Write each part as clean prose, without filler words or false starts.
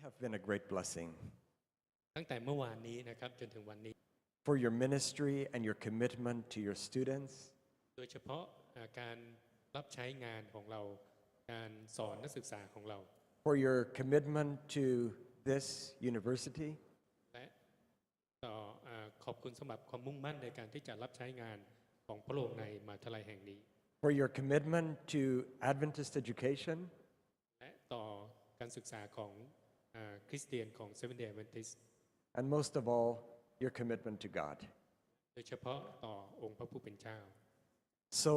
have been a great blessing ตั้งแต่เมื่อวานนี้นะครับจนถึงวันนี้ for your ministry and your commitment to your students, โดยเฉพาะการรับใช้งานของเราการสอนนักศึกษาของเรา for your commitment to this university, และต่อขอบคุณสำหรับความมุ่งมั่นในการที่จะรับใช้งานของพระองค์ในมหาวิทยาลัยแห่งนี้ for your commitment to Adventist education, และต่อการศึกษาของคริสเตียนของ Seventh-day Adventist and most of all, your commitment to God. โดยเฉพาะต่อองค์พระผู้เป็นเจ้า So,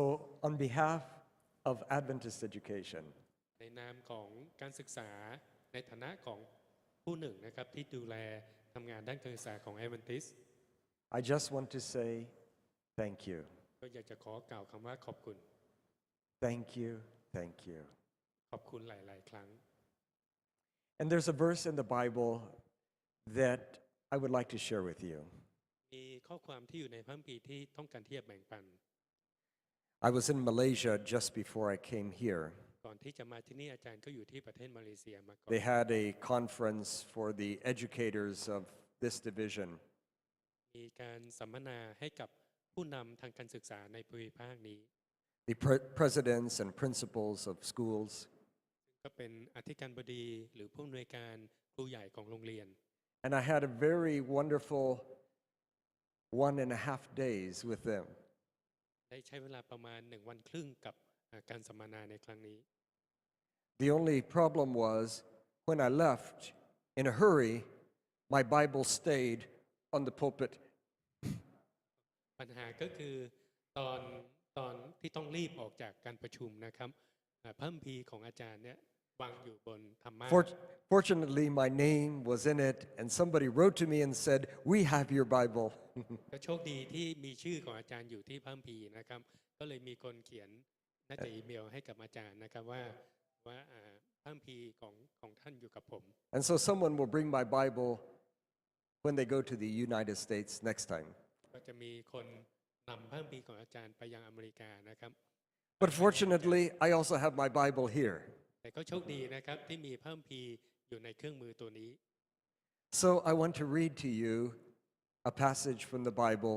on behalf of Adventist education, ในนามของการศึกษาในฐานะของผู้หนึ่งนะครับที่ดูแลทำงานด้านการศึกษาของ Adventist I just want to say thank you. ก็อยากจะขอกล่าวคำว่าขอบคุณ Thank you, thank you. ขอบคุณหลาย ๆ ครั้ง And there's a verse in the Bible that I would like to share with you. มีข้อความที่อยู่ในพระคัมภีร์ที่ต้องการที่จะแบ่งปัน I was in Malaysia just before I came here. ก่อนที่จะมาที่นี่อาจารย์ก็อยู่ที่ประเทศมาเลเซียมาก่อน They had a conference for the educators of this division. มีการสัมมนาให้กับผู้นำทางการศึกษาในภูมิภาคนี้ The presidents and principals of schools. ก็เป็นอธิการบดีหรือผู้อำนวยการครูใหญ่ของโรงเรียน And I had a very wonderful 1.5 days with them. ได้ใช้เวลาประมาณ1 วันครึ่งกับการสัมมนาในครั้งนี้ The only problem was when I left in a hurry, my Bible stayed on the pulpit. ปัญหาก็คือตอนที่ต้องรีบออกจากการประชุมนะครับพระคัมภีร์ของอาจารย์เนี่ยวางอยู่บนธรรมะ Fortunately, my name was in it, and somebody wrote to me and said, "We have your Bible." ก็โชคดีที่มีชื่อของอาจารย์อยู่ที่พระคัมภีร์นะครับก็เลยมีคนเขียนน่าจะอีเมลให้กับอาจารย์นะครับว่าพระคัมภีร์ของท่านอยู่กับผม And so someone will bring my Bible when they go to the United States next time. ก็จะมีคนนำพระคัมภีร์ของอาจารย์ไปยังอเมริกานะครับ But fortunately, I also have my Bible here. แต่ก็โชคดีนะครับที่มีพระคัมภีร์อยู่ในเครื่องมือตัวนี้ So I want to read to you a passage from the Bible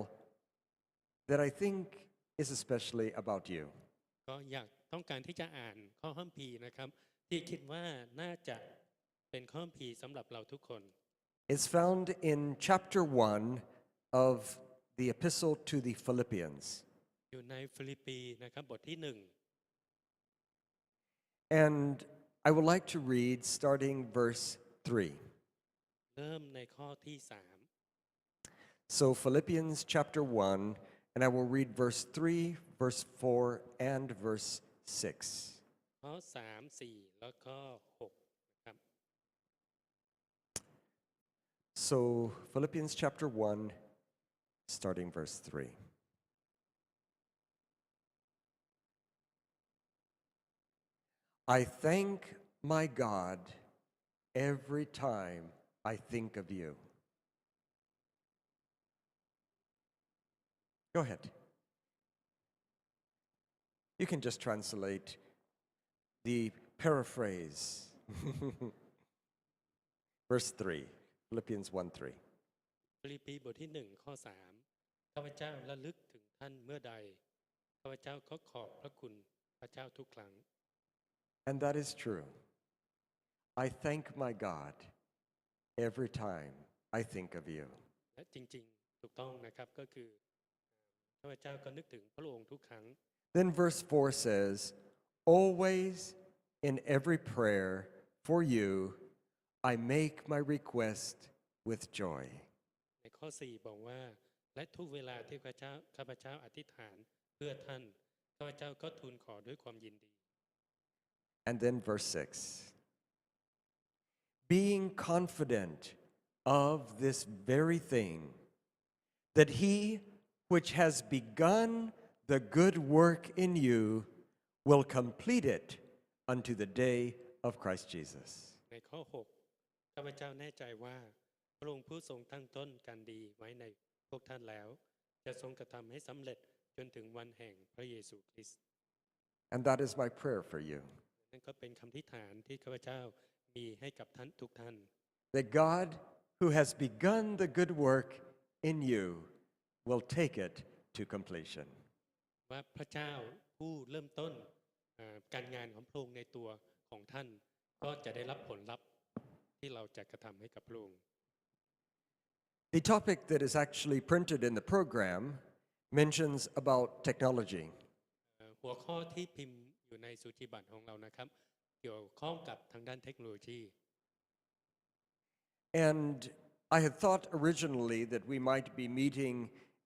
that I think is especially about you. ก็ต้องการที่จะอ่านข้อพระคัมภีร์นะครับที่คิดว่าน่าจะเป็นข้อพระคัมภีร์สำหรับเราทุกคน It's found in chapter 1 of the epistle to the Philippians. อยู่ในฟิลิปปีนะครับบทที่ And I would like to read starting verse 3. 1 เริ่มในข้อที่ So Philippians chapter 1, and I will read verse 3, verse 4, and verse 6. 3ข้อ3 4แล้วก็6นะครับ So Philippians chapter 1, starting verse 3. I thank my God every time I think of you. Go ahead. You can just translate the paraphrase. Verse 3, Philippians 1:3. ฟิลิปปีบทที่ 1 ข้อ 3 ข้าพเจ้าระลึกถึงท่านเมื่อใดข้าพเจ้าก็ขอบพระคุณพระเจ้าทุกครั้ง And that is true. I thank my God every time I think of you. และจริงๆถูกต้องนะครับก็คือข้าพเจ้าก็นึกถึงพระองค์ทุกครั้ง Then verse 4 says, always in every prayer for you, I make my request with joy. ในข้อ 4 บอกว่าและทุกเวลาที่ข้าพเจ้าอธิษฐานเพื่อท่านข้าพเจ้าก็ทูลขอด้วยความยินดี And then verse 6. Being confident of this very thing, that he which has begun the good work in you will complete it unto the day of Christ Jesus. ในข้อ 6 ข้าพเจ้าแน่ใจว่าพระองค์ผู้ทรงตั้งต้นการดีไว้ในพวกท่านแล้วจะทรงกระทำให้สำเร็จจนถึงวันแห่งพระเยซูคริสต์ And that is my prayer for you. นั่นก็เป็นคำอธิษฐานที่ข้าพเจ้า มีให้กับท่านทุกท่าน that God, who has begun the good work in you, will take it to completion. ว่าพระเจ้าผู้เริ่มต้นการงานของพระองค์ในตัวของท่านก็จะได้รับผลลัพธ์ที่เราจะกระทำให้กับพระองค์ The topic that is actually printed in the program mentions about technology. หัวข้อที่พิมพ์อยู่ในสูจิบัตรของเรานะครับเกี่ยวข้องกับทางด้านเทคโนโลยี And I had thought originally that we might be meeting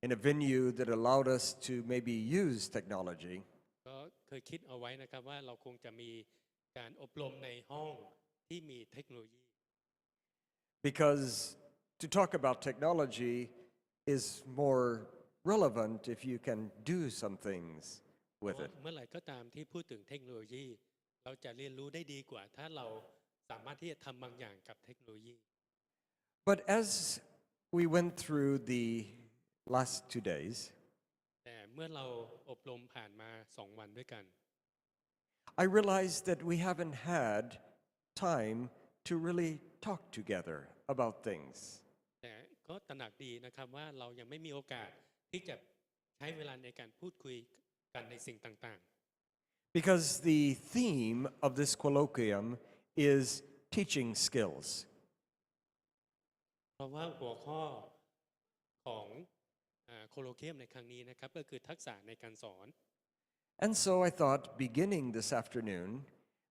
in a venue that allowed us to maybe use technology. ก็เคยคิดเอาไว้นะครับว่าเราคงจะมีการอบรมในห้องที่มีเทคโนโลยี Because to talk about technology is more relevant if you can do some things with it. เมื่อไหร่ก็ตามที่พูดถึงเทคโนโลยีเราจะเรียนรู้ได้ดีกว่าถ้าเราสามารถที่จะทำบางอย่างกับเทคโนโลยี But as we went through the last 2 days, แต่เมื่อเราอบรมผ่านมา2 วันด้วยกัน I realized that we haven't had time to really talk together about things. แต่ก็ตระหนักดีนะครับว่าเรายังไม่มีโอกาสที่จะใช้เวลาในการพูดคุยกันในสิ่งต่าง Because the theme of this colloquium is teaching skills. ๆ เพราะว่าหัวข้อของโคโลเคียมในครั้งนี้นะครับก็คือทักษะในการสอน And so I thought, beginning this afternoon,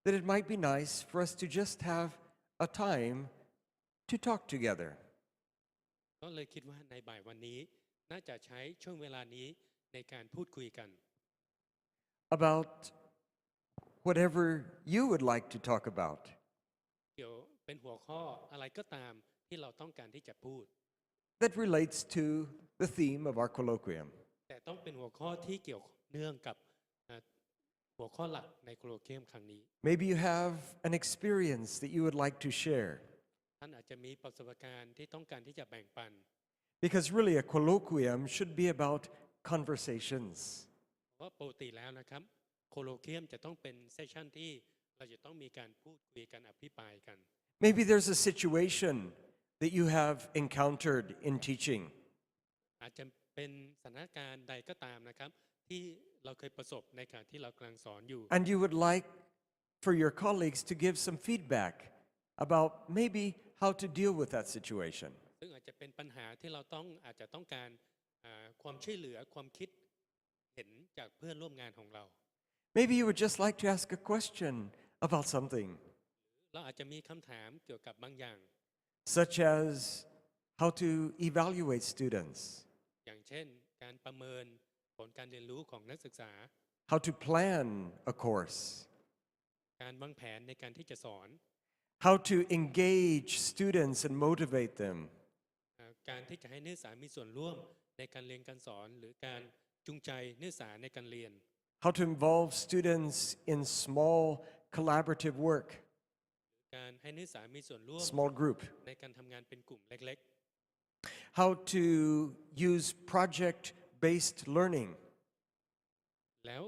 that it might be nice for us to just have a time to talk together. ก็เลยคิดว่าในบ่ายวันนี้น่าจะใช้ช่วงเวลานี้ในการพูดคุยกัน About whatever you would like to talk about. เกี่ยวเป็นหัวข้ออะไรก็ตามที่เราต้องการที่จะพูด That relates to the theme of our colloquium. แต่ต้องเป็นหัวข้อที่เกี่ยวเนื่องกับหัวข้อหลักในโคโลเคียมครั้งนี้ Maybe you have an experience that you would like to share. ท่านอาจจะมีประสบการณ์ที่ต้องการที่จะแบ่งปัน Because really, a colloquium should be about conversations. เพราะปกติแล้วนะครับโคโลเคียมจะต้องเป็นเซสชันที่เราจะต้องมีการพูดคุยกันอภิปรายกัน Maybe there's a situation that you have encountered in teaching. อาจจะเป็นสถานการณ์ใดก็ตามนะครับที่เราเคยประสบในขณะที่เรากำลังสอนอยู่ And you would like for your colleagues to give some feedback about maybe how to deal with that situation. ซึ่งอาจจะเป็นปัญหาที่เราอาจจะต้องการความช่วยเหลือความคิดเห็นจากเพื่อนร่วมงานของเรา Maybe you would just like to ask a question about something, เราอาจจะมีคำถามเกี่ยวกับบางอย่าง such as how to evaluate students, อย่างเช่น การประเมินผลการเรียนรู้ของนักศึกษา how to plan a course, การวางแผนในการที่จะสอน how to engage students and motivate them, การที่จะให้นักศึกษามีส่วนร่วมในการเรียนการสอนหรือการจูงใจนักศึกษาในการเรียน how to involve students in small collaborative work, การให้นักศึกษามีส่วนร่วม small group, ในการทำงานเป็นกลุ่มเล็ก how to use project-based learning, ๆ แล้ว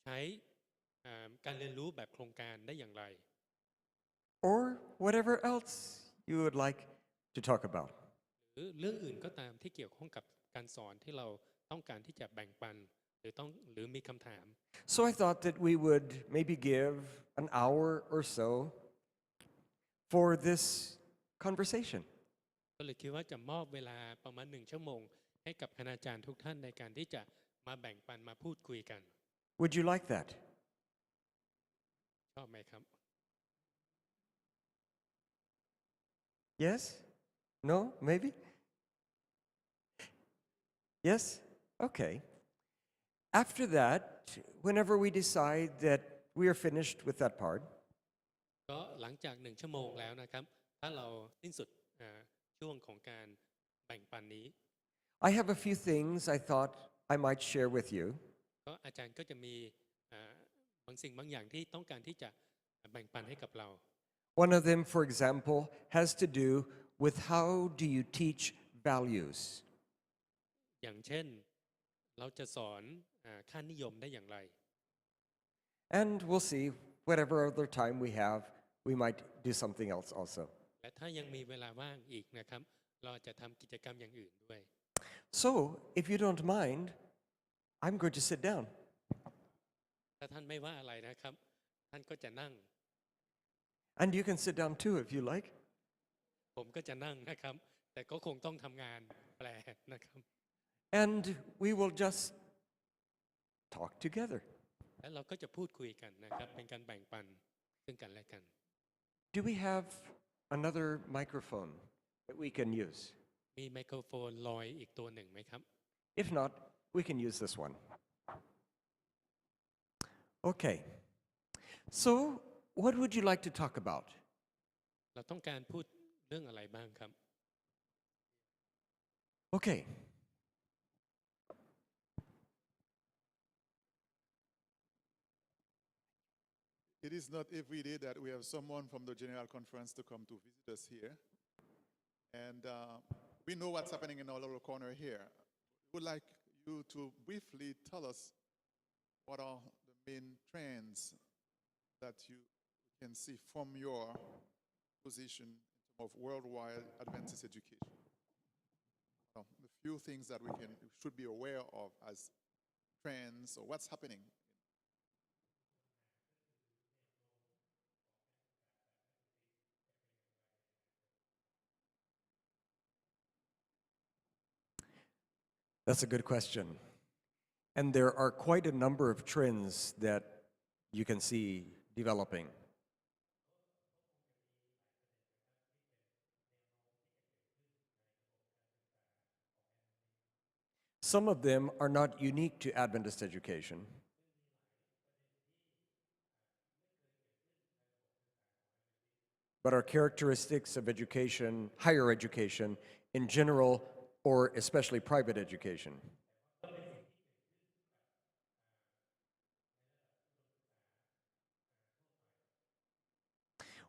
ใช้การเรียนรู้แบบโครงการได้อย่างไร or whatever else you would like to talk about. หรือเรื่องอื่นก็ตามที่เกี่ยวข้องกับการสอนที่เราต้องการที่จะแบ่งปันหรือมีคำถาม So I thought that we would maybe give an hour or so for this conversation. ก็เลยคิดว่าจะมอบเวลาประมาณ1 ชั่วโมงให้กับคณาจารย์ทุกท่านในการที่จะมาแบ่งปันมาพูดคุยกัน Would you like that? ชอบไหมครับ Yes? No? Maybe? Yes? Okay. After that, whenever we decide that we are finished with that part, ก็หลังจาก1 ชั่วโมงแล้วนะครับถ้าเราสิ้นสุดช่วงของการแบ่งปันนี้ I have a few things I thought I might share with you. ก็อาจารย์ก็จะมีบางสิ่งบางอย่างที่ต้องการที่จะแบ่งปันให้กับเรา One of them, for example, has to do with how do you teach values. อย่างเช่นเราจะสอนค่านิยมได้อย่างไร And we'll see, whatever other time we have, we might do something else also. และถ้ายังมีเวลาว่างอีกนะครับเราจะทำกิจกรรมอย่างอื่นด้วย So, if you don't mind, I'm going to sit down. ถ้าท่านไม่ว่าอะไรนะครับท่านก็จะนั่ง And you can sit down too if you like. ผมก็จะนั่งนะครับแต่ก็คงต้องทำงานแปลนะครับ And we will just talk together. แล้วเราก็จะพูดคุยกันนะครับเป็นการแบ่งปันซึ่งกันและกัน Do we have another microphone that we can use? มีไมโครโฟนลอยอีกตัวหนึ่งไหมครับ If not, we can use this one. Okay. So, what would you like to talk about? เราต้องการพูดเรื่องอะไรบ้างครับ Okay. It is not every day that we have someone from the General Conference to come to visit us here. And we know what's happening in our little corner here. We would like you to briefly tell us what are the main trends that you can see from your position of worldwide Adventist education. The few things that we should be aware of as trends or what's happening. That's a good question. And there are quite a number of trends that you can see developing. Some of them are not unique to Adventist education. But are characteristics of education, higher education in general, or especially private education.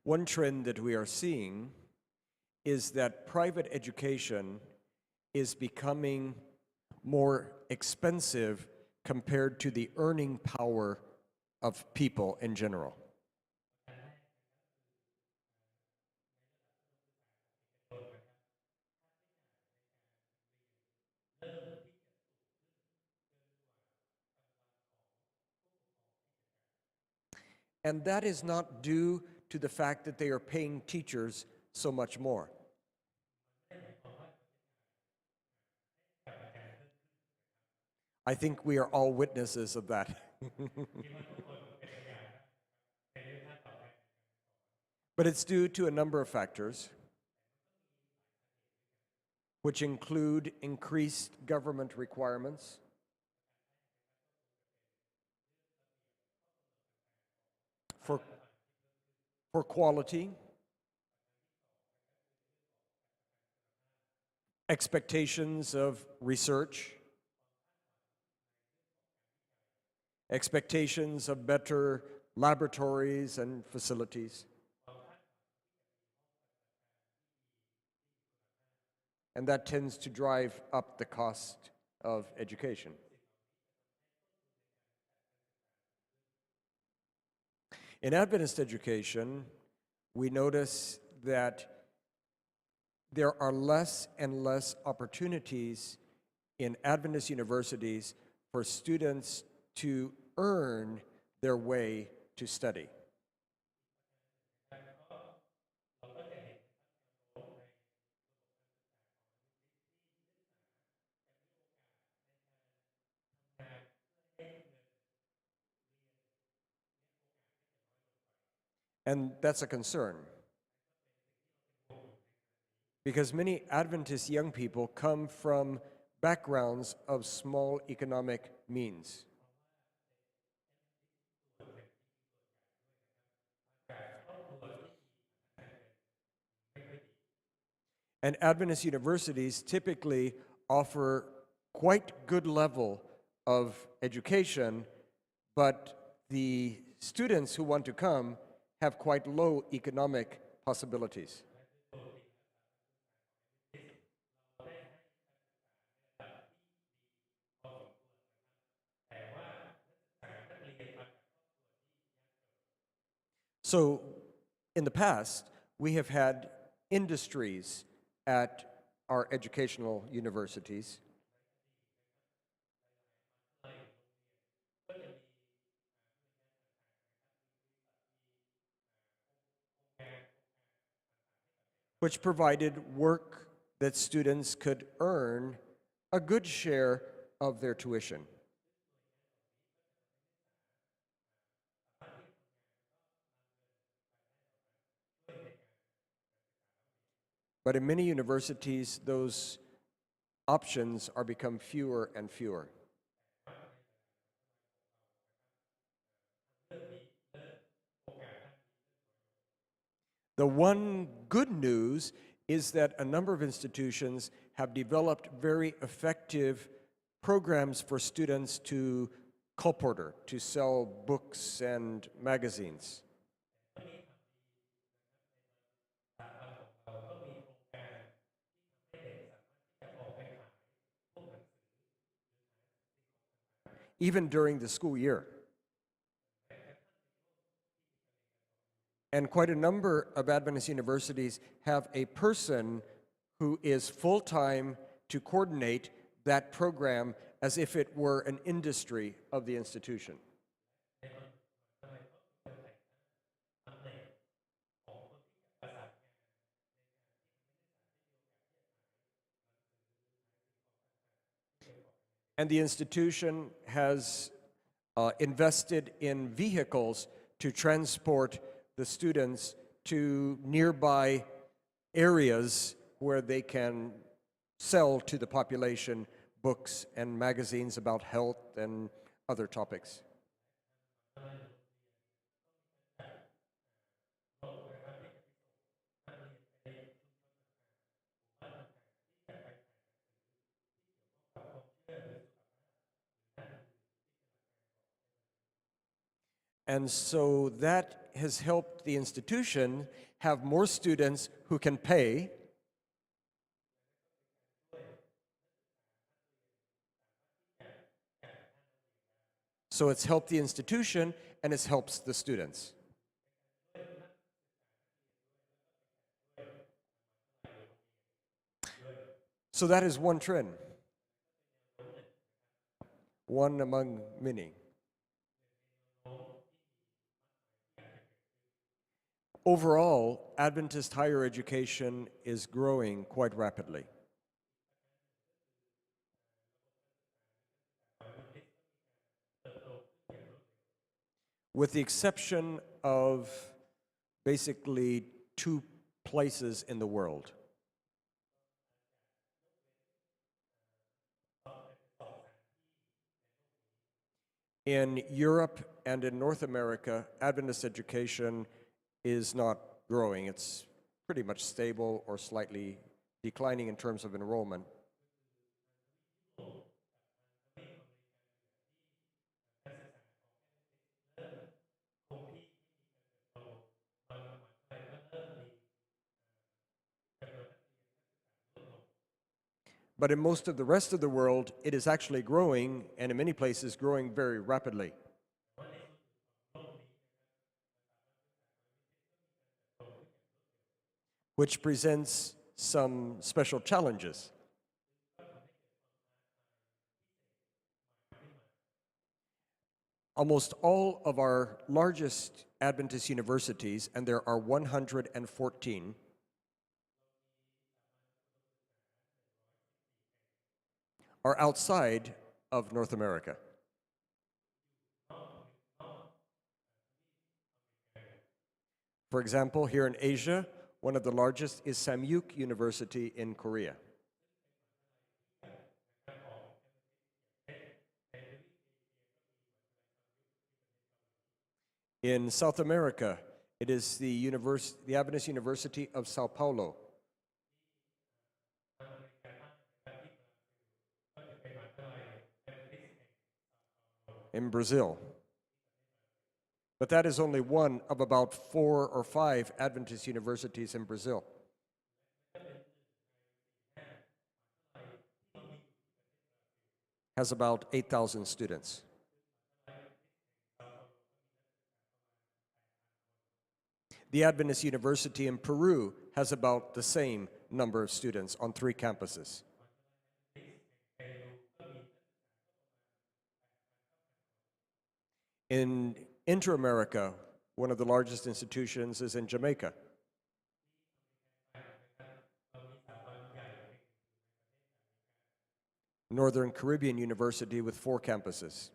One trend that we are seeing is that private education is becoming more expensive compared to the earning power of people in general. And that is not due to the fact that they are paying teachers so much more. I think we are all witnesses of that. But it's due to a number of factors, which include increased government requirements, for quality, expectations of research, expectations of better laboratories and facilities, and that tends to drive up the cost of education. In Adventist education, we notice that there are less and less opportunities in Adventist universities for students to earn their way to study. And that's a concern, because many Adventist young people come from backgrounds of small economic means. And Adventist universities typically offer quite good level of education, but the students who want to come have quite low economic possibilities. So In the past, we have had industries at our educational universities. Which provided work that students could earn a good share of their tuition. But in many universities, those options are become fewer and fewer. The one good news is that a number of institutions have developed very effective programs for students to colporter, to sell books and magazines. Even during the school year. And quite a number of Adventist universities have a person who is full-time to coordinate that program as if it were an industry of the institution. And the institution has invested in vehicles to transport the students to nearby areas where they can sell to the population books and magazines about health and other topics. And so that has helped the institution have more students who can pay. So it's helped the institution and it helps the students. So that is one trend, one among many. Overall, Adventist higher education is growing quite rapidly. With the exception of basically two places in the world. In Europe and in North America, Adventist education is not growing. It's pretty much stable or slightly declining in terms of enrollment. But in most of the rest of the world, it is actually growing, and in many places, growing very rapidly. Which presents some special challenges. Almost all of our largest Adventist universities, and there are 114, are outside of North America. For example, here in Asia, one of the largest is Samyuk University in Korea. In South America, it is the Adventist University of Sao Paulo. In Brazil. But that is only one of about 4 or 5 Adventist universities in Brazil. Has about 8,000 students. The Adventist University in Peru has about the same number of students on 3 campuses. In Inter-America, one of the largest institutions is in Jamaica. Northern Caribbean University with 4 campuses.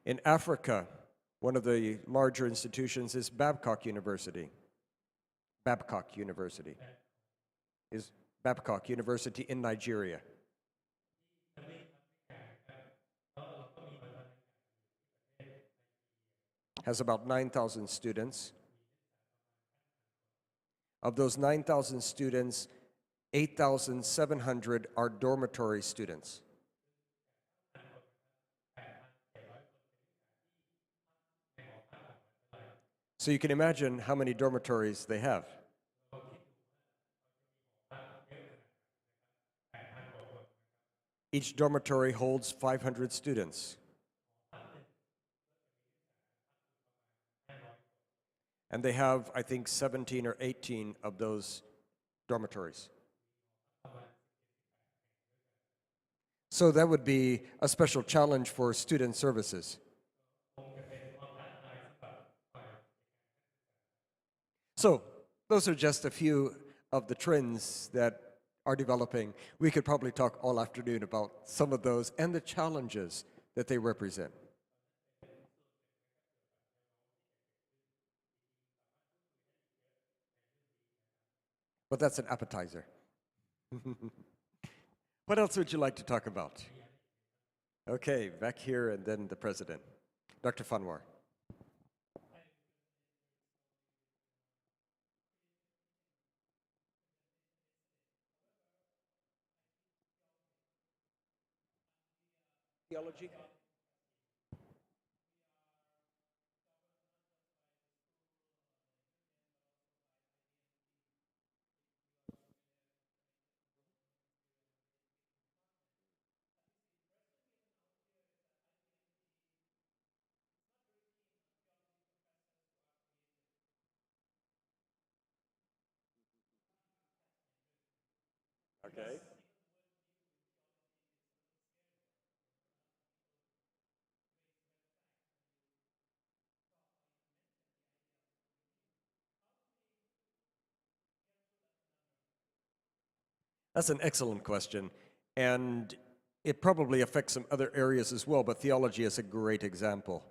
In Africa, one of the larger institutions is Babcock University. Babcock University is Babcock University in Nigeria. Has about 9,000 students. Of those 9,000 students, 8,700 are dormitory students. So you can imagine how many dormitories they have. Each dormitory holds 500 students. And they have, I think, 17 or 18 of those dormitories. So that would be a special challenge for student services. So those are just a few of the trends that are developing. We could probably talk all afternoon about some of those and the challenges that they represent. But that's an appetizer. What else would you like to talk about? Okay, back here and then the president. Dr. Fanwar. Theology? Okay. That's an excellent question, and it probably affects some other areas as well, but theology is a great example.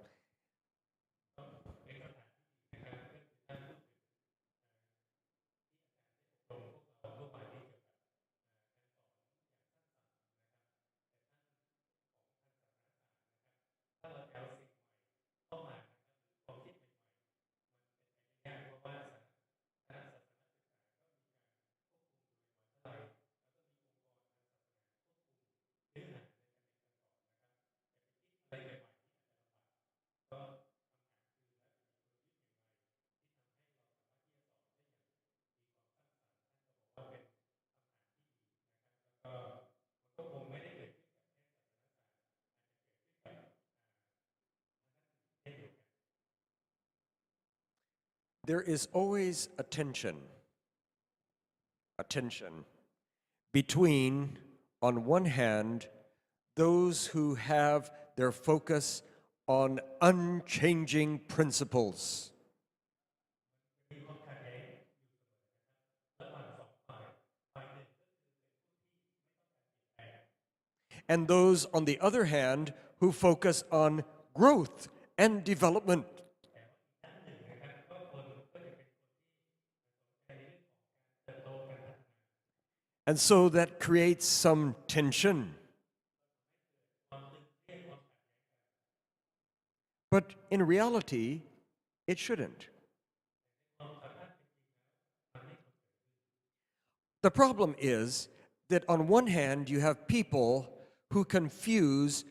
There is always a tension between, on one hand, those who have their focus on unchanging principles. And those, on the other hand, who focus on growth and development. And so that creates some tension. But in reality, it shouldn't. The problem is that on one hand, you have people who confuse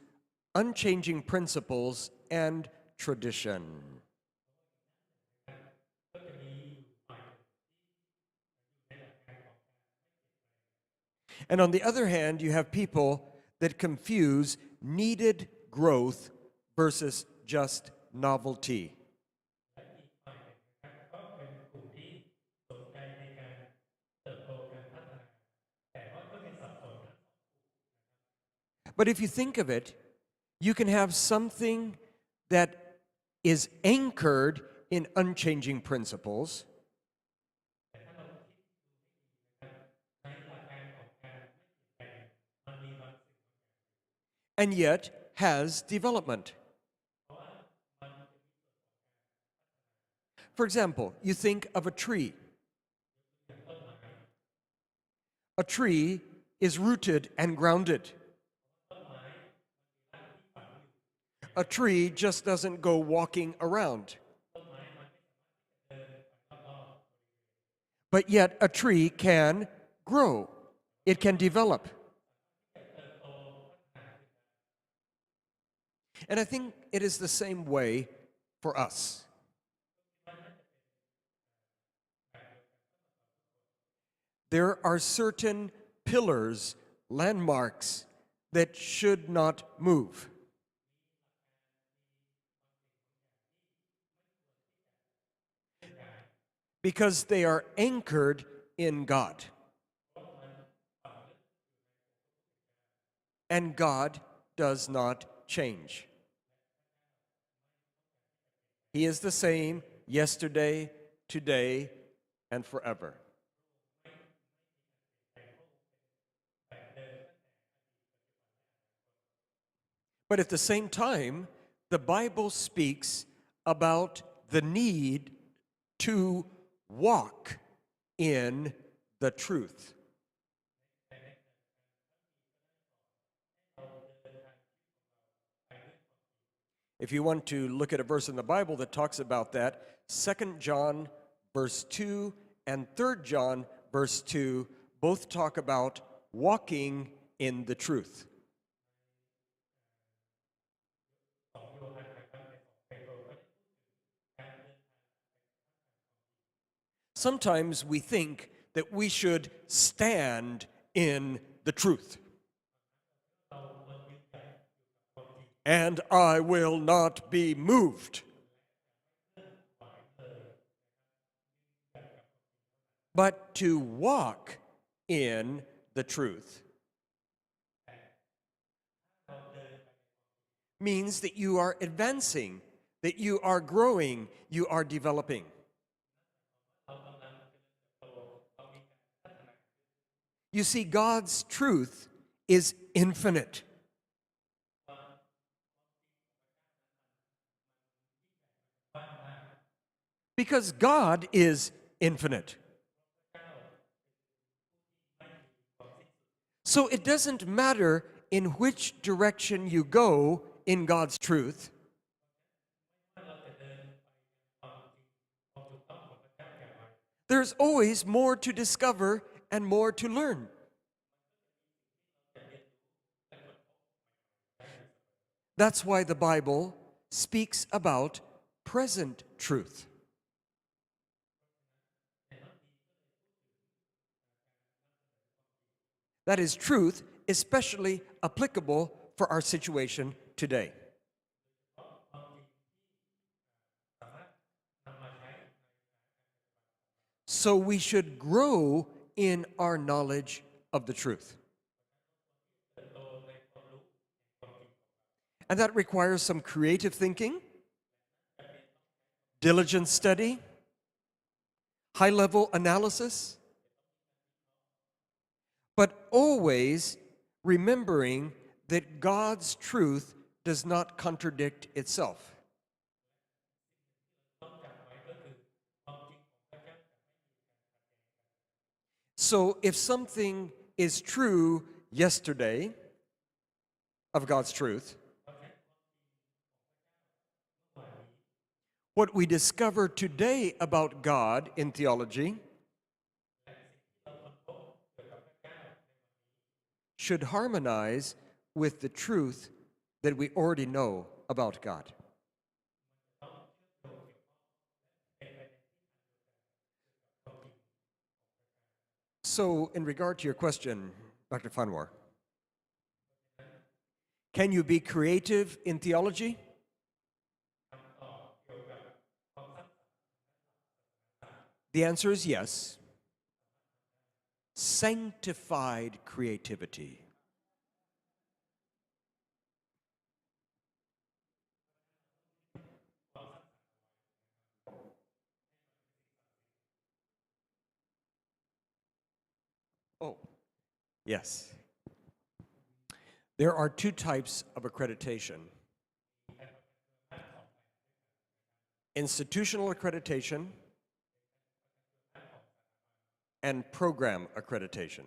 unchanging principles and tradition. And on the other hand, you have people that confuse needed growth versus just novelty. ก็เป็นกลุ่มที่สนใจในการเติบโตการพัฒนาแต่ว่าก็มีสับสน But if you think of it, you can have something that is anchored in unchanging principles, and yet has development. For example, you think of a tree. A tree is rooted and grounded. A tree just doesn't go walking around. But yet a tree can grow. It can develop. And I think it is the same way for us. There are certain pillars, landmarks that should not move. Because they are anchored in God. And God does not change. He is the same yesterday, today, and forever. But at the same time, the Bible speaks about the need to walk in the truth. If you want to look at a verse in the Bible that talks about that, 2 John verse 2 and 3 John verse 2 both talk about walking in the truth. Sometimes we think that we should stand in the truth. And I will not be moved. But to walk in the truth means that you are advancing, that you are growing, you are developing. You see, God's truth is infinite. Because God is infinite. So it doesn't matter in which direction you go in God's truth. There's always more to discover and more to learn. That's why the Bible speaks about present truth. That is truth, especially applicable for our situation today. So we should grow in our knowledge of the truth. And that requires some creative thinking, diligent study, high-level analysis, but always remembering that God's truth does not contradict itself. So if something is true yesterday of God's truth, what we discover today about God in theology should harmonize with the truth that we already know about God. So, in regard to your question, Dr. Fanwar, Can you be creative in theology? The answer is yes. Sanctified creativity. Oh, yes. There are two types of accreditation: institutional accreditation and program accreditation.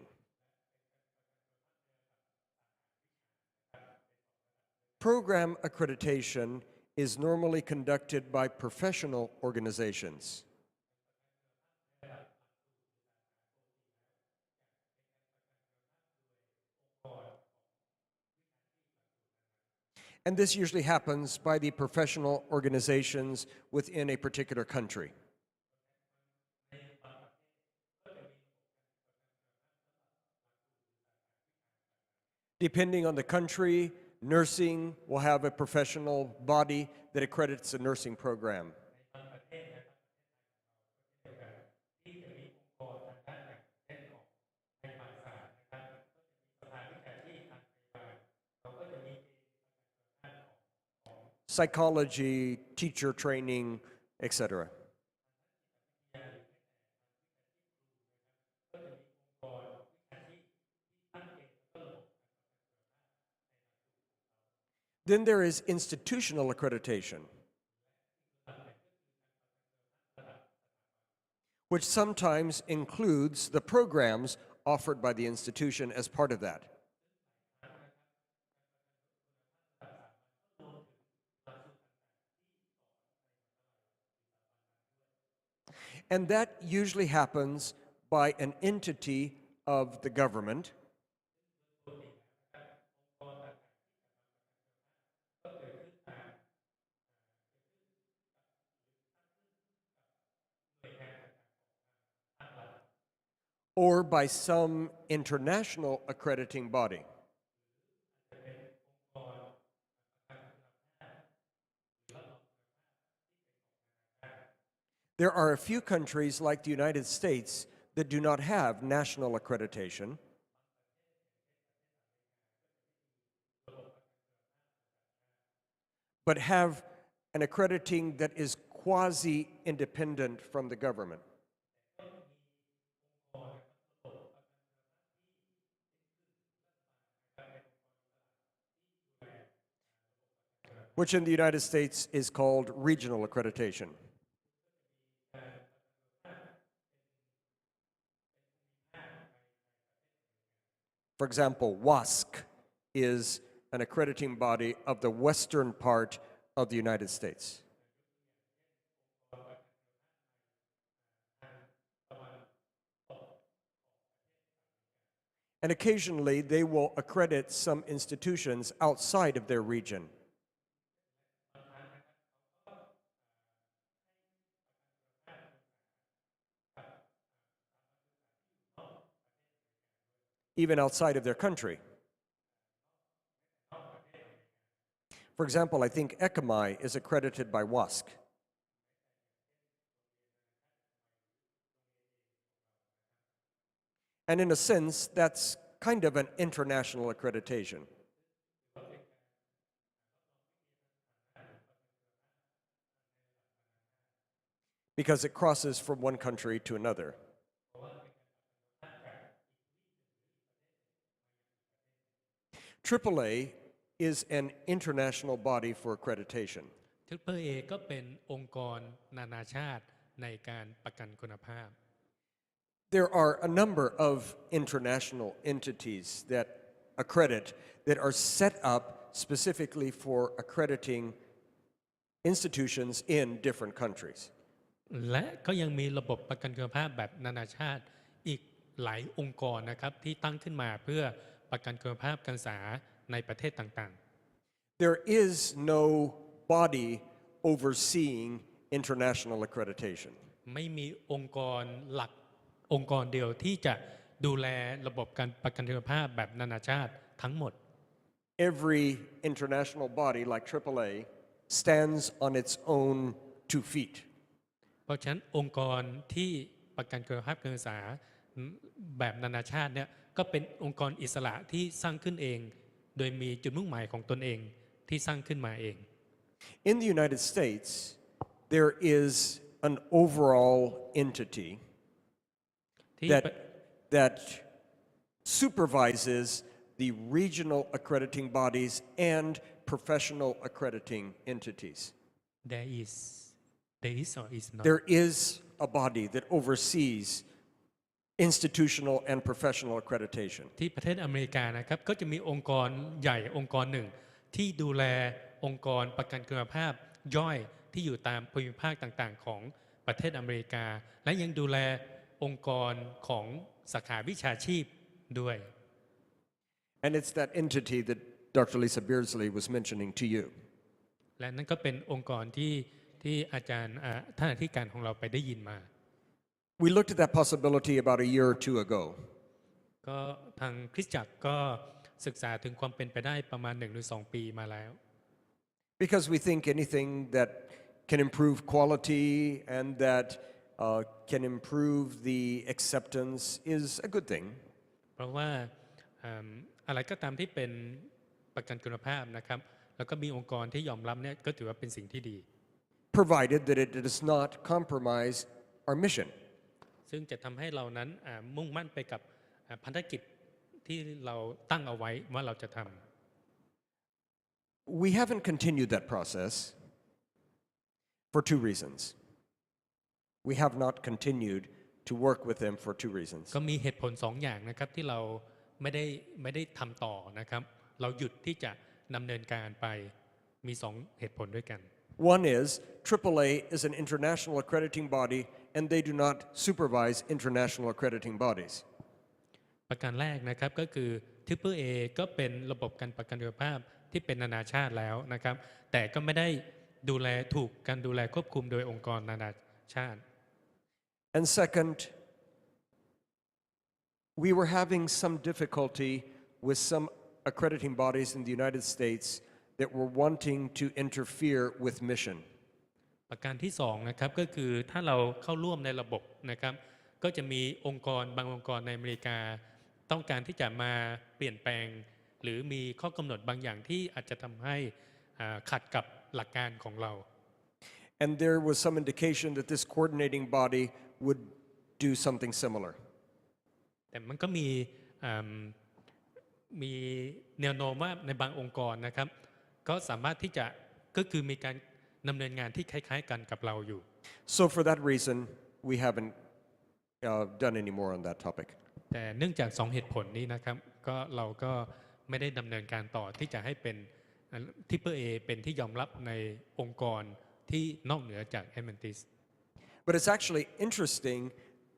Program accreditation is normally conducted by professional organizations. And this usually happens by the professional organizations within a particular country. Depending on the country, nursing will have a professional body that accredits a nursing program. Psychology, teacher training, etc. Then there is institutional accreditation, which sometimes includes the programs offered by the institution as part of that. And that usually happens by an entity of the government or by some international accrediting body. There are a few countries like the United States that do not have national accreditation, but have an accrediting that is quasi-independent from the government. Which in the United States is called regional accreditation. For example, WASC is an accrediting body of the western part of the United States. And occasionally they will accredit some institutions outside of their region. Even outside of their country. For example, I think ECMI is accredited by WASC. And in a sense, that's kind of an international accreditation. Because it crosses from one country to another. AAA is an international body for accreditation. AAA ก็เป็นองค์กรนานาชาติในการประกันคุณภาพ There are a number of international entities that accredit that are set up specifically for accrediting institutions in different countries. และก็ยังมีระบบประกันคุณภาพแบบนานาชาติอีกหลายองค์กรนะครับที่ตั้งขึ้นมาเพื่อประกันคุณภาพการศึกษาในประเทศต่างๆ There is no body overseeing international accreditation. ไม่มีองค์กรหลักองค์กรเดียวที่จะดูแลระบบการประกันคุณภาพแบบนานาชาติทั้งหมด every international body like AAA stands on its own 2 feet. เพราะฉะนั้นองค์กรที่ประกันคุณภาพการศึกษาแบบนานาชาติเนี่ยก็เป็นองค์กรอิสระที่สร้างขึ้นเอง โดยมีจุดมุ่งหมายของตนเองที่สร้างขึ้นมาเอง In the United States, there is an overall entity ที่ that supervises the regional accrediting bodies and professional accrediting entities. there is or is not There is a body that oversees institutional and professional accreditation. ที่ประเทศอเมริกานะครับก็จะมีองค์กรใหญ่องค์กรหนึ่งที่ดูแลองค์กรประกันคุณภาพย่อยที่อยู่ตามภูมิภาคต่างๆของประเทศอเมริกาและยังดูแลองค์กรของสาขาวิชาชีพด้วย And it's that entity that Dr. Lisa Beardsley was mentioning to you. และนั่นก็เป็นองค์กรที่อาจารย์ท่านอธิการของเราไปได้ยินมา We looked at that possibility about a year or two ago. ก็ทางคริสตจักรก็ศึกษาถึงความเป็นไปได้ประมาณ1 หรือ 2 ปีมาแล้ว Because we think anything that can improve quality and that can improve the acceptance is a good thing. เพราะว่าอะไรก็ตามที่เป็นประกันคุณภาพนะครับแล้วก็มีองค์กรที่ยอมรับเนี่ยก็ถือว่าเป็นสิ่งที่ดี Provided that it does not compromise our mission. ซึ่งจะทำให้เรานั้นมุ่งมั่นไปกับภารกิจที่เราตั้งเอาไว้ว่าเราจะทำ We haven't continued that process for 2 reasons. We have not continued to work with them for 2 reasons. ก็มีเหตุผล2 อย่างนะครับที่เราไม่ได้ทำต่อนะครับเราหยุดที่จะดำเนินการไปมี2 เหตุผลด้วยกัน One is AAA is an international accrediting body and they do not supervise international accrediting bodies. ประการแรกนะครับก็คือ AAA ก็เป็นระบบการประกันคุณภาพที่เป็นนานาชาติแล้วนะครับแต่ก็ไม่ได้ดูแลถูกการดูแลควบคุมโดยองค์กรนานาชาติ And second, we were having some difficulty with some accrediting bodies in the United States that were wanting to interfere with mission. ประการที่2นะครับก็คือถ้าเราเข้าร่วมในระบบนะครับก็จะมีองค์กรบางองค์กรในอเมริกาต้องการที่จะมาเปลี่ยนแปลงหรือมีข้อกำหนดบางอย่างที่อาจจะทำให้ขัดกับหลักการของเรา And there was some indication that this coordinating body would do something similar. แต่มันก็มีแนวโน้มว่าในบางองค์กรนะครับก็สามารถที่จะก็คือมีการดำเนินงานที่คล้ายๆกันกับเราอยู่ So for that reason, we haven't done any more on that topic. แต่เนื่องจาก2 เหตุผลนี้นะครับก็เราก็ไม่ได้ดำเนินการต่อที่จะให้เป็นAAAเป็นที่ยอมรับในองค์กรที่นอกเหนือจาก Adventist But it's actually interesting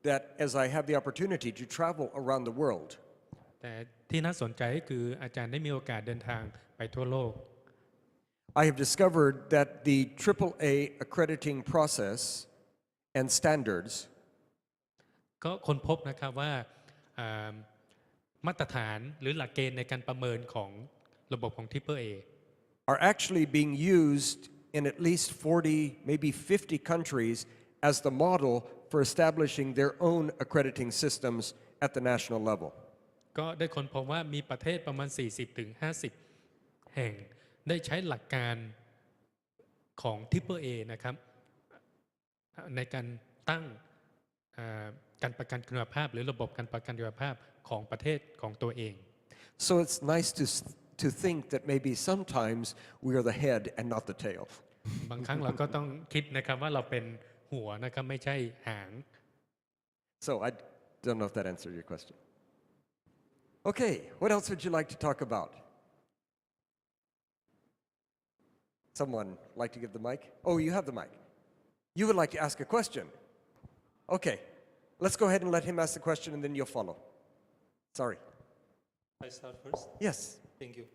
that as I have the opportunity to travel around the world, แต่ที่น่าสนใจก็คืออาจารย์ได้มีโอกาสเดินทางไปทั่วโลก I have discovered that the AAA accrediting process and standards ก็ค้นพบนะครับว่ามาตรฐานหรือหลักเกณฑ์ในการประเมินของระบบของ AAA are actually being used in at least 40, maybe 50 countries as the model for establishing their own accrediting systems at the national level. ก็ได้ค้นพบว่ามีประเทศประมาณ 40-50 แห่งได้ใช้หลักการของ AAA นะครับในการตั้งการประกันคุณภาพหรือระบบการประกันคุณภาพของประเทศของตัวเอง So it's nice to think that maybe sometimes we are the head and not the tail. บางครั้งเราก็ต้องคิดนะครับว่าเราเป็นหัวนะครับไม่ใช่หาง So I don't know if that answered your question. Okay, what else would you like to talk about? Someone like to give the mic? Oh, you have the mic. You would like to ask a question? Okay, let's go ahead and let him ask the question and then you'll follow. Sorry. I start first? Yes. Thank you.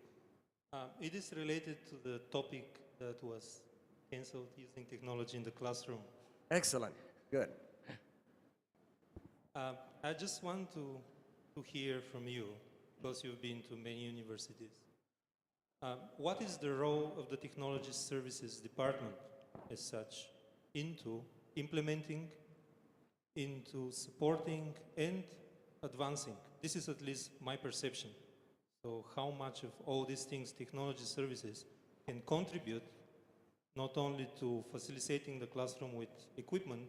It is related to the topic that was cancelled using technology in the classroom. Excellent. Good. I just want to hear from you, because you've been to many universities. What is the role of the Technology Services Department as such into implementing, into supporting and advancing? This is at least my perception. So how much of all these things, technology services, can contribute not only to facilitating the classroom with equipment,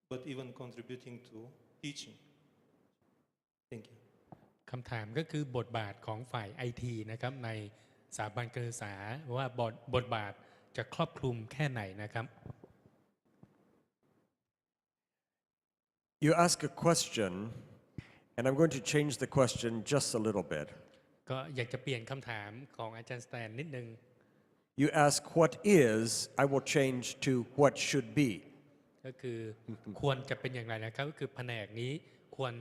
but even contributing to teaching? Thank you. คำถามก็คือบทบาทของฝ่าย IT นะครับในสถาบันการศึกษาว่าบทบาทจะครอบคลุมแค่ไหนนะครับ You ask a question, and I'm going to change the question just a little bit. ก็อยากจะเปลี่ยนคำถามของอาจารย์สแตนนิดนึง You ask what is, I will change to what should be. ก็คือควรจะเป็นอย่างไรนะครับก็คือแผนกนี้ควร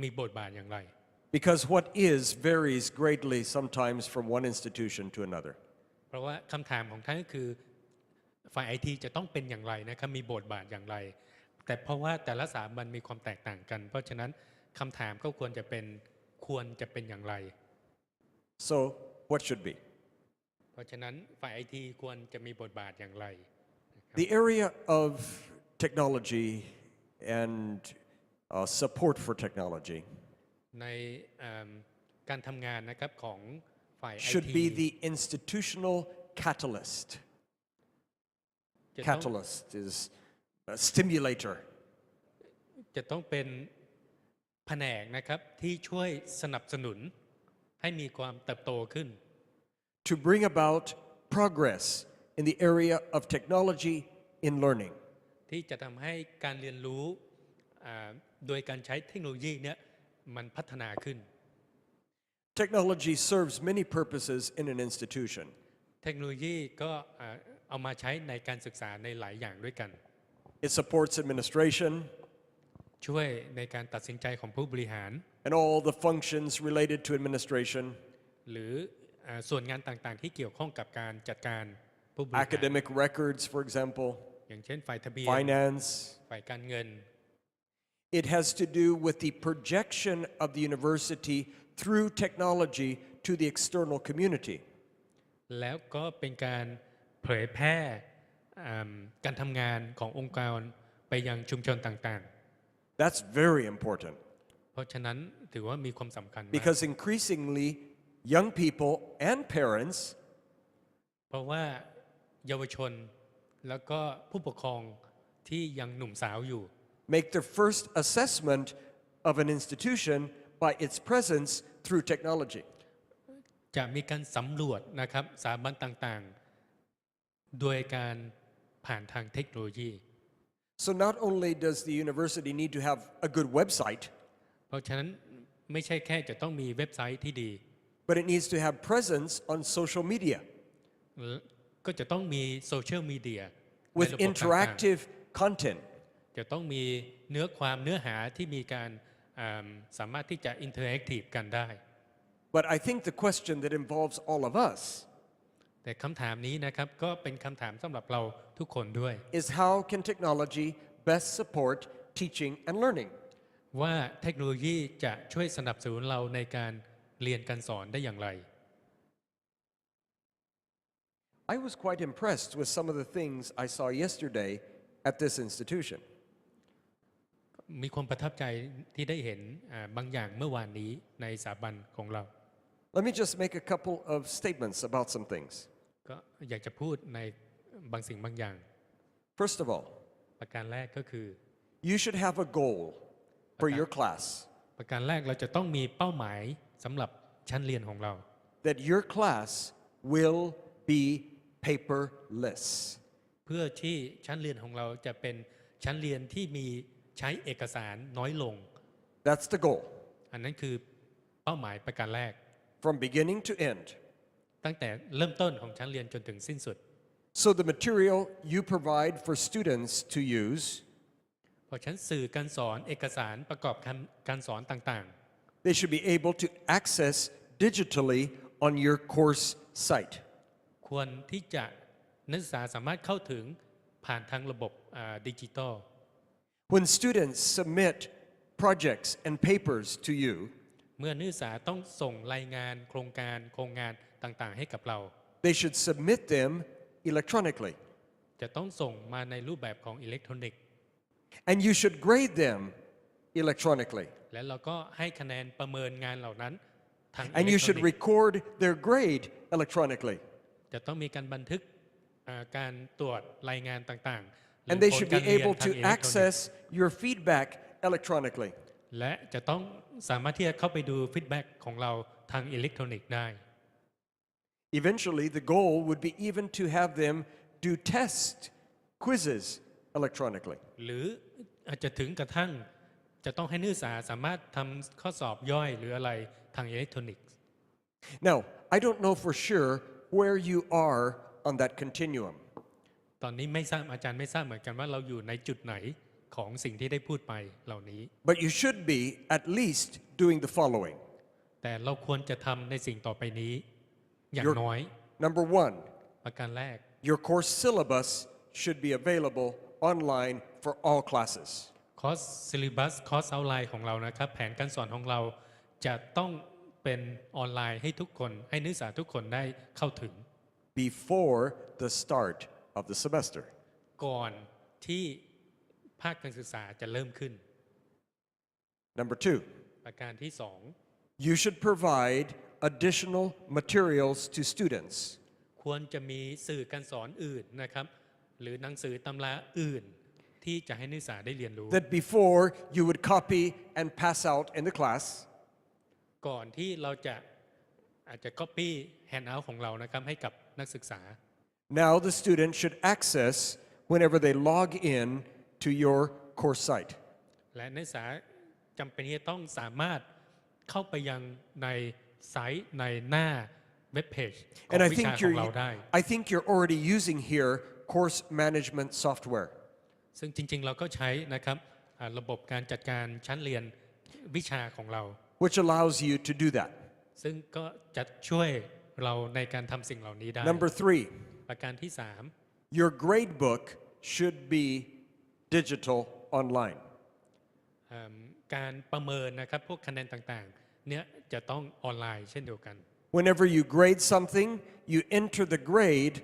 มีบทบาทอย่างไร Because what is varies greatly sometimes from one institution to another. เพราะว่าคำถามของท่านก็คือฝ่าย IT จะต้องเป็นอย่างไรนะครับมีบทบาทอย่างไร แต่เพราะว่าแต่ละสถาบันมีความแตกต่างกัน เพราะฉะนั้นคำถามก็ควรจะเป็นอย่างไร So, what should be? เพราะฉะนั้นฝ่าย IT ควรจะมีบทบาทอย่างไร The area of technology and support for technology ในการทำงานนะครับของฝ่าย should IT be the institutional catalyst. จะต้อง Catalyst is a stimulator. จะต้องเป็นแผนกนะครับที่ช่วยสนับสนุนให้มีความเติบโตขึ้น To bring about progress in the area of technology in learning. ที่จะทำให้การเรียนรู้โดยการใช้เทคโนโลยีเนี่ยมันพัฒนาขึ้น Technology serves many purposes in an institution. เทคโนโลยีก็เอามาใช้ในการศึกษาในหลายอย่างด้วยกัน It supports administration ช่วยในการตัดสินใจของผู้บริหาร and all the functions related to administration, หรือส่วนงานต่างๆที่เกี่ยวข้องกับการจัดการผู้บริหาร academic records, for example, อย่างเช่นฝ่ายทะเบียน finance. ฝ่ายการเงิน It has to do with the projection of the university through technology to the external community. แล้วก็เป็นการเผยแพร่การทำงานขององค์กรไปยังชุมชนต่าง That's very important ๆ เพราะฉะนั้นถือว่ามีความสำคัญมาก because increasingly young people and parents เพราะว่าเยาวชนแล้วก็ผู้ปกครองที่ยังหนุ่มสาวอยู่ make their first assessment of an institution by its presence through technology. จะมีการสำรวจนะครับสถาบันต่างๆ โดยการผ่านทางเทคโนโลยี So not only does the university need to have a good website, เพราะฉะนั้นไม่ใช่แค่จะต้องมีเว็บไซต์ที่ดี but it needs to have presence on social media ก็จะต้องมีโซเชียลมีเดีย with interactive content. จะต้องมีเนื้อหาที่มีการสามารถที่จะอินเทอร์แอคทีฟกันได้ But I think the question that involves all of us แต่คำถามนี้นะครับก็เป็นคำถามสำหรับเราทุกคนด้วย is how can technology best support teaching and learning? ว่าเทคโนโลยีจะช่วยสนับสนุนเราในการเรียนการสอนได้อย่างไร I was quite impressed with some of the things I saw yesterday at this institution. มีความประทับใจที่ได้เห็นบางอย่างเมื่อวานนี้ในสถาบันของเรา Let me just make a couple of statements about some things. ก็อยากจะพูดในบางสิ่งบางอย่าง First of all, ประการแรกก็คือ you should have a goal for your class ประการแรกเราจะต้องมีเป้าหมายสำหรับชั้นเรียนของเรา that your class will be paperless. เพื่อที่ชั้นเรียนของเราจะเป็นชั้นเรียนที่มีใช้เอกสารน้อยลง That's the goal อันนั้นคือเป้าหมายประการแรก from beginning to end. ตั้งแต่เริ่มต้นของชั้นเรียนจนถึงสิ้นสุด So the material you provide for students to use เพราะฉะนั้นสื่อการสอนเอกสารประกอบการสอนต่างๆ they should be able to access digitally on your course site. ควรที่จะนักศึกษาสามารถเข้าถึงผ่านทางระบบดิจิตอล When students submit projects and papers to you, เมื่อนักศึกษาต้องส่งรายงานโครงงานต่างๆให้กับเรา They should submit them electronically. จะต้องส่งมาในรูปแบบของอิเล็กทรอนิกส์ And you should grade them electronically. และเราก็ให้คะแนนประเมินงานเหล่านั้นทางอิ And เล็ you กทรอ should นิกส์ record their grade electronically. จะต้องมีการบันทึกการตรวจรายงานต่างๆหรือ And they ผล should การ be เรียน able ทาง to อิเล็กทรอนิกส์ access your feedback electronically. และจะต้องสามารถที่จะเข้าไปดูฟีดแบ็กของเราทางอิเล็กทรอนิกส์ได้ Eventually, the goal would be even to have them do test quizzes electronically. หรืออาจจะถึงกระทั่งจะต้องให้นักศึกษาสามารถทำข้อสอบย่อยหรืออะไรทางอิเล็กทรอนิกส์ Now, I don't know for sure where you are on that continuum. ตอนนี้ไม่ทราบอาจารย์ไม่ทราบเหมือนกันว่าเราอยู่ในจุดไหนของสิ่งที่ได้พูดไปเหล่านี้ But you should be at least doing the following. แต่เราควรจะทำในสิ่งต่อไปนี้อย่าง Your- น้อย Number one, ประการแรก your course syllabus should be available online for all classes. คอร์สซิลิบัสคอร์สเอาไลน์ของเรานะครับแผนการสอนของเราจะต้องเป็นออนไลน์ให้ทุกคนให้นักศึกษาทุกคนได้เข้าถึง before the start of the semester. ก่อนที่ภาคการศึกษาจะเริ่มขึ้น Number two, ประการที่ you should provide additional materials to students. 2 ควรจะมีสื่อการสอนอื่นนะครับหรือหนังสือตำราอื่นที่จะให้นักศึกษาได้เรียนรู้ That before you would copy and pass out in the class, ก่อนที่เราจะอาจจะ copy handout ของเรานะครับให้กับนักศึกษา now the student should access whenever they log in to your course site. และนักศึกษาจำเป็นที่จะต้องสามารถเข้าไปยังในไซต์ในหน้าเว็บเพจของ And วิชาของเราได้ I think you're already using here course management software. ซึ่งจริงๆเราก็ใช้นะครับระบบการจัดการชั้นเรียนวิชาของเรา which allows you to do that. ซึ่งก็จะช่วยเราในการทำสิ่งเหล่านี้ได้ Number three, ประการที่ your grade book should be digital online. 3 การประเมินนะครับพวกคะแนนต่างๆเนี่ยจะต้องออนไลน์เช่นเดียวกัน Whenever you grade something, you enter the grade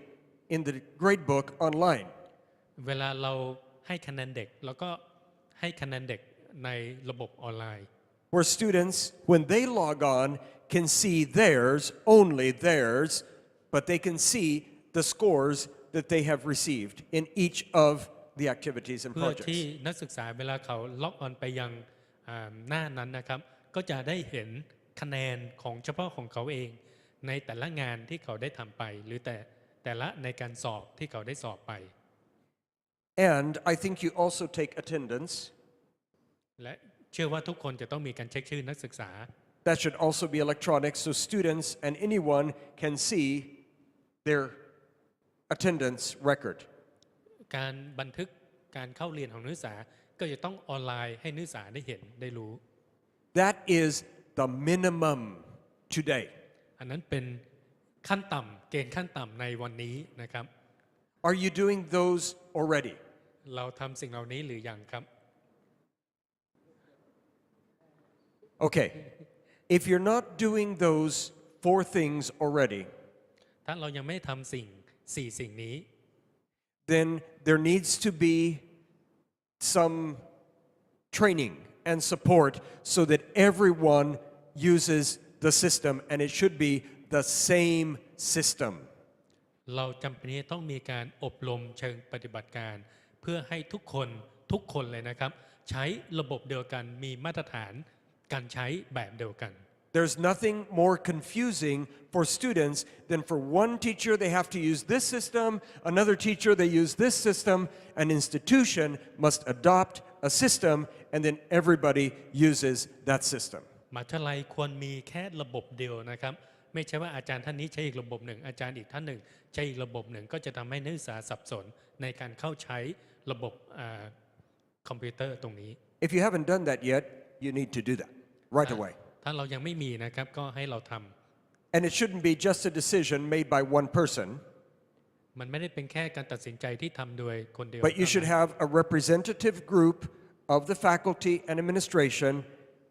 in the grade book online. เวลาเราให้คะแนนเด็กแล้วก็ให้คะแนนเด็กในระบบออนไลน์ Where students, when they log on, can see theirs, only theirs, but they can see the scores that they have received in each of the activities and เพื่อที่ projects. นักศึกษาเวลาเขาล็อกออนไปยังหน้านั้นนะครับก็จะได้เห็นคะแนนของเฉพาะของเขาเองในแต่ละงานที่เขาได้ทำไปหรือแต่ละในการสอบที่เขาได้สอบไป And I think you also take attendance. และเชื่อว่าทุกคนจะต้องมีการเช็คชื่อนักศึกษา That should also be electronic so students and anyone can see their attendance record. การบันทึกการเข้าเรียนของนักศึกษาก็จะต้องออนไลน์ให้นักศึกษาได้เห็นได้รู้ That is the minimum today. อันนั้นเป็นขั้นต่ำเกณฑ์ขั้นต่ำในวันนี้นะครับ Are you doing those already? เราทำสิ่งเหล่านี้หรือยังครับ Okay. If you're not doing those 4 things already, ถ้าเรายังไม่ทำสิ่ง 4 สิ่งนี้ then there needs to be some training and support so that everyone uses the system and it should be the same system. เราจำเป็นที่ต้องมีการอบรมเชิงปฏิบัติการ เพื่อให้ทุกคนเลยนะครับ ใช้ระบบเดียวกันมีมาตรฐานการใช้แบบเดียวกัน There's nothing more confusing for students than for one teacher they have to use this system, another teacher they use this system. An institution must adopt a system and then everybody uses that system. มหาวิทยาลัยควรมีแค่ระบบเดียวนะครับ ไม่ใช่ว่าอาจารย์ท่านนี้ใช้อีกระบบหนึ่งอาจารย์อีกท่านหนึ่งใช้อีกระบบหนึ่งก็จะทำให้นักศึกษาสับสนในการเข้าใช้ระบบคอมพิวเตอร์ตรงนี้ If you haven't done that yet, you need to do that right away. ถ้าเรายังไม่มีนะครับก็ให้เราทำ And it shouldn't be just a decision made by one person, มันไม่ได้เป็นแค่การตัดสินใจที่ทำโดยคนเดียว but you should have a representative group of the faculty and administration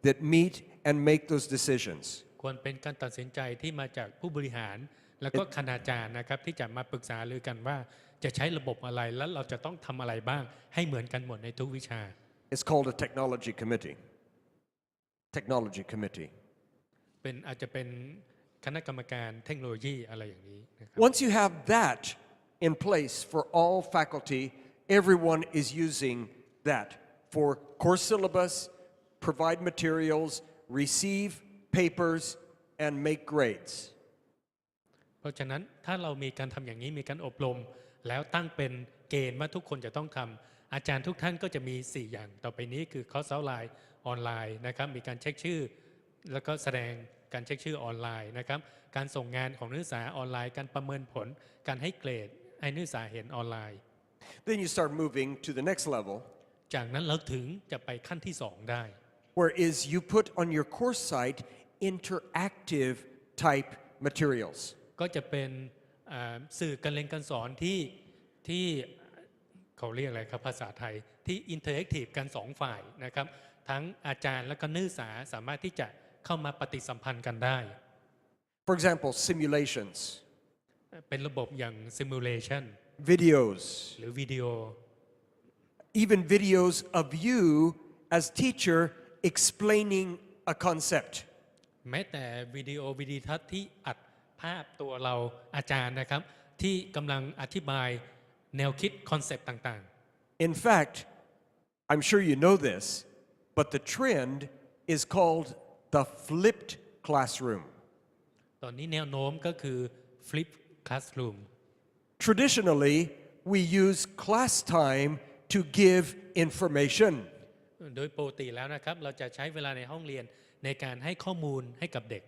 that meet and make those decisions. ควรเป็นการตัดสินใจที่มาจากผู้บริหาร แล้วก็คณาจารย์นะครับที่จะมาปรึกษาหรือกันว่าจะใช้ระบบอะไรแล้วเราจะต้องทำอะไรบ้างให้เหมือนกันหมดในทุกวิชา It's called a technology committee. Technology committee. เป็นอาจจะเป็นคณะกรรมการเทคโนโลยีอะไรอย่างนี้นะครับ Once you have that in place for all faculty, everyone is using that for course syllabus, provide materials, receive papers, and make grades. เพราะฉะนั้นถ้าเรามีการทำอย่างนี้มีการอบรมแล้วตั้งเป็นเกณฑ์ว่าทุกคนจะต้องทำอาจารย์ทุกท่านก็จะมี 4 อย่างต่อไปนี้คือคอร์สเอาท์ไลน์ออนไลน์นะครับมีการเช็คชื่อแล้วก็แสดงการเช็คชื่อออนไลน์นะครับการส่งงานของนักศึกษาออนไลน์การประเมินผลการให้เกรดให้นักศึกษาเห็นออนไลน์ Then you start moving to the next level, จากนั้นเราถึงจะไปขั้นที่ 2 ได้ where is you put on your course site interactive type materials. ก็จะเป็นสื่อการเรียนการสอนที่เขาเรียกอะไรครับภาษาไทยที่อินเทอร์แอคทีฟกัน2 ฝ่ายนะครับทั้งอาจารย์และก็นักศึกษาสามารถที่จะเข้ามาปฏิสัมพันธ์กันได้ For example, simulations, เป็นระบบอย่าง simulation videos, หรือวิดีโอ even videos of you as teacher explaining a concept. แม้แต่วิดีทัศน์ที่อัดภาพตัวเราอาจารย์นะครับที่กำลังอธิบายแนวคิดคอนเซปต์ต่างๆ In fact, I'm sure you know this, but the trend is called the flipped classroom. ตอนนี้แนวโน้มก็คือ flip classroom Traditionally, we use class time to give information. โดยปกติแล้วนะครับเราจะใช้เวลาในห้องเรียนในการให้ข้อมูลให้กับเด็ก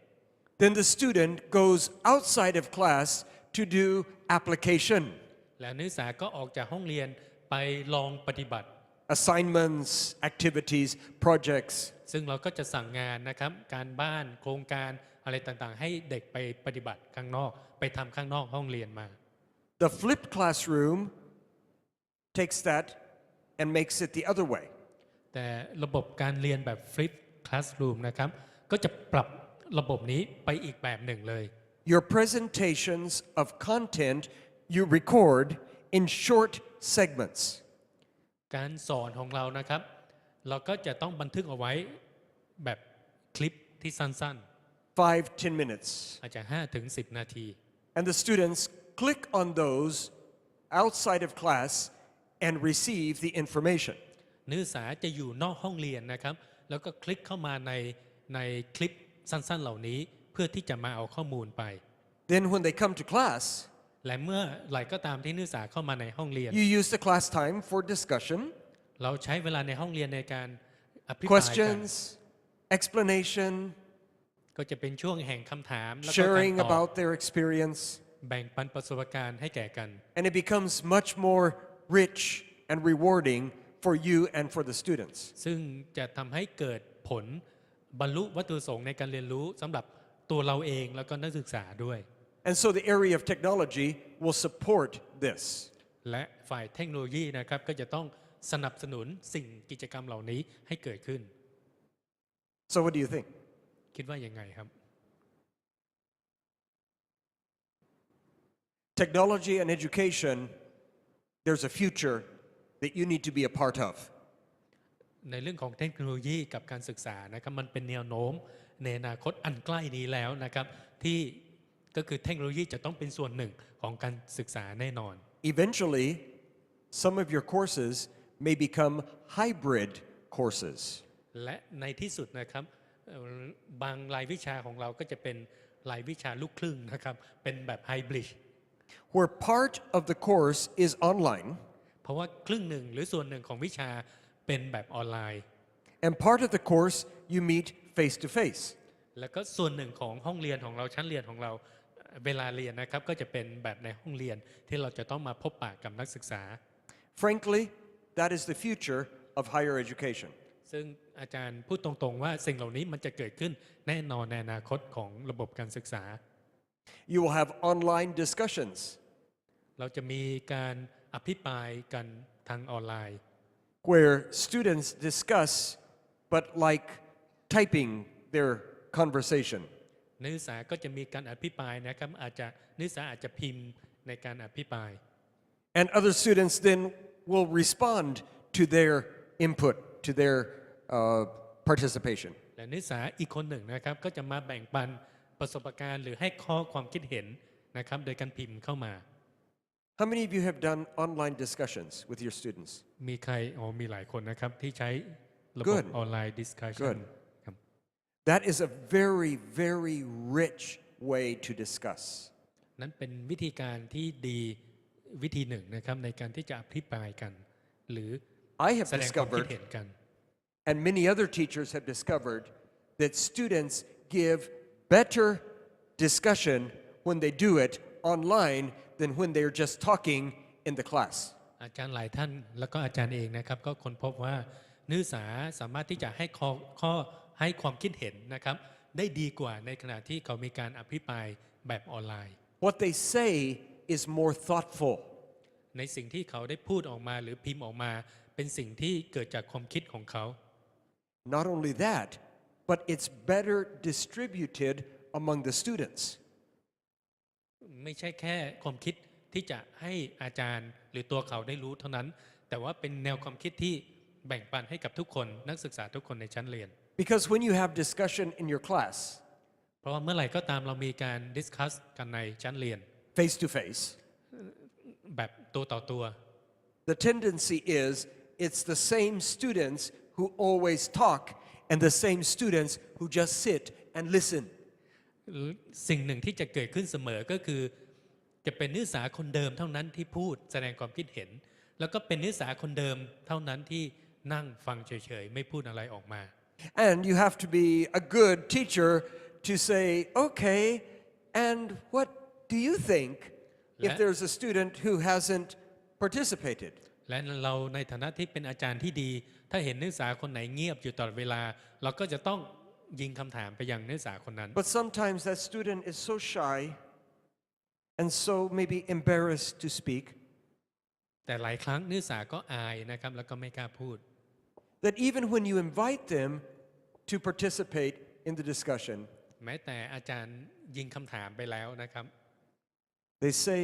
Then the student goes outside of class to do application, แล้วนักศึกษาก็ออกจากห้องเรียนไปลองปฏิบัติ assignments, activities, projects. ซึ่งเราก็จะสั่งงานนะครับการบ้านโครงการอะไรต่างๆ ให้เด็กไปปฏิบัติข้างนอกไปทำข้างนอกห้องเรียนมา The flipped classroom takes that and makes it the other way. แต่ระบบการเรียนแบบ flip classroom นะครับก็จะปรับระบบนี้ไปอีกแบบหนึ่งเลย Your presentations of content you record in short segments. การสอนของเรานะครับเราก็จะต้องบันทึกเอาไว้แบบคลิปที่สั้น 5-10 minutes. ๆอาจจะ 5-10 นาที And the students click on those outside of class and receive the information. นักศึกษาจะอยู่นอกห้องเรียนนะครับแล้วก็คลิกเข้ามาในคลิปสั้นๆเหล่านี้เพื่อที่จะมาเอาข้อมูลไป Then when they come to class, และเมื่อไหร่ก็ตามที่นักศึกษาเข้ามาในห้องเรียน you use the class time for discussion, เราใช้เวลาในห้องเรียนในการอภิปรายกัน questions, explanation, ก็จะเป็นช่วงแห่งคำถามแล้วก็การ sharing ตอบ about their experience, แบ่งปันประสบการณ์ให้แก่กัน and it becomes much more rich and rewarding for you and for the students. ซึ่งจะทำให้เกิดผลบรรลุวัตถุประสงค์ในการเรียนรู้สำหรับตัวเราเองแล้วก็นักศึกษาด้วย And so the area of technology will support this. และฝ่ายเทคโนโลยีนะครับก็จะต้องสนับสนุนสิ่งกิจกรรมเหล่านี้ให้เกิดขึ้น So what do you think? คิดว่ายังไงครับ Technology and education, there's a future that you need to be a part of. ในเรื่องของเทคโนโลยีกับการศึกษานะครับมันเป็นแนวโน้มในอนาคตอันใกล้นี้แล้วนะครับที่ก็คือเทคโนโลยีจะต้องเป็นส่วนหนึ่งของการศึกษาแน่นอน Eventually, some of your courses may become hybrid courses. และในที่สุดนะครับบางรายวิชาของเราก็จะเป็นรายวิชาลูกครึ่งนะครับเป็นแบบไฮบริด where part of the course is online เพราะว่าครึ่งหนึ่งหรือส่วนหนึ่งของวิชาเป็นแบบออนไลน์ and part of the course you meet face to face. แล้วก็ส่วนหนึ่งของห้องเรียนของเราชั้นเรียนของเราเวลาเรียนนะครับก็จะเป็นแบบในห้องเรียนที่เราจะต้องมาพบปะกับนักศึกษา Frankly, that is the future of higher education. ซึ่งอาจารย์พูดตรงๆว่าสิ่งเหล่านี้มันจะเกิดขึ้นแน่นอนในอนาคตของระบบการศึกษา You will have online discussions เราจะมีการอภิปรายกันทางออนไลน์ where students discuss, but like typing their conversation. นักศึกษาก็จะมีการอภิปรายนะครับนักศึกษาอาจจะพิมพ์ในการอภิปราย And other students then will respond to their input, to their participation. และนักศึกษาอีกคนหนึ่งนะครับก็จะมาแบ่งปันประสบการณ์หรือให้ข้อความคิดเห็นนะครับโดยการพิมพ์เข้ามา How many of you have done online discussions with your students? มีใครมีหลายคนนะครับที่ใช้ระบบ Good. ออนไลน์ discussion Good. ครับ That is a very, very rich way to discuss. นั้นเป็นวิธีการที่ดีวิธีหนึ่งนะครับในการที่จะอภิปรายกัน หรือ I have แสดงความคิด discovered, เห็นกัน and many other teachers have discovered, that students give better discussion when they do it online than when they're just talking in the class. อาจารย์หลายท่านแล้วก็อาจารย์เองนะครับก็ค้นพบว่านักศึกษาสามารถที่จะให้ให้ความคิดเห็นนะครับได้ดีกว่าในขณะที่เขามีการอภิปรายแบบออนไลน์ What they say is more thoughtful. ในสิ่งที่เขาได้พูดออกมาหรือพิมพ์ออกมาเป็นสิ่งที่เกิดจากความคิดของเขา Not only that, but it's better distributed among the students. ไม่ใช่แค่ความคิดที่จะให้อาจารย์หรือตัวเขาได้รู้เท่านั้น แต่ว่าเป็นแนวความคิดที่แบ่งปันให้กับทุกคนนักศึกษาทุกคนในชั้นเรียน Because when you have discussion in your class, เพราะว่าเมื่อไหร่ก็ตามเรามีการดิสคัสกันในชั้นเรียน face to face, แบบตัวต่อตัว the tendency is it's the same students who always talk and the same students who just sit and listen. สิ่งหนึ่งที่จะเกิดขึ้นเสมอก็คือจะเป็นนักศึกษาคนเดิมเท่านั้นที่พูดแสดงความคิดเห็น แล้วก็เป็นนักศึกษาคนเดิมเท่านั้นที่นั่งฟังเฉยๆไม่พูดอะไรออกมา And you have to be a good teacher to say, okay, and what do you think if there's a student who hasn't participated? และเราในฐานะที่เป็นอาจารย์ที่ดี ถ้าเห็นนักศึกษาคนไหนเงียบอยู่ตลอดเวลา เราก็จะต้องยิงคำถามไปยังนักศึกษาคนนั้น But sometimes that student is so shy and so maybe embarrassed to speak แต่หลายครั้งนักศึกษาก็อายนะครับแล้วก็ไม่กล้าพูด that even when you invite them to participate in the discussion, แม้แต่อาจารย์ยิงคำถามไปแล้วนะครับ they say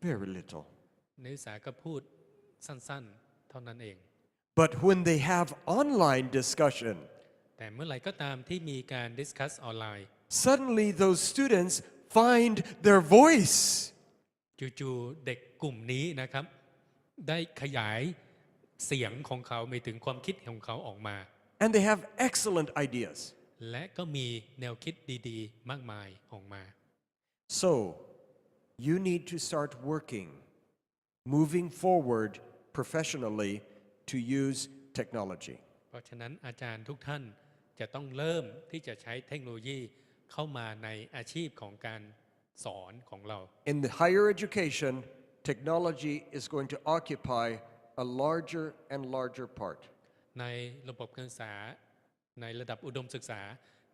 very little. นักศึกษาก็พูดสั้นๆเท่านั้นเอง But when they have online discussion, แต่เมื่อไหร่ก็ตามที่มีการดิสคัสออนไลน์ suddenly those students find their voice. จู่ๆเด็กกลุ่มนี้นะครับได้ขยายเสียงของเขาหมายถึงความคิดของเขาออกมา And they have excellent ideas. และก็มีแนวคิดดีๆ มากมายออกมา So, you need to start working, moving forward professionally to use technology. เพราะฉะนั้นอาจารย์ทุกท่านจะต้องเริ่มที่จะใช้เทคโนโลยีเข้ามาในอาชีพของการสอนของเรา In the higher education, technology is going to occupy a larger and larger part. ในระบบการศึกษาในระดับอุดมศึกษา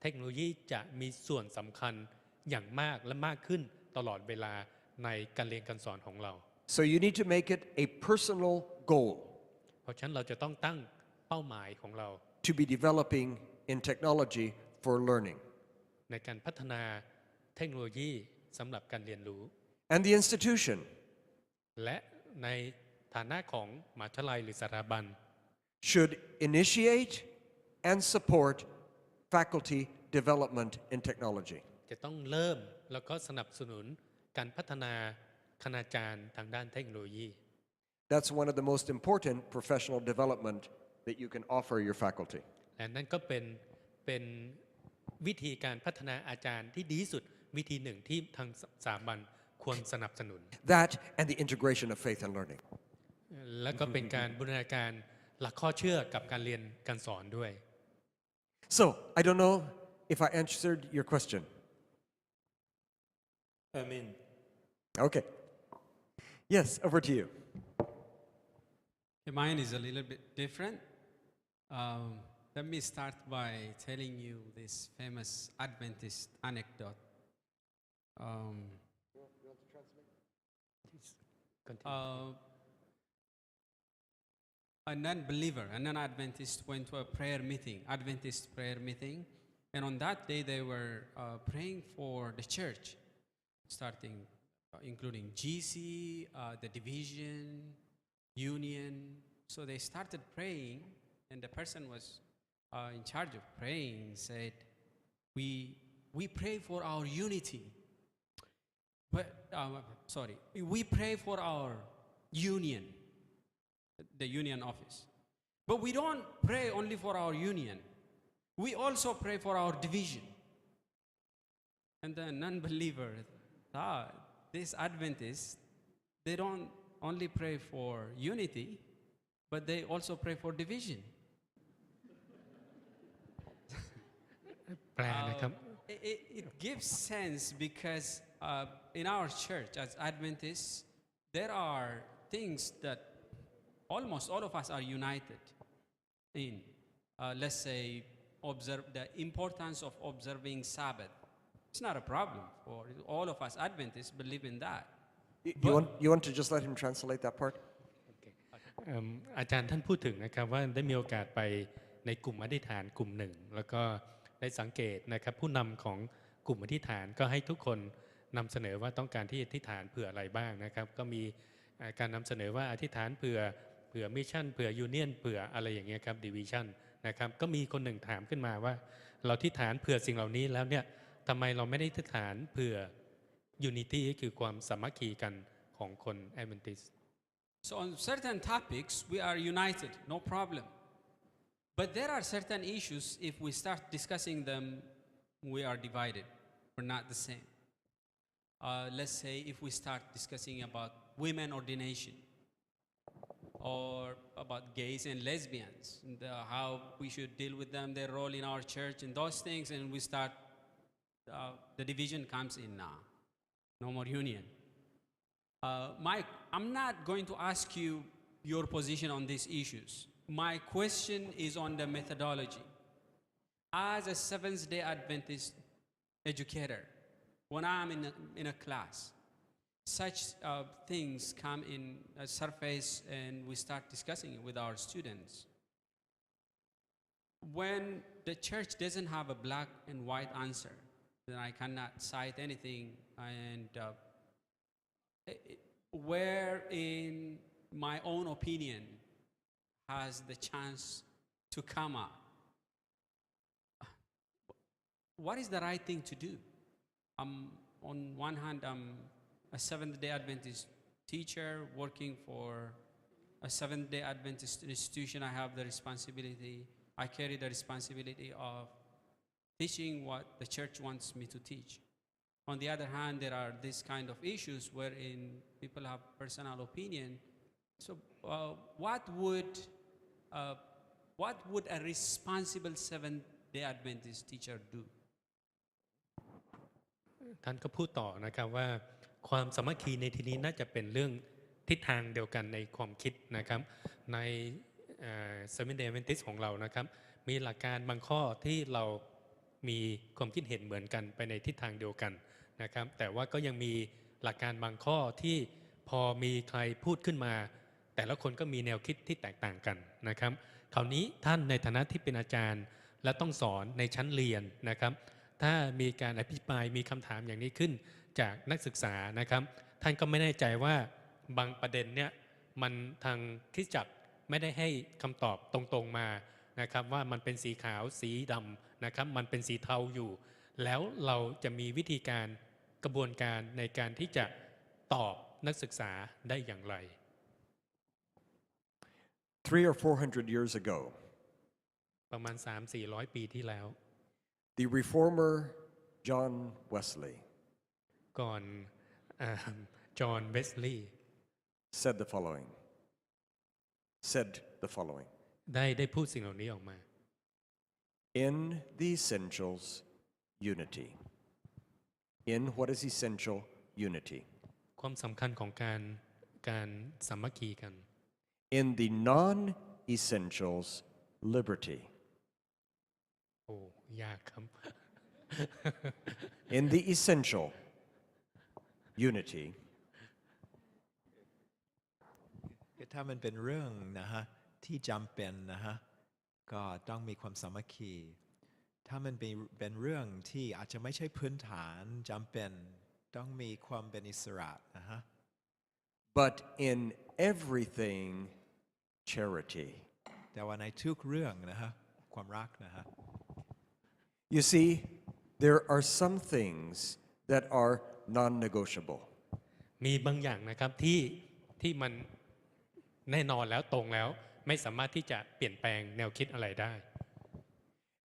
เทคโนโลยีจะมีส่วนสำคัญอย่างมากและมากขึ้นตลอดเวลาในการเรียนการสอนของเรา So you need to make it a personal goal เพราะฉะนั้นเราจะต้องตั้งเป้าหมายของเรา to be developing in technology for learning. ในการพัฒนาเทคโนโลยีสำหรับการเรียนรู้ And the institution และในฐานะของมหาวิทยาลัยหรือสถาบัน should initiate and support faculty development in technology. จะต้องเริ่มแล้วก็สนับสนุนการพัฒนาคณาจารย์ทางด้านเทคโนโลยี That's one of the most important professional development that you can offer your faculty. และนั่นก็เป็นวิธีการพัฒนาอาจารย์ที่ดีที่สุดวิธีหนึ่งที่ทางสถาบันควรสนับสนุน That and the integration of faith and learning. และก็เป็นการบูรณาการหลักข้อเชื่อกับการเรียนการสอนด้วย So, I don't know if I answered your question. Amen. Okay. Yes, over to you. Mine is a little bit different. Let me start by telling you this famous Adventist anecdote. A non-believer, a non-Adventist went to a Adventist prayer meeting, And on that day, they were praying for the church, starting, including GC, the division, union. So they started praying, and the person was in charge of praying said, we pray for our unity. But, we pray for our union, the union office. But we don't pray only for our union. We also pray for our division. And the non-believer thought, these Adventists, they don't only pray for unity, but they also pray for division. แปลนะครับ It gives sense because in our church as Adventists, there are things that almost all of us are united in. Let's say, observe the importance of observing Sabbath. It's not a problem for all of us Adventists believe in that. You want to just let him translate that part? อาจารย์ท่านพูดถึงนะครับว่าได้มีโอกาสไปในกลุ่มอธิษฐานกลุ่มหนึ่งแล้วก็ได้สังเกตนะครับผู้นำของกลุ่มอธิษฐานก็ให้ทุกคนนำเสนอว่าต้องการที่อธิษฐานเผื่ออะไรบ้างนะครับก็มีการนำเสนอว่าอธิษฐานเผื่อมิชชั่นเผื่อยูเนียนเผื่ออะไรอย่างเงี้ยครับดิวิชั่นนะครับก็มีคนหนึ่งถามขึ้นมาว่าเราอธิษฐานเผื่อสิ่งเหล่านี้แล้วเนี่ยทำไมเราไม่ได้อธิษฐานเผื่อยูนิตี้ก็คือความสามัคคีกันของคนแอดเวนติสต์ So on certain topics we are united, no problem. But there are certain issues, if we start discussing them, we are divided. We're not the same. Let's say if we start discussing about women ordination or about gays and lesbians, and how we should deal with them, their role in our church and those things, and we start, the division comes in now. No more union. Mike, I'm not going to ask you your position on these issues. My question is on the methodology. As a Seventh-day Adventist educator, when I'm in a class, such things come in a surface and we start discussing it with our students. When the church doesn't have a black and white answer, then I cannot cite anything, and where in my own opinion has the chance to come up. What is the right thing to do? On one hand, I'm a Seventh-day Adventist teacher working for a Seventh-day Adventist institution. I have the responsibility, I carry the responsibility of teaching what the church wants me to teach. On the other hand, there are these kind of issues wherein people have personal opinion. So what would a responsible Seventh-day Adventist teacher do? ท่านก็พูดต่อนะครับว่าความสามัคคีในที่นี้น่าจะเป็นเรื่องทิศทางเดียวกันในความคิดนะครับในSeventh-day Adventist ของเรานะครับมีหลักการบางข้อที่เรามีความคิดเห็นเหมือนกันไปในทิศทางเดียวกันนะครับแต่ว่าก็ยังมีหลักการบางข้อที่พอมีใครพูดขึ้นมาแต่ละคนก็มีแนวคิดที่แตกต่างกันนะครับคราวนี้ท่านในฐานะที่เป็นอาจารย์และต้องสอนในชั้นเรียนนะครับถ้ามีการอภิปรายมีคำถามอย่างนี้ขึ้นจากนักศึกษานะครับท่านก็ไม่แน่ใจว่าบางประเด็นเนี่ยมันทางคริสตจักรไม่ได้ให้คำตอบตรงๆมานะครับว่ามันเป็นสีขาวสีดำนะครับมันเป็นสีเทาอยู่แล้วเราจะมีวิธีการกระบวนการในการที่จะตอบนักศึกษาได้อย่างไร 300 or 400 years ago, ประมาณ 300-400 ปีที่แล้ว the reformer John Wesley ก่อนจอห์นเวสลีย์ said the following. ได้พูดสิ่งเหล่านี้ออกมา In the essentials, unity. In what is essential, unity. ความสำคัญของการสามัคคีกัน In the non-essentials, liberty. โอ้ยากครับ In the essential, unity. ถ้ามันเป็นเรื่องนะฮะที่จำเป็นนะฮะก็ต้องมีความสามัคคี ถ้ามันเป็นเรื่องที่อาจจะไม่ใช่พื้นฐานจำเป็นต้องมีความเป็นอิสระนะฮะ but in everything, charity. แต่ว่าในทุกเรื่องนะฮะความรักนะฮะ You see, there are some things that are non-negotiable. มีบางอย่างนะครับที่มันแน่นอนแล้วตรงแล้วไม่สามารถที่จะเปลี่ยนแปลงแนวคิดอะไรได้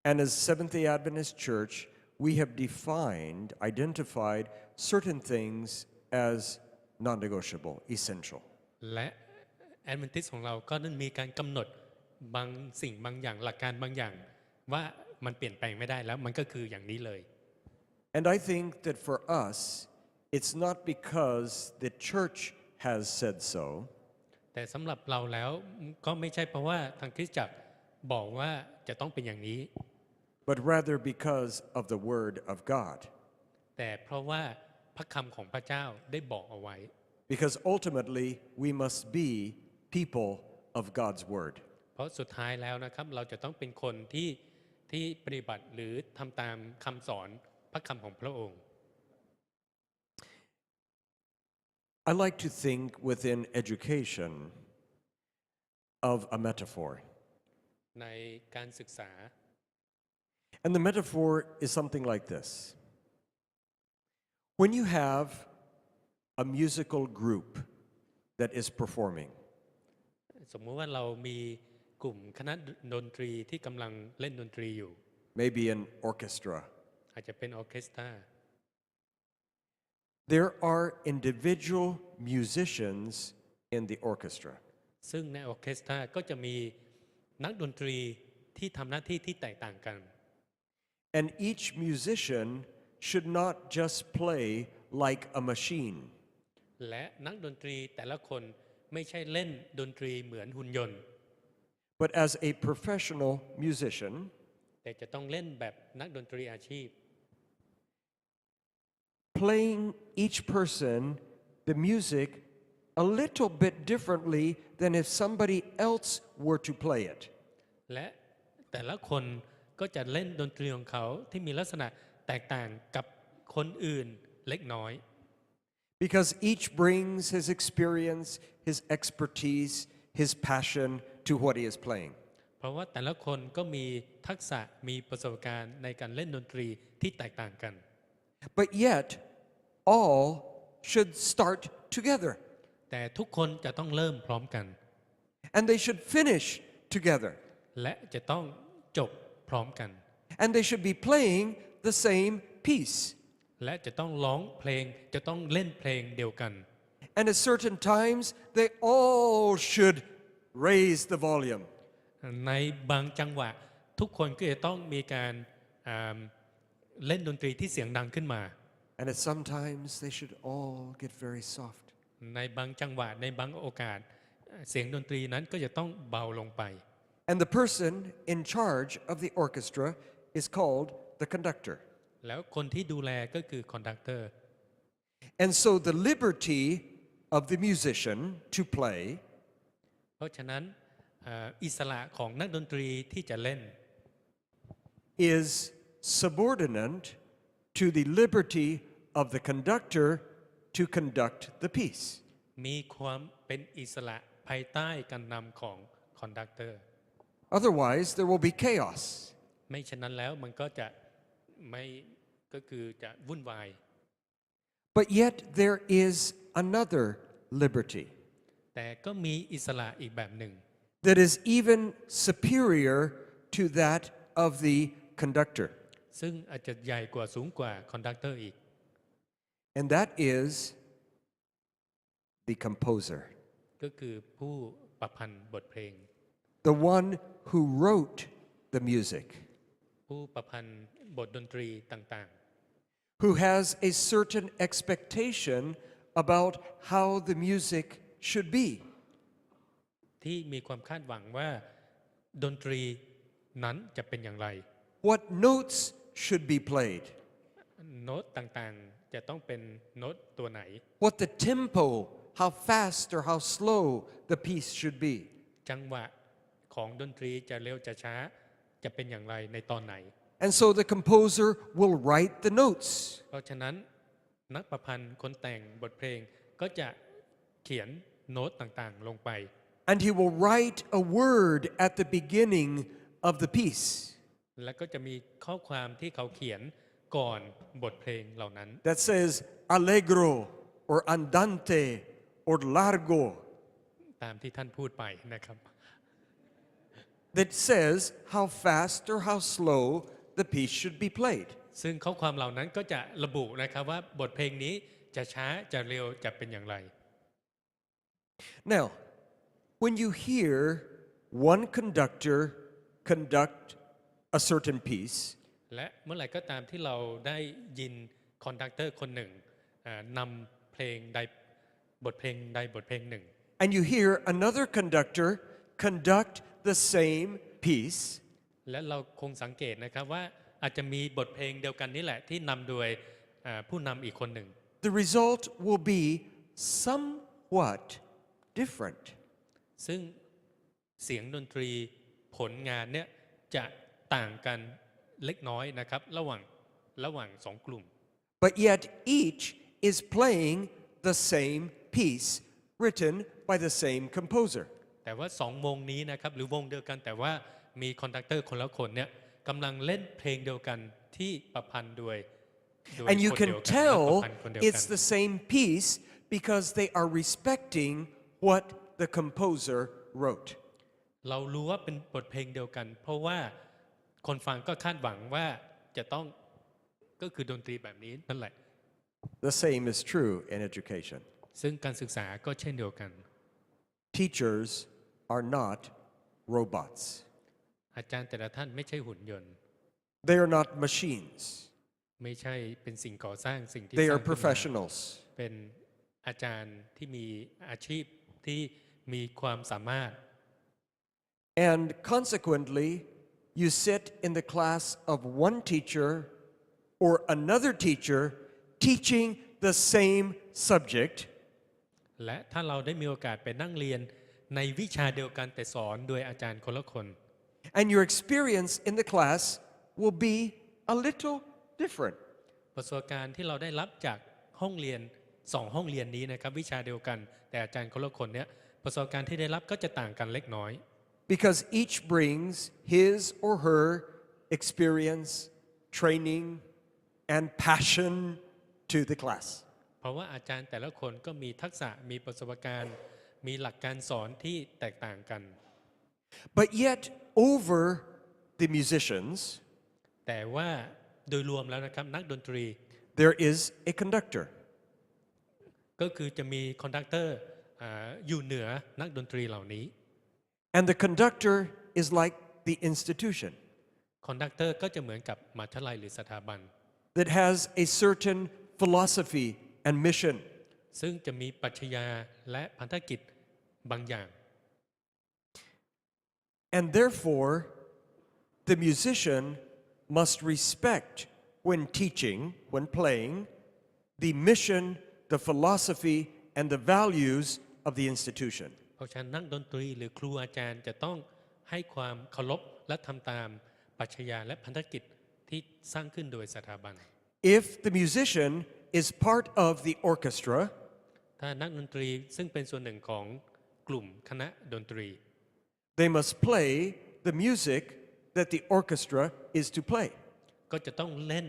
And as Seventh-day Adventist Church, we have identified certain things as non-negotiable, essential. และแอดเวนทิสของเราก็นั้นมีการกำหนดบางสิ่งบางอย่างหลักการบางอย่างว่ามันเปลี่ยนแปลงไม่ได้แล้วมันก็คืออย่างนี้เลย And I think that for us, it's not because the church has said so, แต่สำหรับเราแล้วก็ไม่ใช่เพราะว่าทางคริสตจักรบอกว่าจะต้องเป็นอย่างนี้ but rather because of the Word of God. แต่เพราะว่าพระคำของพระเจ้าได้บอกเอาไว้ Because ultimately, we must be people of God's Word. เพราะสุดท้ายแล้วนะครับเราจะต้องเป็นคนที่ปฏิบัติหรือทำตามคำสอนพระคำของพระองค์ I like to think within education of a metaphor. ในการศึกษา And the metaphor is something like this. When you have a musical group that is performing, สมมุติว่าเรามีกลุ่มคณะดนตรีที่กำลังเล่นดนตรีอยู่ maybe an orchestra, อาจจะเป็นออร์เคสตรา there are individual musicians in the orchestra. ซึ่งในออร์เคสตราก็จะมีนักดนตรีที่ทำหน้าที่ที่แตกต่างกัน And each musician should not just play like a machine, และนักดนตรีแต่ละคนไม่ใช่เล่นดนตรีเหมือนหุ่นยนต์ but as a professional musician, แต่จะต้องเล่นแบบนักดนตรีอาชีพ playing each person the music a little bit differently than if somebody else were to play it. และแต่ละคนก็จะเล่นดนตรีของเขาที่มีลักษณะแตกต่างกับคนอื่นเล็กน้อย Because each brings his experience, his expertise, his passion to what he is playing. เพราะว่าแต่ละคนก็มีทักษะมีประสบการณ์ในการเล่นดนตรีที่แตกต่างกัน But yet, all should start together. แต่ทุกคนจะต้องเริ่มพร้อมกัน And they should finish together. และจะต้องจบพร้อมกัน And they should be playing the same piece. และจะต้องร้องเพลงจะต้องเล่นเพลงเดียวกัน And at certain times, they all should raise the volume. ในบางจังหวะทุกคนก็จะต้องมีการเล่นดนตรีที่เสียงดังขึ้นมา And at some times, they should all get very soft. ในบางจังหวะในบางโอกาสเสียงดนตรีนั้นก็จะต้องเบาลงไป And the person in charge of the orchestra is called the conductor. แล้วคนที่ดูแลก็คือคอนดักเตอร์ And so the liberty of the musician to play เพราะฉะนั้นอิสระของนักดนตรีที่จะเล่น is subordinate to the liberty of the conductor to conduct the piece. มีความเป็นอิสระภายใต้การนำของคอนดักเตอร์ Otherwise, there will be chaos. ไม่ฉะนั้นแล้วมันก็จะไม่ก็คือจะวุ่นวาย But yet, there is another liberty แต่ก็มีอิสระอีกแบบหนึ่ง that is even superior to that of the conductor. ซึ่งอาจจะใหญ่กว่าสูงกว่าคอนดักเตอร์อีก And that is the composer, ก็คือผู้ประพันธ์บทเพลง the one who wrote the music, ผู้ประพันธ์บทดนตรีต่าง who has a certain expectation about how the music should be. ๆ ที่มีความคาดหวังว่าดนตรีนั้นจะเป็นอย่างไร What notes should be played, โน้ตต่างๆจะต้องเป็นโน้ตตัวไหน what the tempo, how fast or how slow the piece should be. จังหวะของดนตรีจะเร็วจะช้าจะเป็นอย่างไรในตอนไหน and so the composer will write the notes. เพราะฉะนั้นนักประพันธ์คนแต่งบทเพลงก็จะเขียนโน้ตต่างๆลงไป And he will write a word at the beginning of the piece และก็จะมีข้อความที่เขาเขียนก่อนบทเพลงเหล่านั้น that says allegro or andante or largo, ตามที่ท่านพูดไปนะครับ that says how fast or how slow the piece should be played. ซึ่งข้อความเหล่านั้นก็จะระบุนะครับว่าบทเพลงนี้จะช้าจะเร็วจะเป็นอย่างไร Now, when you hear one conductor conduct a certain piece, และเมื่อไหร่ก็ตามที่เราได้ยินคอนดักเตอร์คนหนึ่งนำเพลงใดบทเพลงใดบทเพลงหนึ่ง and you hear another conductor conduct the same piece, และเราคงสังเกตนะครับว่าอาจจะมีบทเพลงเดียวกันนี่แหละที่นำโดยผู้นำอีกคนหนึ่ง the result will be somewhat different. ซึ่งเสียงดนตรีผลงานเนี่ยจะต่างกันเล็กน้อยนะครับระหว่างสองกลุ่ม But yet each is playing the same piece written by the same composer. แต่ว่าสองวงนี้นะครับหรือวงเดียวกันแต่ว่ามีคอนดักเตอร์คนละคนเนี่ยกำลังเล่นเพลงเดียวกันที่ประพันธ์โดย And you คน can เดียวกัน tell และประพันธ์คนเดียวกัน it's the same piece because they are respecting what the composer wrote. เรารู้ว่าเป็นบทเพลงเดียวกัน เพราะว่าคนฟังก็คาดหวังว่าจะต้องก็คือดนตรีแบบนี้นั่นแหละ The same is true in education. ซึ่งการศึกษาก็เช่นเดียวกัน Teachers are not robots. อาจารย์แต่ละท่านไม่ใช่หุ่นยนต์ They are not machines. ไม่ใช่เป็นสิ่งก่อสร้างสิ่งที่ They สร้า are งขึ้นมา professionals. เป็นอาจารย์ที่มีอาชีพที่มีความสามารถ And consequently, you sit in the class of one teacher or another teacher teaching the same subject, และถ้าเราได้มีโอกาสไปนั่งเรียนในวิชาเดียวกันแต่สอนโดยอาจารย์คนละคน and your experience in the class will be a little different. ประสบการณ์ที่เราได้รับจากห้องเรียนสองห้องเรียนนี้นะครับวิชาเดียวกันแต่อาจารย์คนละคนเนี่ยประสบการณ์ที่ได้รับก็จะต่างกันเล็กน้อย Because each brings his or her experience, training, and passion to the class. เพราะว่าอาจารย์แต่ละคนก็มีทักษะมีประสบการณ์มีหลักการสอนที่แตกต่างกัน But yet, over the musicians, แต่ว่าโดยรวมแล้วนะครับนักดนตรี there is a conductor. ก็คือจะมีคอนดักเตอร์อยู่เหนือนักดนตรีเหล่านี้ And the conductor is like the institution คอนดักเตอร์ก็จะเหมือนกับมหาวิทยาลัยหรือสถาบัน that has a certain philosophy and mission. ซึ่งจะมีปรัชญาและพันธกิจบางอย่าง And therefore, the musician must respect when teaching, when playing, the mission, the philosophy, and the values of the institution. เพราะฉะนั้นนักดนตรีหรือครูอาจารย์จะต้องให้ความเคารพและทำตามปรัชญาและพันธกิจที่สร้างขึ้นโดยสถาบัน If the musician is part of the orchestra, ถ้านักดนตรีซึ่งเป็นส่วนหนึ่งของกลุ่มคณะดนตรี they must play the music that the orchestra is to play. ก็จะต้องเล่น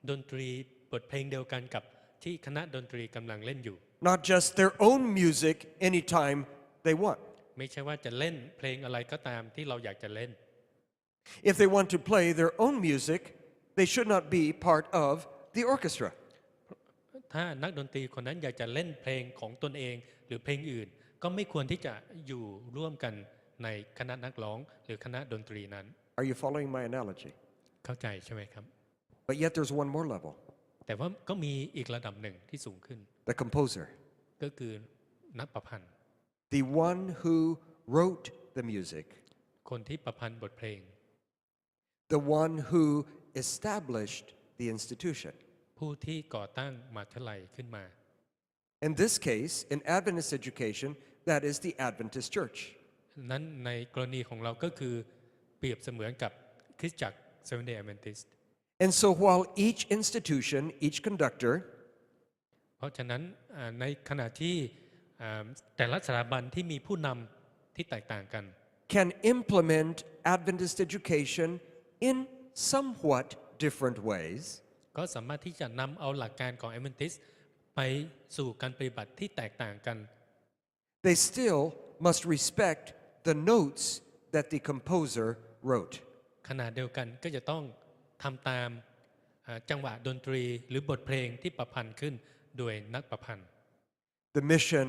ดนตรีบทเพลงเดียวกันกับที่คณะดนตรีกำลังเล่นอยู่ Not just their own music anytime they want. ไม่ใช่ว่าจะเล่นเพลงอะไรก็ตามที่เราอยากจะเล่น If they want to play their own music, they should not be part of the orchestra. ถ้านักดนตรีคนนั้นอยากจะเล่นเพลงของตนเองหรือเพลงอื่น ก็ไม่ควรที่จะอยู่ร่วมกันในคณะนักร้องหรือคณะดนตรีนั้น Are you following my analogy? เข้าใจใช่ไหมครับ But yet there's one more level, แต่ว่าก็มีอีกระดับหนึ่งที่สูงขึ้น the composer, ก็คือนักประพันธ์ the one who wrote the music, คนที่ประพันธ์บทเพลง the one who established the institution. ผู้ที่ก่อตั้งมหาวิทยาลัยขึ้นมา In this case, in Adventist education, that is the Adventist Church. นั้นในกรณีของเราก็คือเปรียบเสมือนกับคริสตจักร Seventh-day Adventist And so while each institution, each conductor เพราะฉะนั้นในขณะที่แต่ละสถาบันที่มีผู้นำที่แตกต่างกัน can implement Adventist education in somewhat different ways, ก็สามารถที่จะนำเอาหลักการของ Adventist ไปสู่การปฏิบัติที่แตกต่างกัน they still must respect the notes that the composer wrote. ขณะเดียวกันก็จะต้องทำตามจังหวะดนตรีหรือบทเพลงที่ประพันธ์ขึ้นโดยนักประพันธ์ The mission,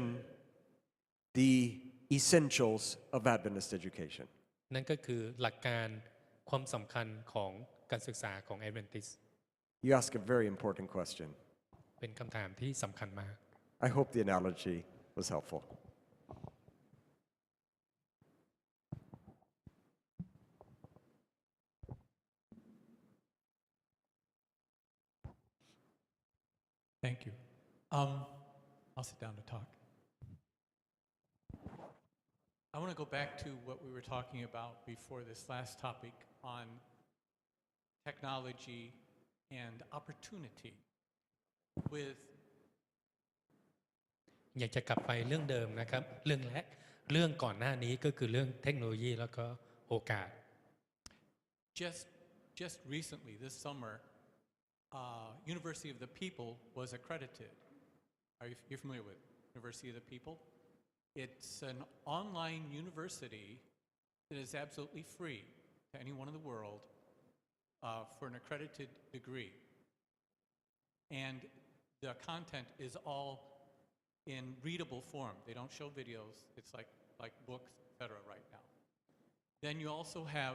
the essentials of Adventist education. นั่นก็คือหลักการความสำคัญของการศึกษาของ Adventist You ask a very important question. เป็นคำถามที่สำคัญมาก I hope the analogy was helpful. Thank you. I'll sit down to talk. I want to go back to what we were talking about before this last topic on technology and opportunity with อยากจะกลับไปเรื่องเดิมนะครับเรื่องก่อนหน้านี้ก็คือเรื่องเทคโนโลยีแล้วก็โอกาส just recently this summer University of the People was accredited. You're familiar with University of the People? It's an online university that is absolutely free to anyone in the world for an accredited degree. And the content is all in readable form. They don't show videos. It's like books, etc. right now. Then you also have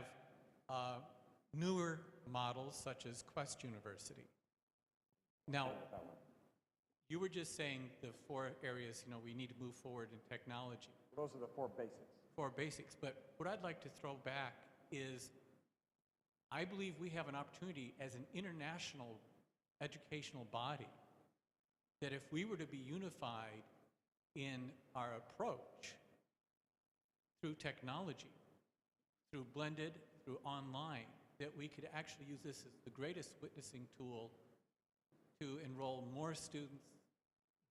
newer models such as Quest University. Now, you were just saying the four areas, we need to move forward in technology. Those are the four basics. Four basics. But what I'd like to throw back is I believe we have an opportunity as an international educational body that if we were to be unified in our approach through technology, through blended, through online, that we could actually use this as the greatest witnessing tool to enroll more students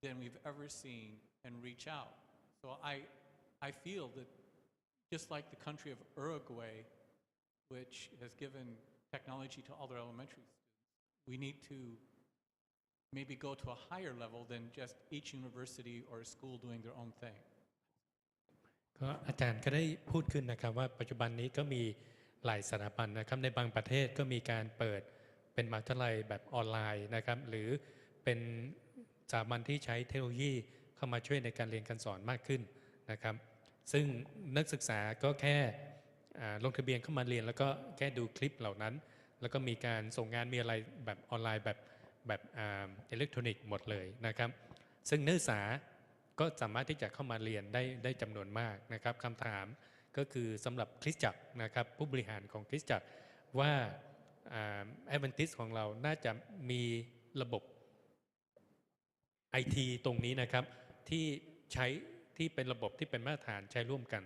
than we've ever seen and reach out. So I feel that just like the country of Uruguay, which has given technology to all their elementary students, we need to maybe go to a higher level than just each university or school doing their own thing. ก็อาจารย์ก็ได้พูดขึ้นนะครับว่าปัจจุบันนี้ก็มีหลายสถาบันนะครับในบางประเทศก็มีการเปิดเป็นมหาวิทยาลัยแบบออนไลน์นะครับหรือเป็นสถาบันที่ใช้เทคโนโลยีเข้ามาช่วยในการเรียนการสอนมากขึ้นนะครับซึ่งนักศึกษาก็แค่ลงทะเบียนเข้ามาเรียนแล้วก็แค่ดูคลิปเหล่านั้นแล้วก็มีการส่งงานมีอะไรแบบออนไลน์แบบอิเล็กทรอนิกส์หมดเลยนะครับซึ่งนักศึกษาก็สามารถที่จะเข้ามาเรียนได้จำนวนมากนะครับคำถามก็คือสำหรับคริสตจักรนะครับผู้บริหารของคริสตจักรว่าAdventist ของเราน่าจะมีระบบ IT ตรงนี้นะครับที่ใช้ที่เป็นระบบที่เป็นมาตรฐานใช้ร่วมกัน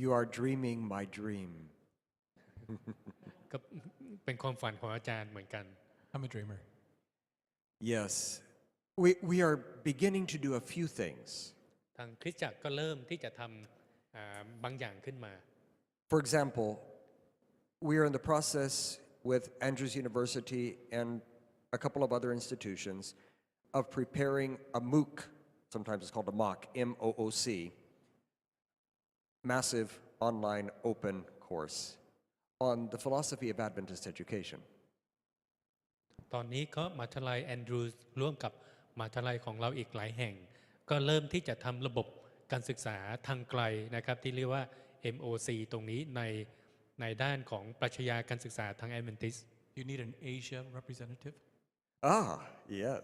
You are dreaming my dream. ก็เป็นความฝันของอาจารย์เหมือนกัน I'm a dreamer. Yes. We are beginning to do a few things. ทางคริสตจักรก็เริ่มที่จะทำบางอย่างขึ้นมา For example, we are in the process with Andrews University and a couple of other institutions of preparing a MOOC, sometimes it's called a MOOC, M-O-O-C, massive online open course on the philosophy of Adventist education. ตอนนี้ก็มหาวิทยาลัยแอนดรูส์ร่วมกับมหาวิทยาลัยของเราอีกหลายแห่งก็เริ่มที่จะทำระบบการศึกษาทางไกลนะครับที่เรียกว่า MOC ตรงนี้ในด้านของปรัชญาการศึกษาทาง Adventist You need an Asia representative? Yes.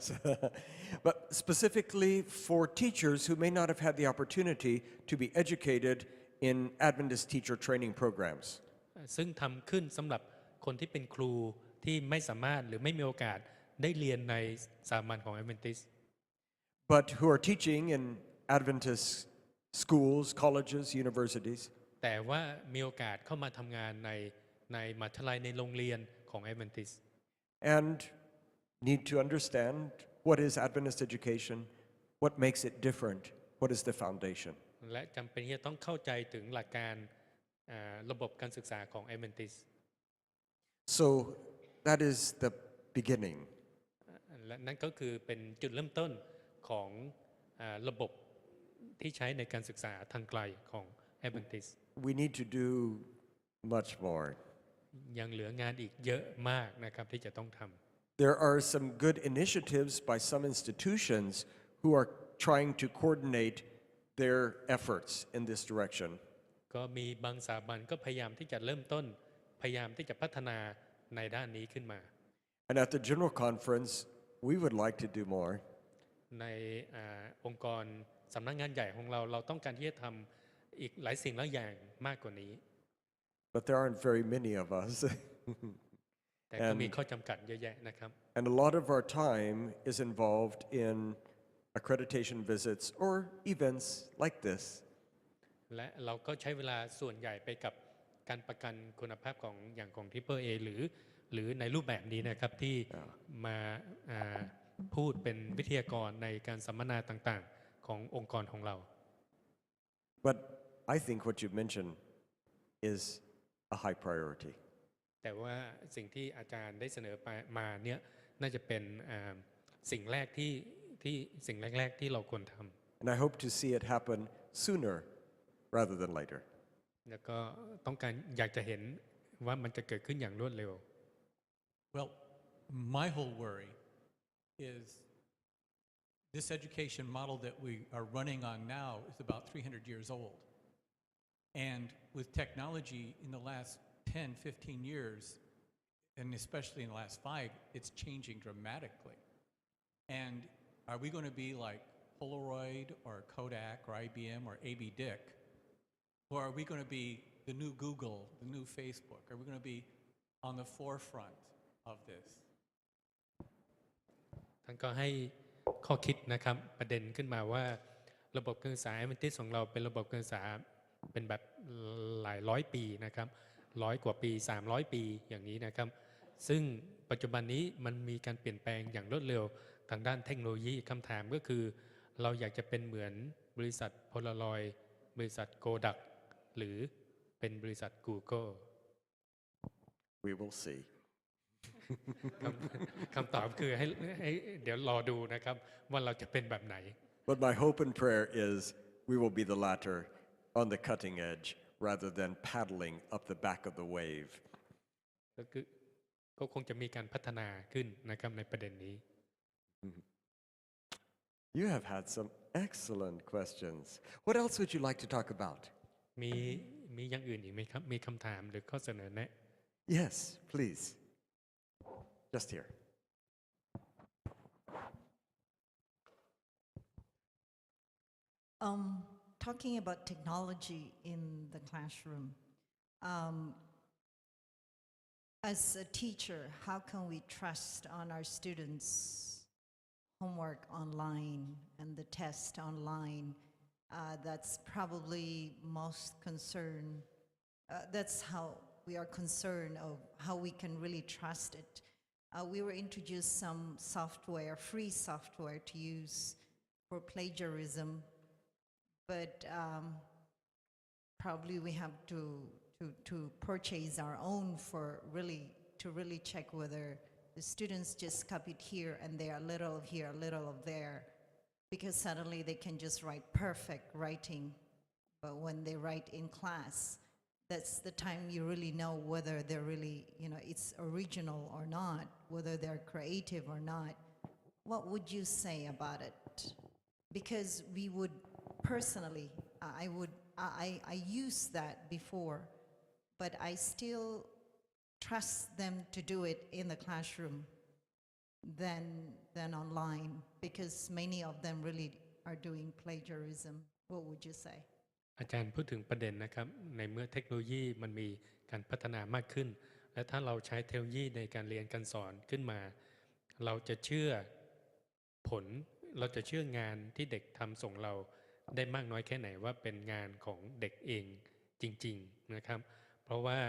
But specifically for teachers who may not have had the opportunity to be educated in Adventist teacher training programs. ซึ่งทำขึ้นสำหรับคนที่เป็นครูที่ไม่สามารถหรือไม่มีโอกาสได้เรียนในสถาบันของ Adventist But who are teaching in Adventist schools, colleges, universities. แต่ว่ามีโอกาสเข้ามาทำงานใน ในมหาวิทยาลัยในโรงเรียนของ Adventist and need to understand what is Adventist education, what makes it different, what is the foundation. และจำเป็นที่จะต้องเข้าใจถึงหลักการระบบการศึกษาของ Adventist So that is the beginning. และนั่นก็คือเป็นจุดเริ่มต้นของระบบที่ใช้ในการศึกษาทางไกลของ Adventist We need to do much more. ยังเหลืองานอีกเยอะมากนะครับที่จะต้องทำ There are some good initiatives by some institutions who are trying to coordinate their efforts in this direction. ก็มีบางสถาบันก็พยายามที่จะเริ่มต้นพยายามที่จะพัฒนาในด้านนี้ขึ้นมา And at the General Conference, we would like to do more. ในองค์กรสำนักงานใหญ่ของเราต้องการที่จะทำอีกหลายสิ่งหลายอย่างมากกว่านี้ But there aren't very many of us. แต่ก็มีข้อจำกัดเยอะแยะนะครับ And a lot of our time is involved in accreditation visits or events like this. และเราก็ใช้เวลาส่วนใหญ่ไปกับการประกันคุณภาพของอย่างของ Triple A หรือในรูปแบบนี้นะครับที่มาพูดเป็นวิทยากรในการสัมมนาต่างๆขององค์กรของเรา But I think what you mentioned is a high priority. แต่ว่าสิ่งที่อาจารย์ได้เสนอมาเนี่ยน่าจะเป็นสิ่งแรกที่สิ่งแรกๆที่เราควรทำ And I hope to see it happen sooner rather than later. แล้วก็ต้องการอยากจะเห็นว่ามันจะเกิดขึ้นอย่างรวดเร็ว Well, my whole worry is this education model that we are running on now is about 300 years old. And with technology in the last 10, 15 years, and especially in the last 5, it's changing dramatically. And are we going to be like Polaroid or Kodak or IBM or AB Dick? Or are we going to be the new Google, the new Facebook? Are we going to be on the forefront of this? ท่านก็ให้ข้อคิดนะครับประเด็นขึ้นมาว่าระบบการศึกษา Adventist ของเราเป็นระบบการศึกษาเป็นแบบหลายร้อยปีนะครับ100 กว่าปี300 ปีอย่างนี้นะครับซึ่งปัจจุบันนี้มันมีการเปลี่ยนแปลงอย่างรวดเร็วทางด้านเทคโนโลยีคำถามก็คือเราอยากจะเป็นเหมือนบริษัท Polaroid บริษัท Kodak หรือเป็นบริษัท Google We will see. คำตอบคือให้เดี๋ยวรอดูนะครับว่าเราจะเป็นแบบไหน But my hope and prayer is we will be the latter on the cutting edge rather than paddling up the back of the wave. ก็คงจะมีการพัฒนาขึ้นนะครับในประเด็นนี้ You have had some excellent questions. What else would you like to talk about? มีอย่างอื่นอีกไหมครับมีคำถามหรือข้อเสนอแนะ Yes, please. Just here. Talking about technology in the classroom, as a teacher, how can we trust on our students' homework online and the test online? That's probably most concern. That's how we are concerned of how we can really trust it. We were introduced some software, free software to use for plagiarism, but probably we have to purchase our own to really check whether the students just copied here and there, a little of here, a little of there, because suddenly they can just write perfect writing, but when they write in class, that's the time you really know whether they're really, it's original or not, whether they're creative or not. What would you say about it? Because we would personally, I used that before, but I still trust them to do it in the classroom than online, because many of them really are doing plagiarism. What would you say? อาจารย์พูดถึงประเด็นนะครับในเมื่อเทคโนโลยีมันมีการพัฒนามากขึ้นและถ้าเราใช้เทคโนโลยีในการเรียนการสอนขึ้นมาเราจะเชื่อเราจะเชื่องานที่เด็กทำส่งเราได้มากน้อยแค่ไหนว่าเป็นงานของเด็กเองจริงๆนะครับเพราะว่า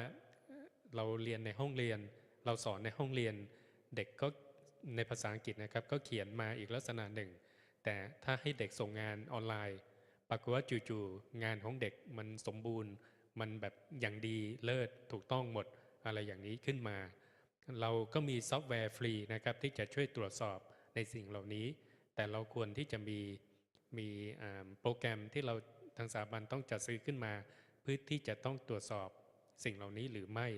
เราเรียนในห้องเรียนเราสอนในห้องเรียนเด็กก็ในภาษาอังกฤษนะครับก็เขียนมาอีกลักษณะหนึ่งแต่ถ้าให้เด็กส่งงานออนไลน์ปรากฏว่าจู่ๆงานของเด็กมันสมบูรณ์มันแบบอย่างดีเลิศถูกต้องหมดอะไรอย่างนี้ขึ้นมาเราก็มีซอฟต์แวร์ฟรีนะครับที่จะช่วยตรวจสอบในสิ่งเหล่านี้แต่เราควรที่จะมีโปรแกรมที่เราทางสถาบันต้องจัดซื้อขึ้นมาเพื่อที่จะต้องตรวจสอบสิ่งเหล่านี้หรือไม่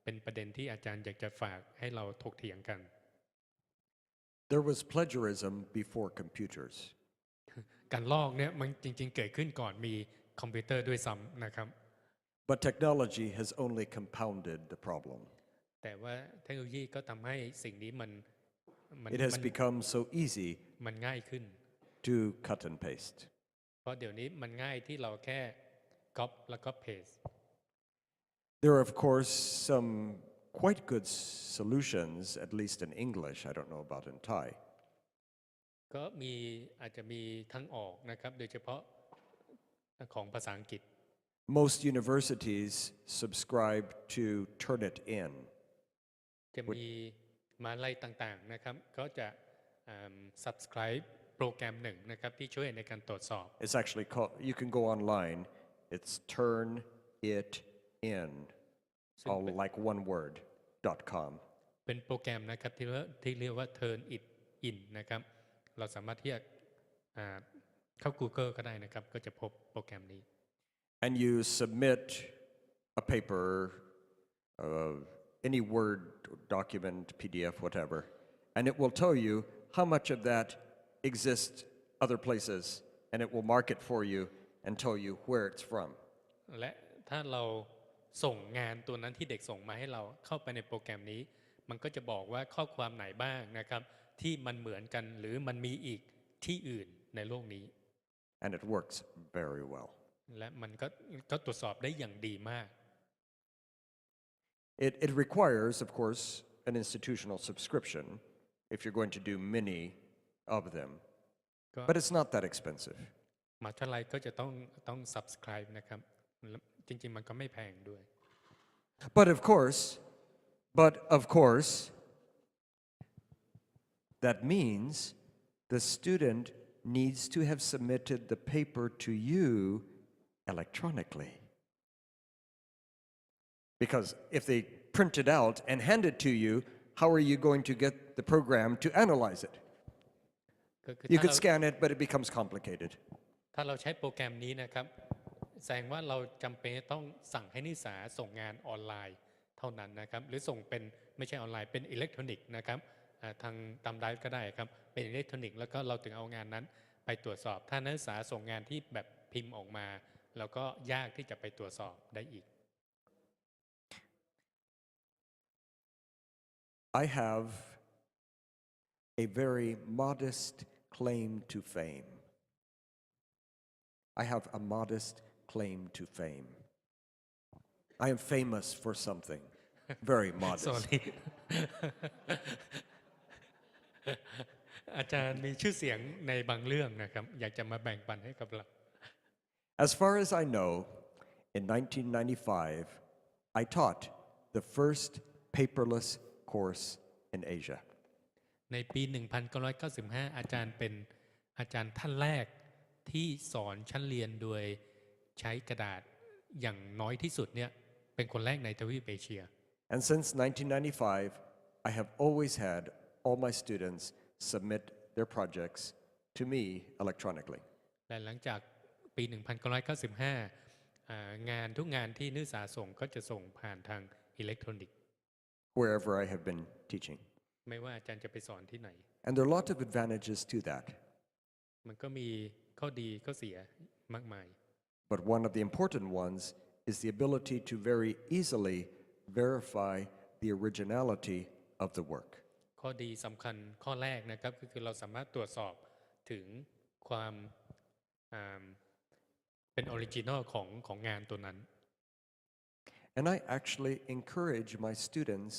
เป็นประเด็นที่อาจารย์อยากจะฝากให้เราถกเถียงกัน There was plagiarism before computers. การลอกเนี่ยมันจริงๆเกิดขึ้นก่อนมีคอมพิวเตอร์ด้วยซ้ำนะครับ But technology has only compounded the problem. แต่ว่าเทคโนโลยีก็ทำให้สิ่งนี้มัน It has become so easy มันง่ายขึ้น to cut and paste. เพราะเดี๋ยวนี้มันง่ายที่เราแค่ก๊อปแล้วก็เพส There are, of course, some quite good solutions, at least in English. I don't know about in Thai. ก็อาจจะมีทั้งออกนะครับโดยเฉพาะของภาษาอังกฤษ Most universities subscribe to Turnitin. จะมีมหาลัยต่างๆนะครับก็จะsubscribe โปรแกรมหนึ่งนะครับที่ช่วยในการตรวจสอบ It's actually called, you can go online, it's Turnitin, all like one word, .com. เป็นโปรแกรมนะครับที่เรียกว่า Turn It In นะครับเราสามารถที่จะเข้า Google ก็ได้นะครับก็จะพบโปรแกรมนี้ And you submit a paper, any Word document, PDF, whatever, and it will tell you how much of that exists other places, and it will mark it for you and tell you where it's from. และถ้าเราส่งงานตัวนั้นที่เด็กส่งมาให้เราเข้าไปในโปรแกรมนี้มันก็จะบอกว่าข้อความไหนบ้างนะครับที่มันเหมือนกันหรือมันมีอีกที่อื่นในโลกนี้ And it works very well. และมันก็ตรวจสอบได้อย่างดีมาก It requires, of course, an institutional subscription if you're going to do many of them, but it's not that expensive. มหาวิทยาลัยก็จะต้อง subscribe นะครับจริงๆมันก็ไม่แพงด้วย But of course, that means the student needs to have submitted the paper to you electronically. Because if they print it out and hand it to you, how are you going to get the program to analyze it? You could scan it, but it becomes complicated. ถ้าเราใช้โปรแกรมนี้นะครับแสดงว่าเราจำเป็นต้องสั่งให้นักศึกษาส่งงานออนไลน์เท่านั้นนะครับหรือส่งเป็นไม่ใช่ออนไลน์เป็นอิเล็กทรอนิกส์นะครับทางตามไดรฟ์ก็ได้ครับเป็นอิเล็กทรอนิกส์แล้วก็เราถึงเอางานนั้นไปตรวจสอบถ้านักศึกษาส่งงานที่แบบพิมพ์ออกมาแล้วก็ยากที่จะไปตรวจสอบได้อีก I have a very modest claim to fame. I have a modest claim to fame. I am famous for something very modest. Sorry อาจารย์มีชื่อเสียงในบางเรื่องนะครับอยากจะมาแบ่งปันให้กับเรา As far as I know, in 1995, I taught the first paperless course in Asia. ในปี 1995 อาจารย์เป็นอาจารย์ท่านแรกที่สอนชั้นเรียนโดยใช้กระดาษอย่างน้อยที่สุดเนี่ยเป็นคนแรกในทวีปเอเชีย And since 1995, I have always had all my students submit their projects to me electronically. และหลังจากปี 1995 งานทุกงานที่นักศึกษาส่งก็จะส่งผ่านทางอิเล็กทรอนิกส์ wherever I have been teaching. ไม่ว่าอาจารย์จะไปสอนที่ไหน And there are a lot of advantages to that. มันก็มีข้อดีข้อเสียมากมาย But one of the important ones is the ability to very easily verify the originality of the work. ข้อดีสำคัญข้อแรกนะครับก็คือเราสามารถตรวจสอบถึงความเป็นออริจินอลของงานตัวนั้น And I actually encourage my students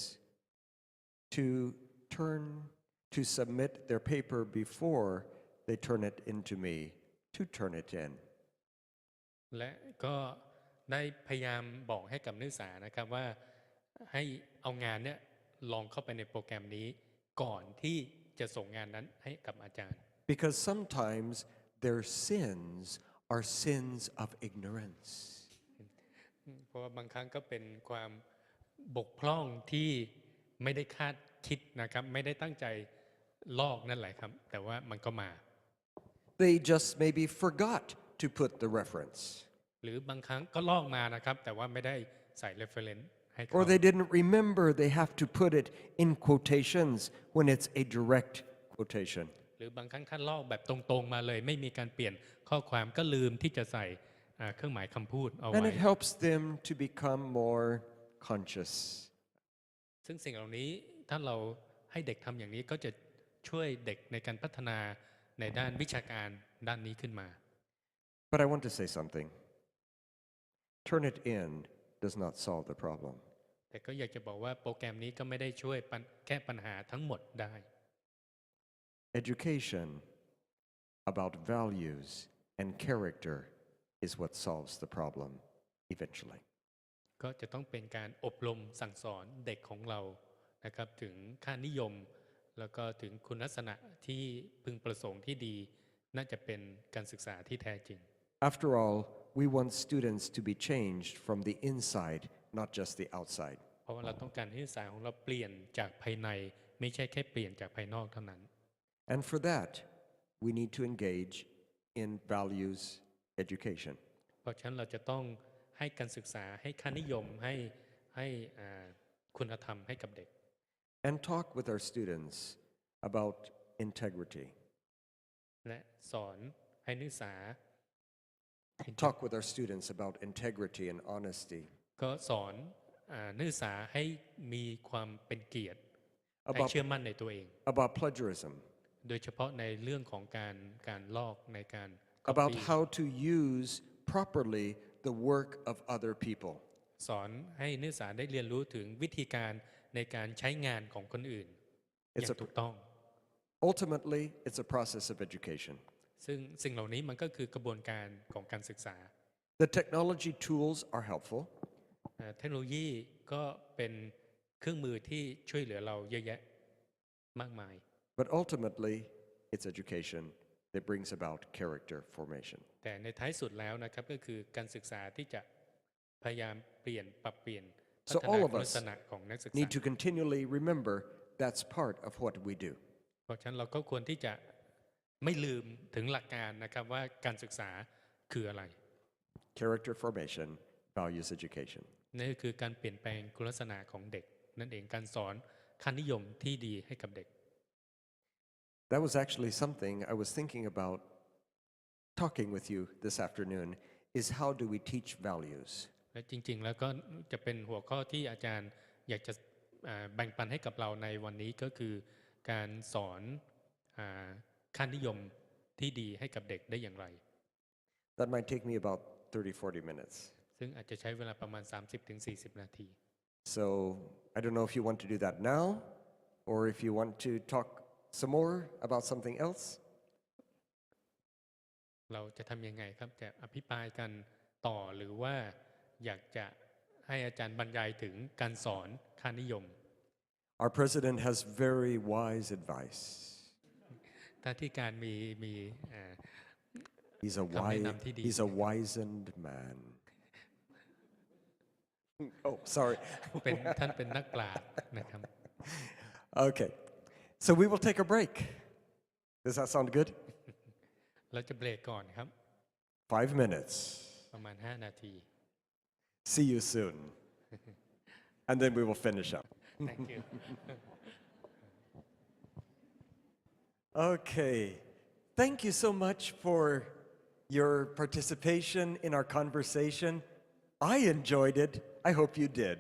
to submit their paper before they turn it into me, to turn it in. และก็ได้พยายามบอกให้กับนักศึกษานะครับว่า ให้เอางานเนี่ยลองเข้าไปในโปรแกรมนี้ก่อนที่จะส่งงานนั้นให้กับอาจารย์ Because sometimes their sins are sins of ignorance. เพราะว่าบางครั้งก็เป็นความบกพร่องที่ไม่ได้คาดคิดนะครับไม่ได้ตั้งใจลอกนั่นแหละครับแต่ว่ามันก็มา They just maybe forgot to put the reference. หรือบางครั้งก็ลอกมานะครับแต่ว่าไม่ได้ใส่ reference ให้เขา Or they didn't remember they have to put it in quotations when it's a direct quotation. หรือบางครั้งท่านลอกแบบตรงๆมาเลยไม่มีการเปลี่ยนข้อความก็ลืมที่จะใส่เครื่องหมายคำพูดเอา And ไว้ it helps them to become more conscious. ซึ่งสิ่งเหล่านี้ถ้าเราให้เด็กทำอย่างนี้ก็จะช่วยเด็กในการพัฒนาในด้านวิชาการด้านนี้ขึ้นมา But I want to say something. Turn it in does not solve the problem. แต่ก็อยากจะบอกว่าโปรแกรมนี้ก็ไม่ได้ช่วยแก้ปัญหาทั้งหมดได้ Education about values and character is what solves the problem eventually. ก็จะต้องเป็นการอบรมสั่งสอนเด็กของเรานะครับถึงค่านิยมแล้วก็ถึงคุณลักษณะที่พึงประสงค์ที่ดีน่าจะเป็นการศึกษาที่แท้จริง After all, we want students to be changed from the inside, not just the outside. เพราะว่าเราต้องการให้นักศึกษาของเราเปลี่ยนจากภายในไม่ใช่แค่เปลี่ยนจากภายนอกเท่านั้น And for that, we need to engage in values education. เพราะฉะนั้นเราจะต้องให้การศึกษาให้ค่านิยมให้คุณธรรมให้กับเด็ก And talk with our students about integrity. และสอนให้นักศึกษา Talk with our students about integrity and honesty. ก็สอนนักศึกษาให้มีความเป็นเกียรติให้ About, เชื่อมั่นในตัวเอง about plagiarism. โดยเฉพาะในเรื่องของการลอกในการ About copy how to use properly the work of other people. สอนให้นักศึกษาได้เรียนรู้ถึงวิธีการในการใช้งานของคนอื่นอย่างถูกต้อง Ultimately, it's a process of education. ซึ่งสิ่งเหล่านี้มันก็คือกระบวนการของการศึกษา The technology tools are helpful, เทคโนโลยีก็เป็นเครื่องมือที่ช่วยเหลือเราเยอะแยะมากมาย but ultimately, it's education that brings about character formation. แต่ในท้ายสุดแล้วนะครับก็คือการศึกษาที่จะพยายามปรับเปลี่ยนพั So ฒนา all of คุณลัก us ษณะของนักศึกษา need to continually remember that's part of what we do. เพราะฉะนั้นเราก็ควรที่จะไม่ลืมถึงหลักการนะครับว่าการศึกษาคืออะไร Character formation, values education. นั่นก็คือการเปลี่ยนแปลงคุณลักษณะของเด็กนั่นเองการสอนค่านิยมที่ดีให้กับเด็ก That was actually something I was thinking about talking with you this afternoon is how do we teach values? และจริงๆแล้วก็จะเป็นหัวข้อที่อาจารย์อยากจะแบ่งปันให้กับเราในวันนี้ก็คือการสอนค่านิยมที่ดีให้กับเด็กได้อย่างไร That might take me about 30-40 minutes. ซึ่งอาจจะใช้เวลาประมาณ 30-40 นาที So I don't know if you want to do that now or if you want to talk some more about something else. เราจะทำยังไงครับจะอภิปรายกันต่อหรือว่าอยากจะให้อาจารย์บรรยายถึงการสอนค่านิยม Our president has very wise advice. ถ้าที่การมีHe's a คำแนะนำที่ดี he's a wizened man. Oh, sorry. ท่านเป็นนักปราชญ์นะครับ Okay. So we will take a break. Does that sound good? เราจะเบรกก่อนครับ 5 minutes. ประมาณ 5 นาที See you soon. And then we will finish up. Thank you Okay. Thank you so much for your participation in our conversation. I enjoyed it. I hope you did.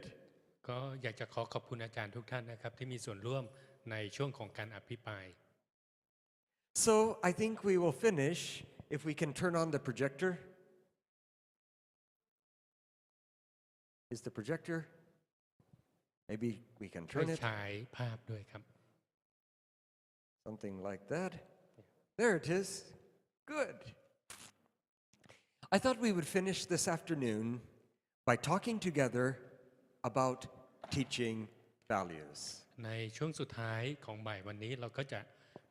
ก็อยากจะขอบคุณอาจารย์ทุกท่านนะครับที่มีส่วนร่วมในช่วงของการอภิปราย So I think we will finish if we can turn on the projector. Is the projector? Maybe we can ช่วย turn it. ฉายภาพด้วยครับ Something like that. There it is. Good. I thought we would finish this afternoon by talking together about teaching values. ในช่วงสุดท้ายของบ่ายวันนี้เราก็จะ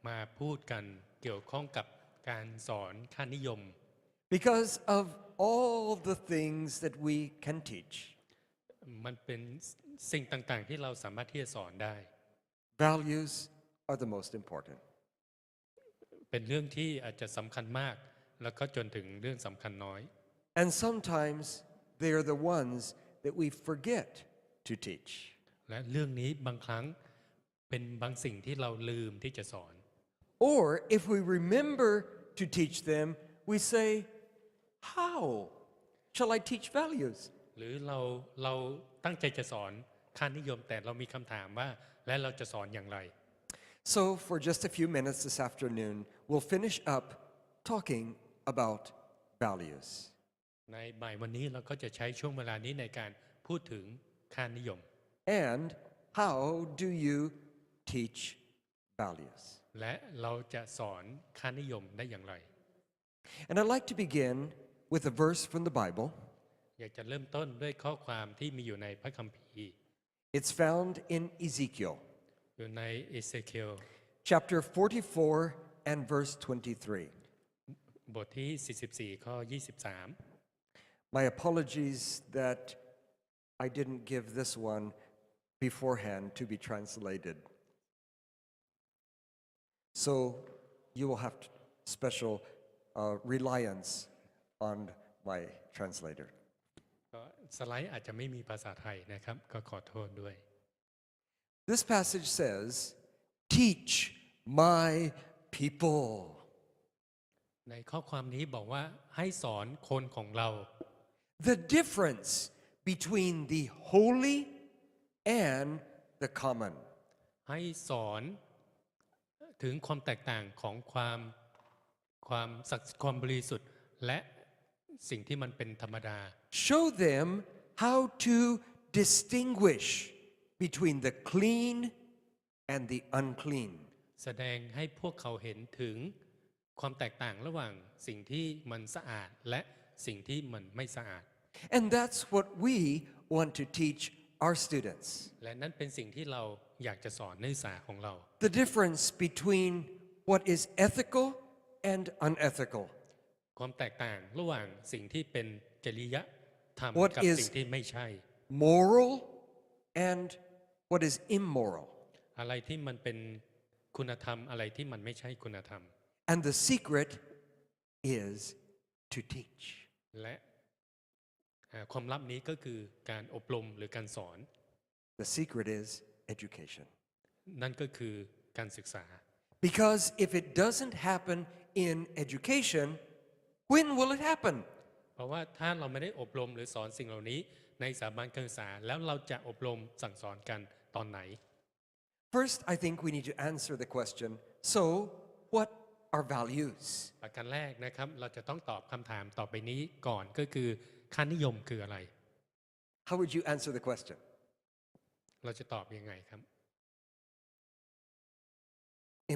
มาพูดกันเกี่ยวข้องกับการสอนค่านิยม Because of all the things that we can teach, มันเป็นสิ่งต่างๆที่เราสามารถที่จะสอนได้ values are the most important. เป็นเรื่องที่อาจจะสำคัญมากแล้วก็จนถึงเรื่องสำคัญน้อย And sometimes they are the ones that we forget to teach. และเรื่องนี้บางครั้งเป็นบางสิ่งที่เราลืมที่จะสอน Or if we remember to teach them, we say, how shall I teach values? หรือเราตั้งใจจะสอนค่านิยมแต่เรามีคำถามว่าและเราจะสอนอย่างไร So for just a few minutes this afternoon, we'll finish up talking about values. ในบ่ายวันนี้เราก็จะใช้ช่วงเวลานี้ในการพูดถึงค่านิยม And how do you teach values? และเราจะสอนค่านิยมได้อย่างไร And I'd like to begin with a verse from the Bible. อยากจะเริ่มต้นด้วยข้อความที่มีอยู่ในพระคัมภีร์ It's found in Ezekiel, อยู่ในเอเซเคียล chapter 44 and verse 23. บทที่ 44 ข้อ 23 My apologies that I didn't give this one beforehand to be translated. So you will have special reliance on my translator. ก็สไลด์อาจจะไม่มีภาษาไทยนะครับก็ขอโทษด้วย This passage says, teach my people. ในข้อความนี้บอกว่าให้สอนคนของเรา The difference between the holy and the common. ให้สอนถึงความแตกต่างของความบริสุทธิ์และสิ่งที่มันเป็นธรรมดา Show them how to distinguish between the clean and the unclean. แสดงให้พวกเขาเห็นถึงความแตกต่างระหว่างสิ่งที่มันสะอาดและสิ่งที่มันไม่สะอาด And that's what we want to teach our students. และนั่นเป็นสิ่งที่เราอยากจะสอนนักศึกษาของเรา The difference between what is ethical and unethical. ความแตกต่างระหว่างสิ่งที่เป็นจริยธรรม What กับ is สิ่งที่ไม่ใช่ moral and what is immoral. อะไรที่มันเป็นคุณธรรมอะไรที่มันไม่ใช่คุณธรรม And the secret is to teach. และความลับนี้ก็คือการอบรมหรือการสอน The secret is education. นั่นก็คือการศึกษา Because if it doesn't happen in education, when will it happen? เพราะว่าถ้าเราไม่ได้อบรมหรือสอนสิ่งเหล่านี้ในสถาบันการศึกษาแล้วเราจะอบรมสั่งสอนกันตอนไหน First, I think we need to answer the question, so what are values? ประการแรกนะครับเราจะต้องตอบคำถามต่อไปนี้ก่อนก็คือค่านิยมคืออะไร How would you answer the question? เราจะตอบยังไงครับ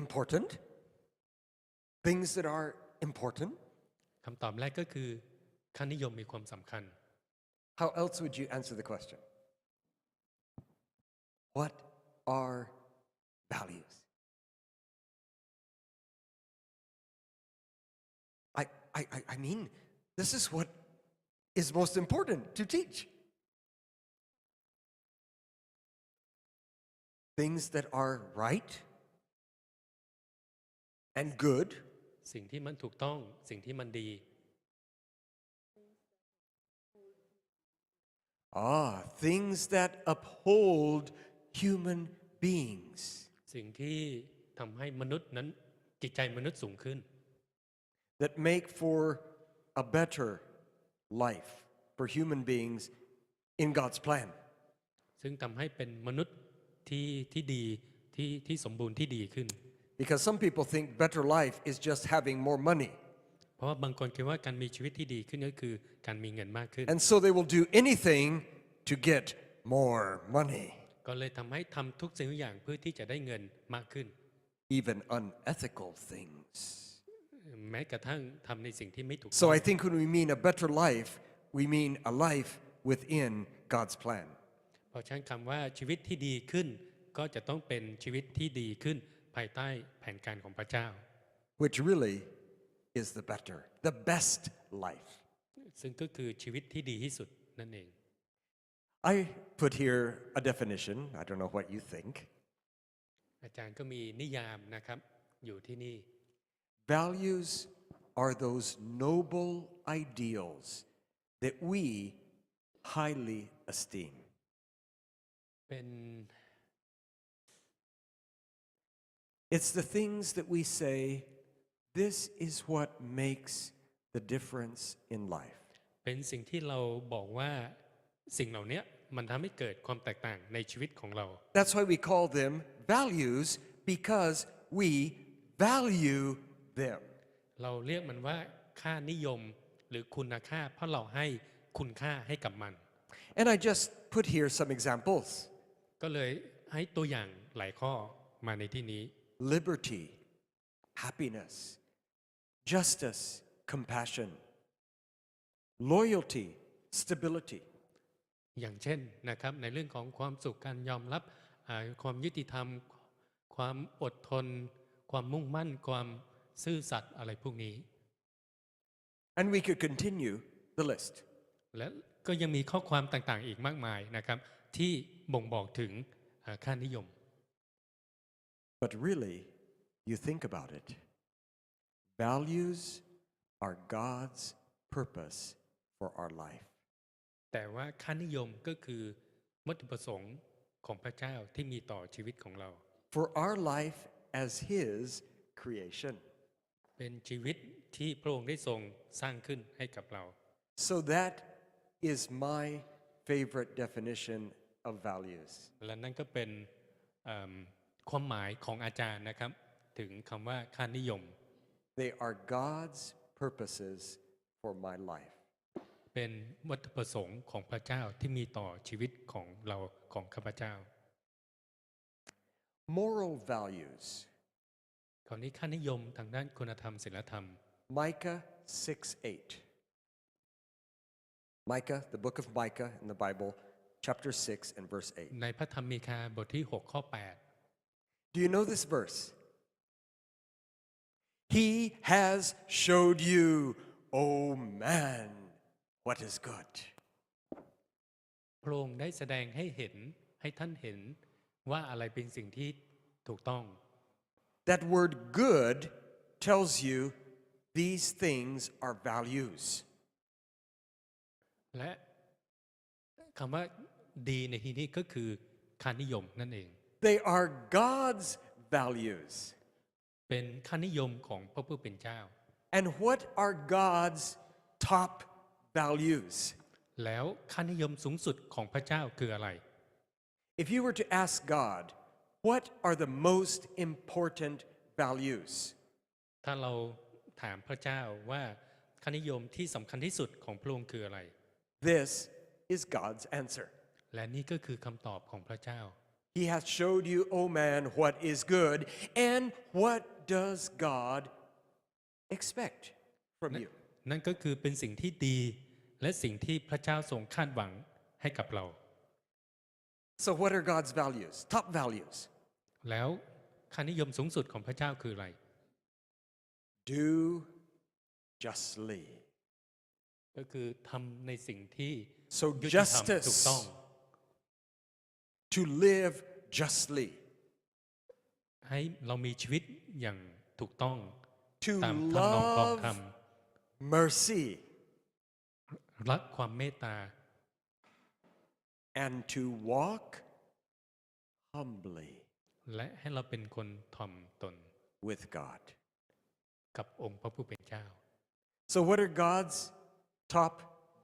Important? Things that are important? คำตอบแรกก็คือค่านิยมมีความสำคัญ How else would you answer the question? What are values? I mean, this is what is most important to teach. Things that are right and good. สิ่งที่มันถูกต้องสิ่งที่มันดี Things that uphold human beings. สิ่งที่ทำให้มนุษย์นั้นจิตใจมนุษย์สูงขึ้น That make for a better life for human beings in God's plan. ซึ่งทำให้เป็นมนุษย์ที่ดีที่สมบูรณ์ที่ดีขึ้น Because some people think better life is just having more money. เพราะว่าบางคนคิดว่าการมีชีวิตที่ดีขึ้นก็คือการมีเงินมากขึ้น And so they will do anything to get more money, ก็เลยทำให้ทำทุกสิ่งทุกอย่างเพื่อที่จะได้เงินมากขึ้น even unethical things. แม้กระทั่งทำในสิ่งที่ไม่ถูก So I think when we mean a better life, we mean a life within God's plan. เพราะฉะนั้นคำว่าชีวิตที่ดีขึ้นก็จะต้องเป็นชีวิตที่ดีขึ้นภายใต้แผนการของพระเจ้า which really is the best life. ซึ่งก็คือชีวิตที่ดีที่สุดนั่นเอง I put here a definition. I don't know what you think. อาจารย์ก็มีนิยามนะครับอยู่ที่นี่ Values are those noble ideals that we highly esteem. เป็น It's the things that we say, this is what makes the difference in life. เป็นสิ่งที่เราบอกว่าสิ่งเหล่านี้มันทำให้เกิดความแตกต่างในชีวิตของเรา That's why we call them values, because we value them. เราเรียกมันว่าค่านิยมหรือคุณค่าเพราะเราให้คุณค่าให้กับมัน And I just put here some examples. ก็เลยให้ตัวอย่างหลายข้อมาในที่นี้ Liberty, happiness, justice, compassion, loyalty, stability. อย่างเช่นนะครับในเรื่องของความสุขการยอมรับความยุติธรรมความอดทนความมุ่งมั่นความซื่อสัตย์อะไรพวกนี้ And we could continue the list. และก็ยังมีข้อความต่างๆอีกมากมายนะครับที่บ่งบอกถึงค่านิยม But really, you think about it. Values are God's purpose for our life. แต่ว่าค่านิยมก็คือวัตถุประสงค์ของพระเจ้าที่มีต่อชีวิตของเรา For our life as His creation. เป็นชีวิตที่พระองค์ได้ทรงสร้างขึ้นให้กับเรา So that is my favorite definition of values. และนั่นก็เป็นความหมายของอาจารย์นะครับถึงคำว่าค่านิยม They are God's purposes for my life. เป็นวัตถุประสงค์ของพระเจ้าที่มีต่อชีวิตของเราของข้าพเจ้า Moral values. คราวนี้ค่านิยมทางด้านคุณธรรมศีลธรรม Micah 6:8. Micah, the book of Micah in the Bible, chapter 6 and verse 8. ในพระธรรมมีคาบทที่6ข้อ Do you know this verse? He has showed you, oh man, what is good. 8พระองค์ได้แสดงให้เห็นให้ท่านเห็นว่าอะไรเป็นสิ่งที่ถูกต้อง That word good tells you these things are values. และคำว่าดีในที่นี้ก็คือค่านิยมนั่นเอง They are God's values. เป็นค่านิยมของพระผู้เป็นเจ้า And what are God's top values? แล้วค่านิยมสูงสุดของพระเจ้าคืออะไร If you were to ask God, what are the most important values? ถ้าเราถามพระเจ้าว่าค่านิยมที่สำคัญที่สุดของพระองค์คืออะไร This is God's answer. และนี่ก็คือคำตอบของพระเจ้า He hath showed you, O man, what is good, and what does God expect from you? นั่นก็คือเป็นสิ่งที่ดีและสิ่งที่พระเจ้าทรงคาดหวังให้กับเรา So what are God's values? Top values. แล้วค่านิยมสูงสุดของพระเจ้าคืออะไร Do justly. ก็คือทำในสิ่งที่ So ยุติธรรม justice. ถูกต้อง To live justly. ให้เรามีชีวิตอย่างถูกต้อง To ตามทำนองครองธรรม love mercy. รักความเมตตา And to walk humbly และให้เราเป็นคนถ่อมตน with God. กับองค์พระผู้เป็นเจ้า So what are God's top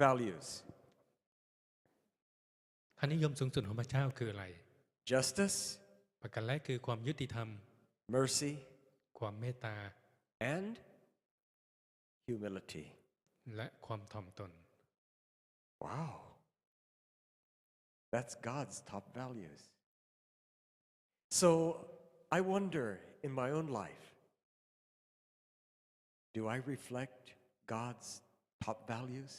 values? ค่านิยมสูงสุดของพระเจ้าคืออะไร Justice, ประการแรกคือความยุติธรรม mercy, ความเมตตา and humility. และความถ่อมตน Wow. That's God's top values. So I wonder in my own life, do I reflect God's top values?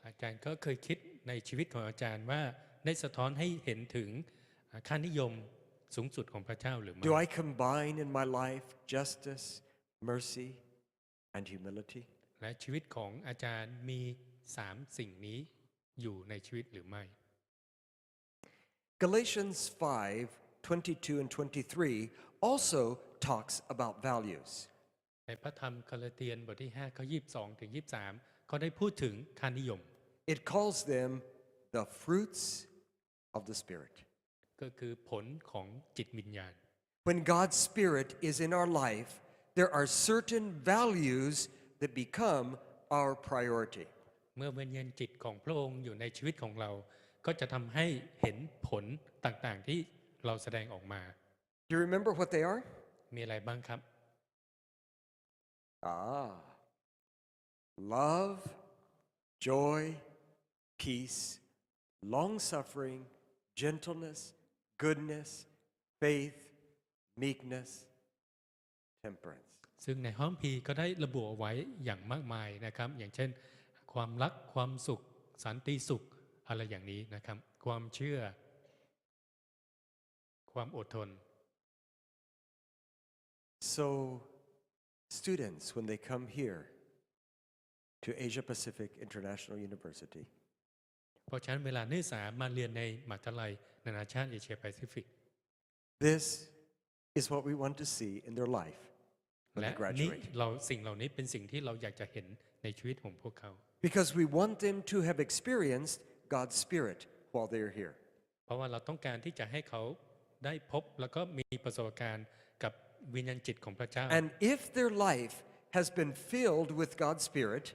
อาจารย์ก็เคยคิดในชีวิตของอาจารย์ว่า ได้สะท้อนให้เห็นถึงค่านิยมสูงสุดของพระเจ้าหรือไม่ Do I combine in my life justice, mercy, and humility? และชีวิตของอาจารย์มี3สิ่งนี้อยู่ในชีวิตหรือไม่ Galatians 5:22 and 23 also talks about values. ในพระธรรมกาลาเทียนบทที่5ข้อ22ถึง23เขาได้พูดถึงค่านิยม It calls them the fruits of the Spirit. ก็คือผลของจิตวิญญาณ When God's Spirit is in our life, there are certain values that become our priority. เมื่อวิญญาณจิตของพระองค์อยู่ในชีวิตของเรา ก็จะทำให้เห็นผลต่างๆที่เราแสดงออกมา Do you remember what they are? มีอะไรบ้างครับ Love, joy, peace, long-suffering, gentleness, goodness, faith, meekness, temperance. ซึ่งในห้องพีก็ได้ระบุเอาไว้อย่างมากมายนะครับ อย่างเช่น ความรักความสุขสันติสุขอะไรอย่างนี้นะครับ ความเชื่อ ความอดทน So, students, when they come here to Asia Pacific International University, เพราะฉะนั้นเวลานักศึกษามาเรียนในมหาวิทยาลัยนานาชาติเอเชียแปซิฟิก this is what we want to see in their life when และ they นี่ graduate. สิ่งเหล่านี้เป็นสิ่งที่เราอยากจะเห็นในชีวิตของพวกเขา Because we want them to have experienced God's Spirit while they are here. เพราะว่าเราต้องการที่จะให้เขาได้พบแล้วก็มีประสบการณ์กับวิญญาณจิตของพระเจ้า And if their life has been filled with God's Spirit,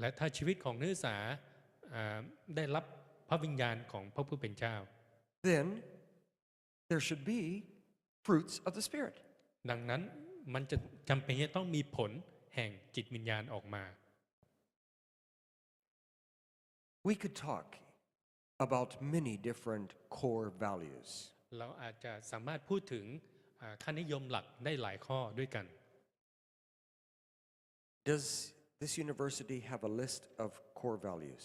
และถ้าชีวิตของนักศึกษาได้รับพระวิญญาณของพระผู้เป็นเจ้า then there should be fruits of the Spirit. ดังนั้นมันจะจำเป็นที่ต้องมีผลแห่งจิตวิญญาณออกมา We could talk about many different core values. เราอาจจะสามารถพูดถึงค่านิยมหลักได้หลายข้อด้วยกัน Does this university have a list of core values?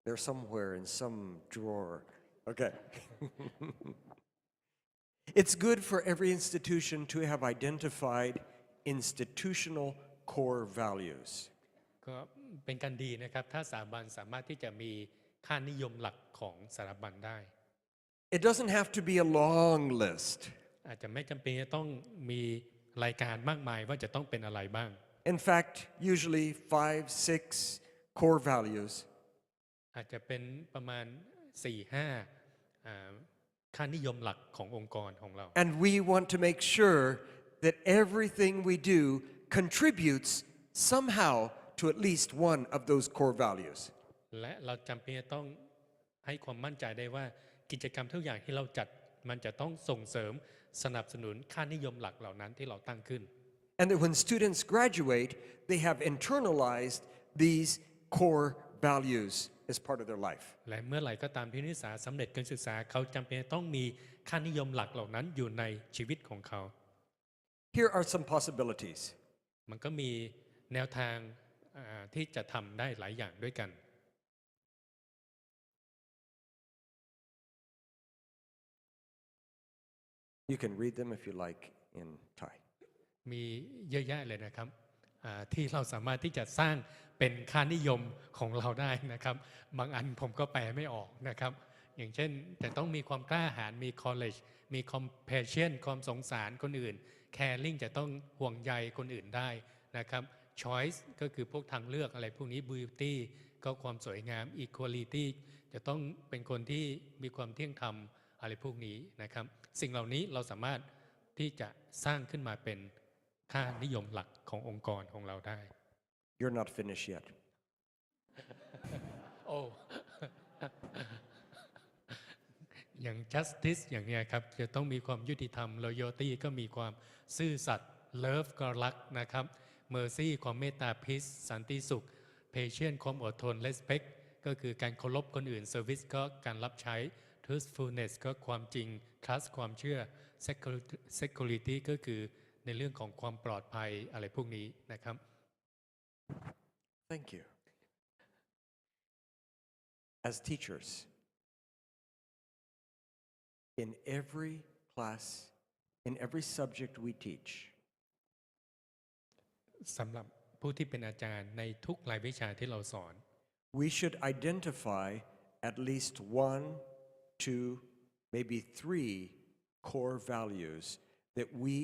They're somewhere in some drawer. Okay. It's good for every institution to have identified institutional core values. ก็เป็นการดีนะครับถ้าสถาบันสามารถที่จะมีค่านิยมหลักของสถาบันได้ It doesn't have to be a long list. อาจจะไม่จำเป็นจะต้องมีรายการมากมายว่าจะต้องเป็นอะไรบ้าง In fact, usually 5-6 core values. อาจจะเป็นประมาณ 4-5 ค่านิยมหลักขององค์กรของเรา And we want to make sure that everything we do contributes somehow to at least one of those core values. และเราจำเป็นจะต้องให้ความมั่นใจได้ว่ากิจกรรมทุกอย่างที่เราจัดมันจะต้องส่งเสริมสนับสนุนค่านิยมหลักเหล่านั้นที่เราตั้งขึ้น And that when students graduate, they have internalized these core values as part of their life. และเมื่อไหร่ก็ตามที่นักศึกษาสำเร็จการศึกษาเขาจำเป็นต้องมีค่านิยมหลักเหล่านั้นอยู่ในชีวิตของเขา Here are some possibilities. มันก็มีแนวทางที่จะทำได้หลายอย่างด้วยกัน You can read them if you like in Thai. มีเยอะแยะเลยนะครับที่เราสามารถที่จะสร้างเป็นค่านิยมของเราได้นะครับบางอันผมก็แปลไม่ออกนะครับอย่างเช่นจะต้องมีความกล้าหาญมี college มี compassion ความสงสารคนอื่น caring จะต้องห่วงใยคนอื่นได้นะครับ choice ก็คือพวกทางเลือกอะไรพวกนี้ beauty ก็ความสวยงาม equality จะต้องเป็นคนที่มีความเที่ยงธรรมอะไรพวกนี้นะครับสิ่งเหล่านี้เราสามารถที่จะสร้างขึ้นมาเป็นค่านิยมหลักขององค์กรของเราได้ You're not finished yet. โอ้ อย่าง justice อย่างเนี้ยครับจะต้องมีความยุติธรรม loyalty ก็มีความซื่อสัตย์ love ก็รักนะครับ mercy ความเมตตา peace สันติสุข patience ความอดทน respect ก็คือการเคารพคนอื่น service ก็การรับใช้ truthfulness ก็ความจริง trust ความเชื่อ security ก็คือในเรื่องของความปลอดภัยอะไรพวกนี้นะครับ Thank you. As teachers, in every class, in every subject we teach, สำหรับผู้ที่เป็นอาจารย์ในทุกรายวิชาที่เราสอน we should identify at least 1, 2, maybe 3 core values that we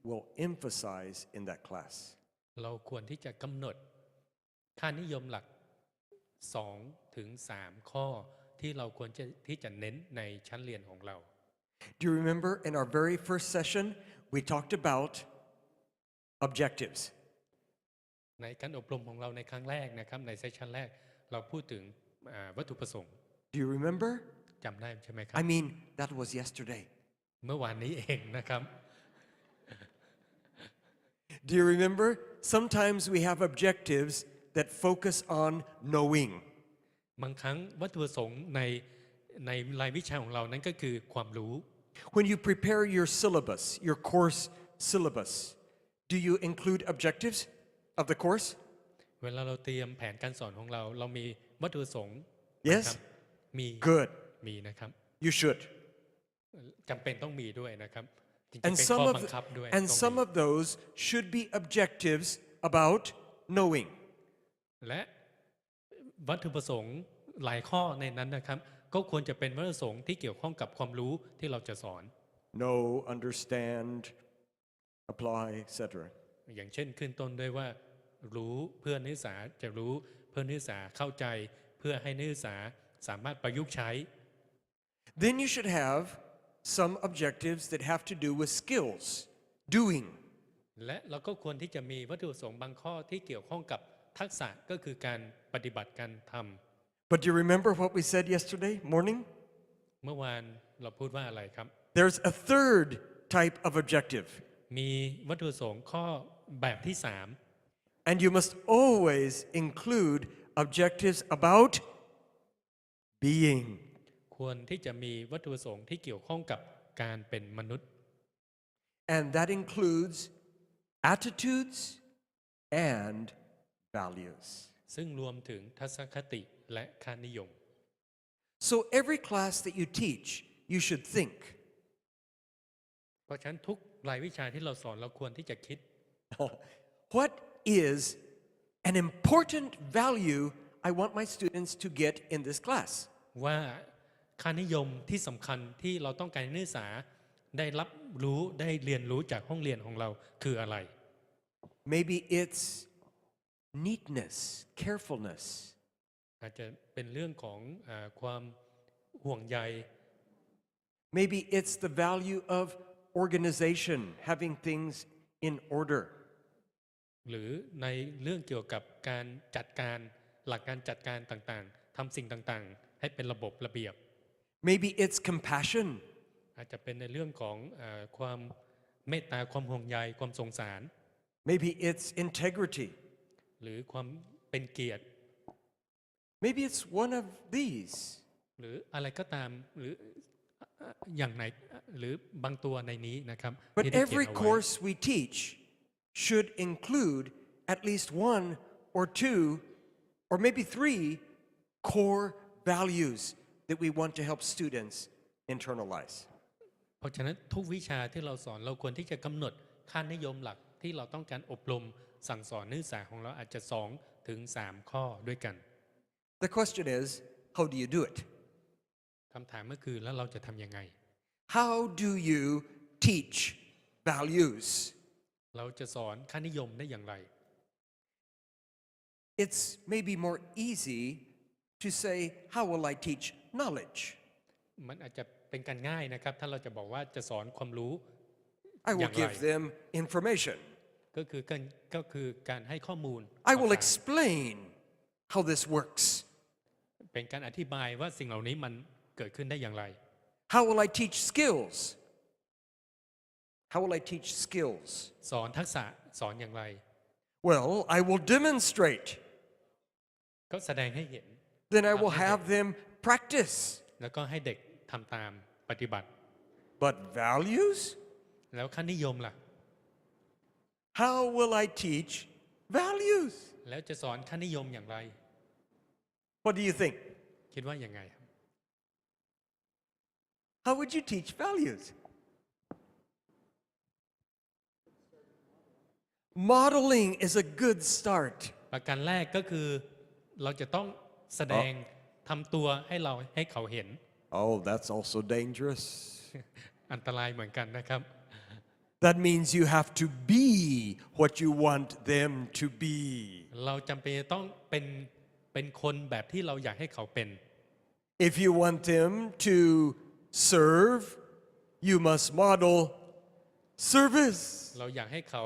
will emphasize in that class. เราควรที่จะกำหนดค่านิยมหลัก2 ถึง 3 ข้อที่เราควรที่จะเน้นในชั้นเรียนของเรา Do you remember in our very first session, we talked about objectives? ในการอบรมของเราในครั้งแรกนะครับในเซสชันแรกเราพูดถึงวัตถุประสงค์ Do you remember? จำได้ใช่ไหมครับ I mean, that was yesterday. เมื่อวานนี้เองนะครับ Do you remember? Sometimes we have objectives that focus on knowing. บางครั้งวัตถุประสงค์ในรายวิชาของเรานั้นก็คือความรู้ When you prepare your syllabus, your course syllabus, do you include objectives of the course? เวลาเราเตรียมแผนการสอนของเราเรามีวัตถุประสงค์ Yes? นะครับมี Good. มีนะครับ You should. จำเป็นต้องมีด้วยนะครับจริงๆ And เป็น some ข้อ of บังคับด้วย and ต้อง some มี of those should be objectives about knowing. และวัตถุประสงค์หลายข้อในนั้นนะครับก็ควรจะเป็นวัตถุประสงค์ที่เกี่ยวข้องกับความรู้ที่เราจะสอน Know, understand, apply, etc. อย่างเช่นขึ้นต้นด้วยว่ารู้เพื่อนักศึกษาจะรู้เพื่อนักศึกษาเข้าใจเพื่อให้นักศึกษาสามารถประยุกต์ใช้ Then you should have some objectives that have to do with skills, doing. และเราก็ควรที่จะมีวัตถุประสงค์บางข้อที่เกี่ยวข้องกับทักษะก็คือการปฏิบัติการทำ But do you remember what we said yesterday morning? เมื่อวานเราพูดว่าอะไรครับ There's a third type of objective, มีวัตถุประสงค์ข้อแบบที่ and you must always include objectives about being. 3ควรที่จะมีวัตถุประสงค์ที่เกี่ยวข้องกับการเป็นมนุษย์ And that includes attitudes and values. ซึ่งรวมถึงทัศนคติและค่านิยม So every class that you teach, you should think, เพราะฉะนั้นทุกรายวิชาที่เราสอนเราควรที่จะคิด what is an important value I want my students to get in this class? ว่าค่านิยมที่สำคัญที่เราต้องการให้นักศึกษาได้รับรู้ได้เรียนรู้จากห้องเรียนของเราคืออะไร Maybe it's neatness, carefulness. อาจจะเป็นเรื่องของความห่วงใย Maybe it's the value of organization, having things in order. หรือในเรื่องเกี่ยวกับการจัดการหลักการจัดการต่างๆทำสิ่งต่างๆให้เป็นระบบระเบียบ Maybe it's compassion. อาจจะเป็นในเรื่องของความเมตตาความห่วงใยความสงสาร Maybe it's integrity. หรือความเป็นเกียรติ Maybe it's one of these. หรืออะไรก็ตามหรืออย่างไหนหรือบางตัวในนี้นะครับ But ที่ได้เขียน every เอาไว้ course we teach should include at least 1 or 2 or maybe 3 core values that we want to help students internalize. เพราะฉะนั้นทุกวิชาที่เราสอนเราควรที่จะกำหนดค่านิยมหลักที่เราต้องการอบรมสั่งสอนนักศึกษาของเราอาจจะ2 ถึง 3 ข้อด้วยกัน The question is, how do you do it? คำถามก็คือแล้วเราจะทำยังไง How do you teach values? เราจะสอนค่านิยมได้อย่างไร It's maybe more easy to say, how will I teach knowledge? มันอาจจะเป็นการง่ายนะครับถ้าเราจะบอกว่าจะสอนความรู้ I อ will ย่างไร give them information. ก็คือการให้ข้อมูล I will ต่าง explain how this works. ๆเป็นการอธิบายว่าสิ่งเหล่านี้มันเกิดขึ้นได้อย่างไร How will I teach skills? How will I teach skills? สอนทักษะสอนอย่างไร Well, I will demonstrate. ก็แสดงให้เห็น Then I will have them practice. แล้วก็ให้เด็กทำตามปฏิบัติ But values? แล้วค่านิยมล่ะ How will I teach values? แล้วจะสอนค่านิยมอย่างไร What do you think? คิดว่ายังไงครับ How would you teach values? Modeling is a good start. ประการแรกก็คือเราจะต้องแสดงทำตัวให้เขาเห็น Oh, that's also dangerous. อันตรายเหมือนกันนะครับ That means you have to be what you want them to be. เราจำเป็นจะต้องเป็นคนแบบที่เราอยากให้เขาเป็น If you want them to serve, you must model service. เราอยากให้เขา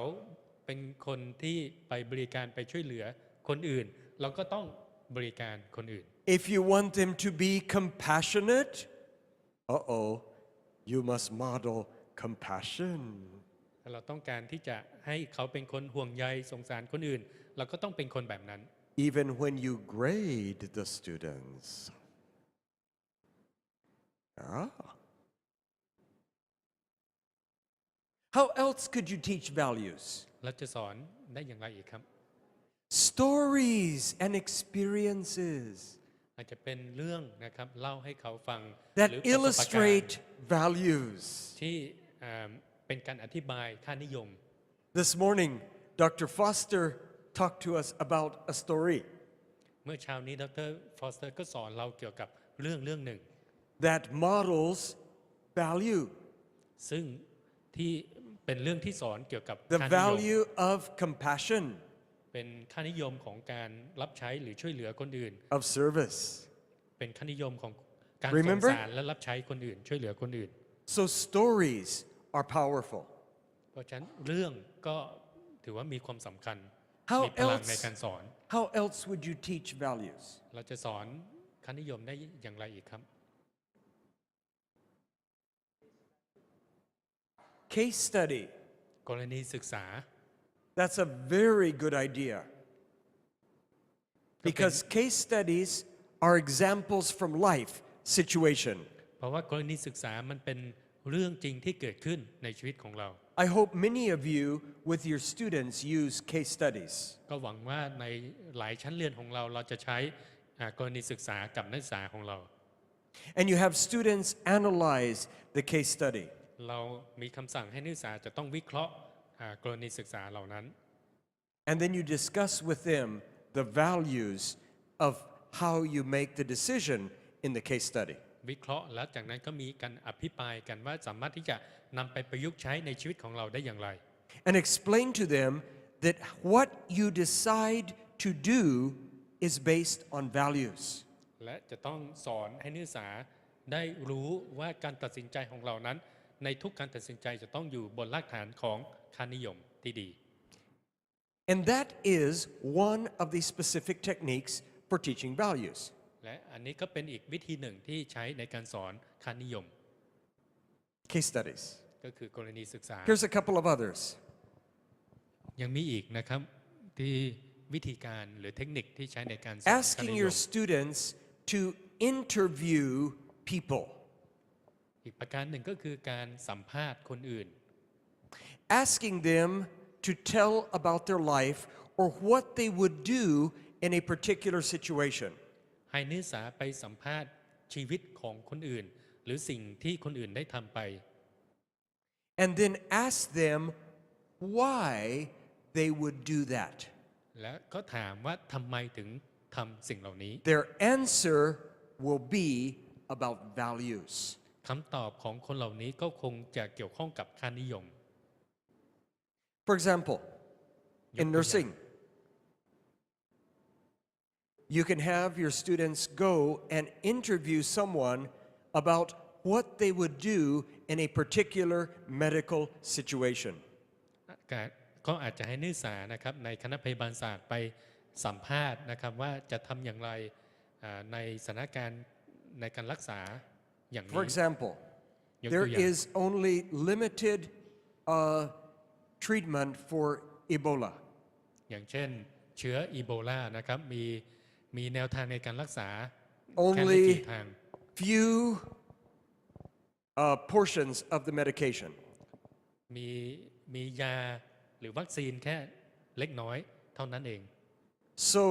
เป็นคนที่ไปบริการไปช่วยเหลือคนอื่น เราก็ต้องบริการคนอื่น If you want them to be compassionate, you must model compassion. ถ้าเราต้องการที่จะให้เขาเป็นคนห่วงใยสงสารคนอื่น เราก็ต้องเป็นคนแบบนั้น Even when you grade the students. How else could you teach values? เราจะสอนได้อย่างไรอีกครับ Stories and experiences อาจจะเป็นเรื่องนะครับเล่าให้เขาฟัง that หรือประสบการณ์ illustrate values. ที่เป็นการอธิบายค่านิยม This morning, Dr. Foster talked to us about a story เมื่อเช้านี้ดร.ฟอสเตอร์ก็สอนเราเกี่ยวกับเรื่องหนึ่ง that models value, ซึ่งที่เป็นเรื่องที่สอนเกี่ยวกับ the ค่านิยม value of compassion, เป็นค่านิยมของการรับใช้หรือช่วยเหลือคนอื่น of service. เป็นค่านิยมของการสง Remember? สารและรับใช้คนอื่น ช่วยเหลือคนอื่น So stories are powerful. เพราะฉะนั้นเรื่องก็ถือว่ามีความสำคัญ How มีพลัง else? ในการสอน How else would you teach values? เราจะสอนค่านิยมได้อย่างไรอีกครับ Case study. กรณีศึกษา That's a very good idea. Because case studies are examples from life situation. เพราะว่ากรณีศึกษามันเป็นเรื่องจริงที่เกิดขึ้นในชีวิตของเรา I hope many of you with your students use case studies. ก็หวังว่าในหลายชั้นเรียนของเราเราจะใช้กรณีศึกษากับนักศึกษาของเรา And you have students analyze the case study. เรามีคำสั่งให้นักศึกษาจะต้องวิเคราะห์กรณีศึกษาเหล่านั้น And then you discuss with them the values of how you make the decision in the case study. วิเคราะห์แล้วจากนั้นก็มีการอภิปรายกันว่าสามารถที่จะนำไปประยุกต์ใช้ในชีวิตของเราได้อย่างไร And explain to them that what you decide to do is based on values. และจะต้องสอนให้นักศึกษาได้รู้ว่าการตัดสินใจของเรานั้น ในทุกการตัดสินใจจะต้องอยู่บนรากฐานของค่านิยมที่ดี And that is one of the specific techniques for teaching values. และอันนี้ก็เป็นอีกวิธีหนึ่งที่ใช้ในการสอนค่านิยม Case studies. ก็คือกรณีศึกษา Here's a couple of others. ยังมีอีกนะครับที่วิธีการหรือเทคนิคที่ใช้ในการสอนค่า Asking นิย your ม students to interview people. อีกประการหนึ่งก็คือการสัมภาษณ์คนอื่น Asking them to tell about their life or what they would do in a particular situation. ให้นักศึกษาไปสัมภาษณ์ชีวิตของคนอื่น หรือสิ่งที่คนอื่นได้ทำไป And then ask them why they would do that. และก็ถามว่าทำไมถึงทำสิ่งเหล่านี้ Their answer will be about values. คำตอบของคนเหล่านี้ก็คงจะเกี่ยวข้องกับค่านิยม For example, in nursing, you can have your students go and interview someone about what they would do in a particular medical situation. ก็อาจจะให้นักศึกษานะครับในคณะพยาบาลศาสตร์ไปสัมภาษณ์นะครับว่าจะทำอย่างไรในสถานการณ์ในการรักษาอย่างนี้ For example, ยกตัว there อย่าง is only limited treatment for Ebola. อย่างเช่นเชื้ออีโบลานะครับมีแนวทางในการรักษาแค่ไม่ Only กี่ทาง few portions of the medication. มีมียาหรือวัคซีนแค่เล็กน้อยเท่านั้นเอง So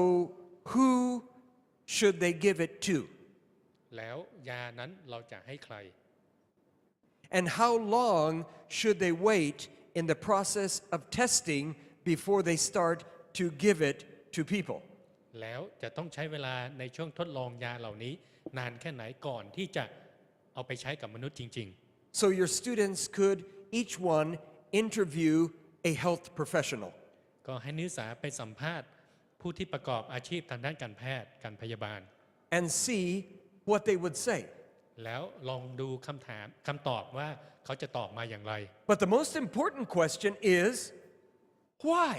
who should they give it to? แล้วยานั้นเราจะให้ใคร And how long should they wait in the process of testing before they start to give it to people? แล้วจะต้องใช้เวลาในช่วงทดลองยาเหล่านี้นานแค่ไหนก่อนที่จะเอาไปใช้กับมนุษย์จริง So your students could each one interview a health professional ๆ ก็ให้นักศึกษาไปสัมภาษณ์ผู้ที่ประกอบอาชีพทางด้านการแพทย์การพยาบาล and see what they would say. แล้วลองดูคำตอบว่าเขาจะตอบมาอย่างไร But the most important question is why?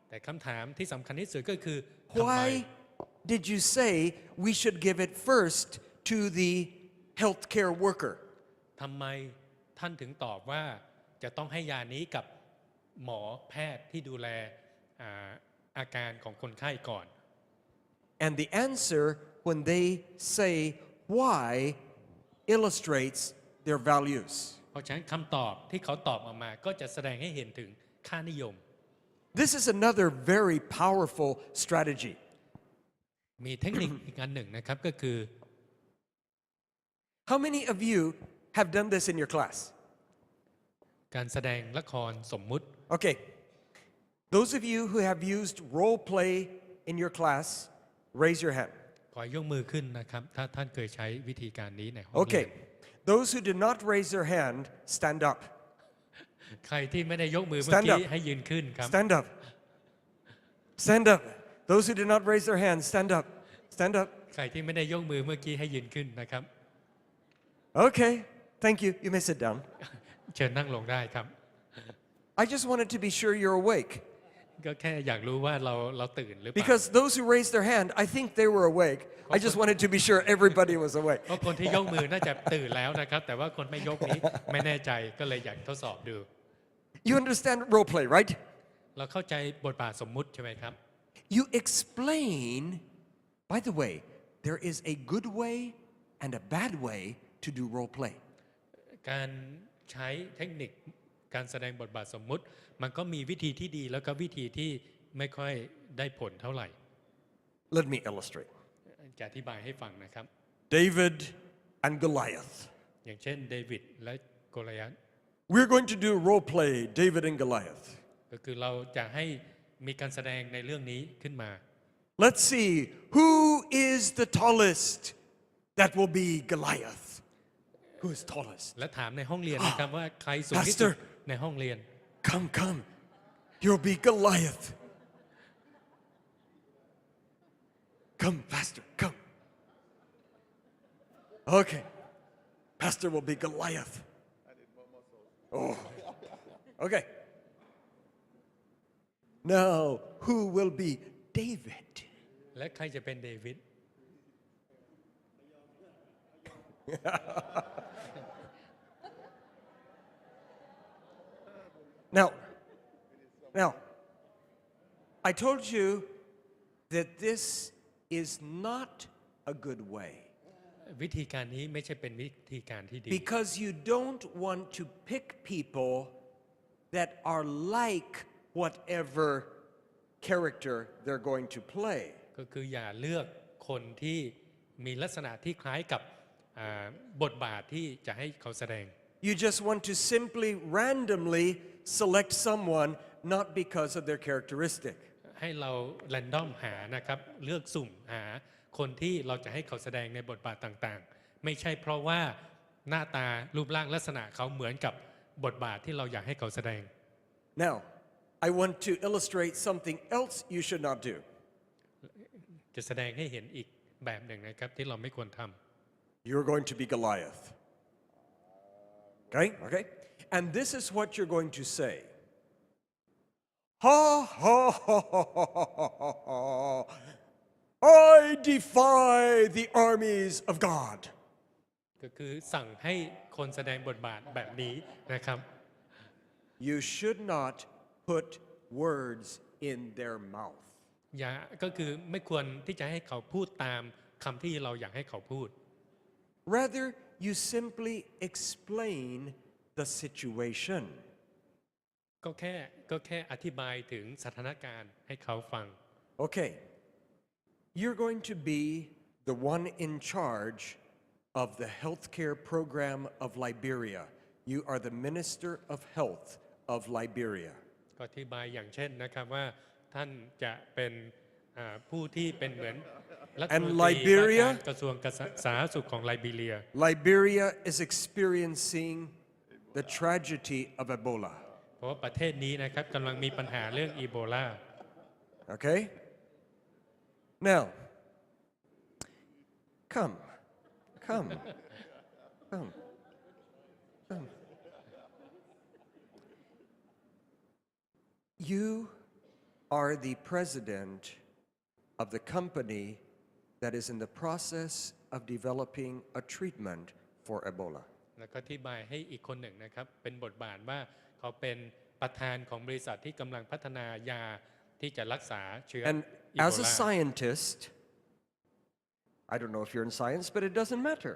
แต่คำถามที่สำคัญที่สุดก็คือทำไม Why did you say we should give it first to the healthcare worker? ทำไมท่านถึงตอบว่าจะต้องให้ยานี้กับหมอแพทย์ที่ดูแลอาการของคนไข้ก่อน And the answer when they say why illustrates their values. เพราะฉะนั้นคำตอบที่เขาตอบออกมาก็จะแสดงให้เห็นถึงค่านิยม This is another very powerful strategy. มีเทคนิคอีกอันหนึ่งนะครับก็คือ How many of you have done this in your class? การแสดงละครสมมุติ Okay. Those of you who have used role play in your class, raise your hand. ขอยกมือขึ้นนะครับถ้าท่านเคยใช้วิธีการนี้ในห้องเรียน Okay. Those who did not raise their hand, stand up. ใครที่ไม่ได้ยกมือเมื่อ Stand กี้ up. ให้ยืนขึ้นครับ Stand up. Stand up. Those who did not raise their hands, stand up. Stand up. ใครที่ไม่ได้ยกมือเมื่อกี้ให้ยืนขึ้นนะครับ Okay. Thank you. You may sit down. เชิญนั่งลงได้ครับ I just wanted to be sure you're awake. ก็แค่อยากรู้ว่าเราตื่นหรือเปล่า Because those who raised their hand, I think they were awake. I just wanted to be sure everybody was awake. เพราะคนที่ยกมือน่าจะตื่นแล้วนะครับ แต่ว่าคนไม่ยกนี้ไม่แน่ใจก็เลยอยากทดสอบดู You understand role play, right? เราเข้าใจบทบาทสมมุติใช่ไหมครับ You explain, by the way, there is a good way and a bad way to do role play. การใช้เทคนิคการแสดงบทบาทสมมุติ มันก็มีวิธีที่ดีแล้วก็วิธีที่ไม่ค่อยได้ผลเท่าไหร่ Let me illustrate. จะอธิบายให้ฟังนะครับ David and Goliath. อย่างเช่นเดวิดและโกลิยัต We're going to do role play, David and Goliath. ก็คือเราจะให้มีการแสดงในเรื่องนี้ขึ้นมา Let's see who is the tallest. That will be Goliath. Who is tallest? และถามในห้องเรียนนะครับว่าใครสูงที่สุด Pastor ในห้องเรียน Come. You'll be Goliath. Come, Pastor, come. Okay. Pastor will be Goliath. Oh. Okay. Now, who will be David? และใครจะเป็นเดวิด Now, I told you that this is not a good way วิธีการนี้ไม่ใช่เป็นวิธีการที่ดี because you don't want to pick people that are like whatever character they're going to play. ก็คืออย่าเลือกคนที่มีลักษณะที่คล้ายกับบทบาทที่จะให้เขาแสดง You just want to simply randomly select someone not because of their characteristic. ให้เราแรนดอมหานะครับเลือกสุ่มหาคนที่เราจะให้เขาแสดงในบทบาทต่างๆ ไม่ใช่เพราะว่าหน้าตารูปร่างลักษณะเขาเหมือนกับบทบาทที่เราอยากให้เขาแสดง Now, I want to illustrate something else you should not do. จะแสดงให้เห็นอีกแบบหนึ่งนะครับที่เราไม่ควรทำ You're going to be Goliath. Okay? And this is what you're going to say. Ha ha ha ha ha ha ha ha. I defy the armies of God. ก็คือสั่งให้คนแสดงบทบาทแบบนี้นะครับ You should not put words in their mouth. อย่าก็คือไม่ควรที่จะให้เขาพูดตามคำที่เราอยากให้เขาพูด Rather, you simply explain the situation. ก็แค่อธิบายถึงสถานการณ์ให้เขาฟัง Okay. You're going to be the one in charge of the healthcare program of Liberia. You are the Minister of Health of Liberia. ก็อธิบายอย่างเช่นนะครับว่าท่านจะเป็นผู้ที่เป็นเหมือนรัฐมนตรี Liberia ว่าการกระทรวงสาธารณสุขของไลบีเรีย Liberia is experiencing the tragedy of Ebola. เพราะว่าประเทศนี้นะครับกำลังมีปัญหาเรื่องอีโบลา Okay? Now, come. Come. You are the president of the company that is in the process of developing a treatment for Ebola. แล้วก็อธิบายให้อีกคนหนึ่งนะครับเป็นบทบาทว่าเขาเป็นประธานของบริษัทที่กำลังพัฒนายาที่จะรักษาเชื้อ And อีโบ as a ลา scientist, I don't know if you're in science, but it doesn't matter.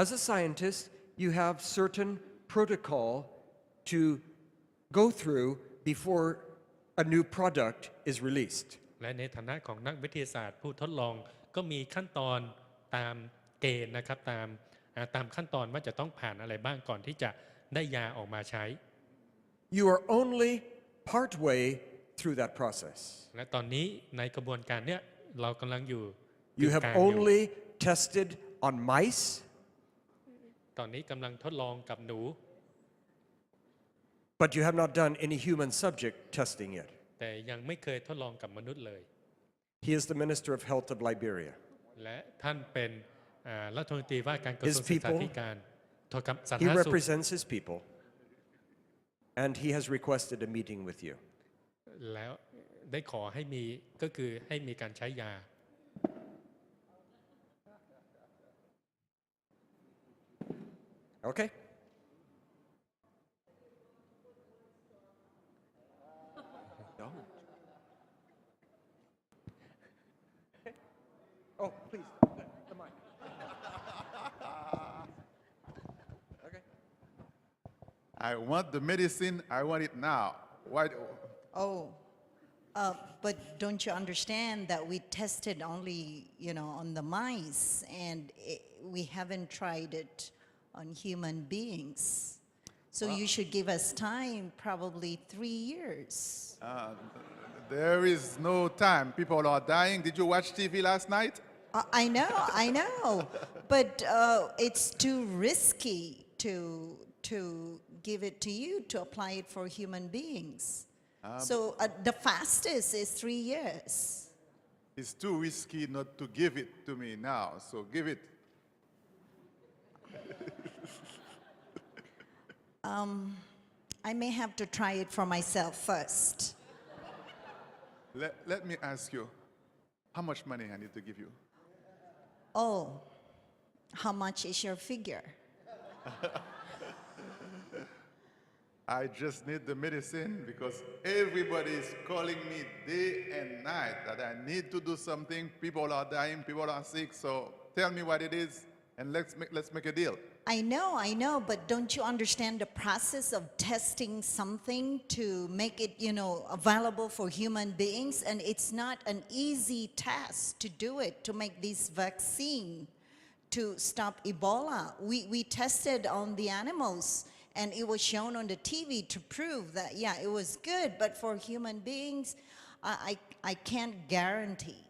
As a scientist, you have certain protocol to go through before a new product is released. และในฐานะของนักวิทยาศาสตร์ผู้ทดลองก็มีขั้นตอนตามเกณฑ์นะครับตามขั้นตอนว่าจะต้องผ่านอะไรบ้างก่อนที่จะได้ยาออกมาใช้ You are only partway through that process. และตอนนี้ในกระบวนการเนี้ยเรากำลังอยู่ You กึ่ง have กลางอยู่ only tested on mice, ตอนนี้กำลังทดลองกับหนู but you have not done any human subject testing yet. แต่ยังไม่เคยทดลองกับมนุษย์เลย He is the Minister of Health of Liberia. และท่านเป็นรัฐมนตรีว่าการกระทรวง His ศึกษา people ธิการโทษครับสา He ธารณสุข represents his people, and he has requested a meeting with you. แล้วได้ขอให้มีก็คือให้มีการใช้ยา Okay? Don't. Oh, please, the mic. Okay. I want the medicine, I want it now. Why? Oh, but don't you understand that we tested only, on the mice, and we haven't tried it on human beings. So you should give us time, probably 3 years. There is no time. People are dying. Did you watch TV last night? I know, but it's too risky to give it to you to apply it for human beings. So the fastest is 3 years. It's too risky not to give it to me now, so give it. I may have to try it for myself first. Let me ask you, how much money I need to give you? Oh, how much is your figure? I just need the medicine because everybody is calling me day and night that I need to do something. People are dying, people are sick, so tell me what it is and let's make a deal. I know, but don't you understand the process of testing something to make it, available for human beings? And it's not an easy task to do it, to make this vaccine to stop Ebola. We tested on the animals, and it was shown on the TV to prove that, yeah, it was good, but for human beings, I can't guarantee.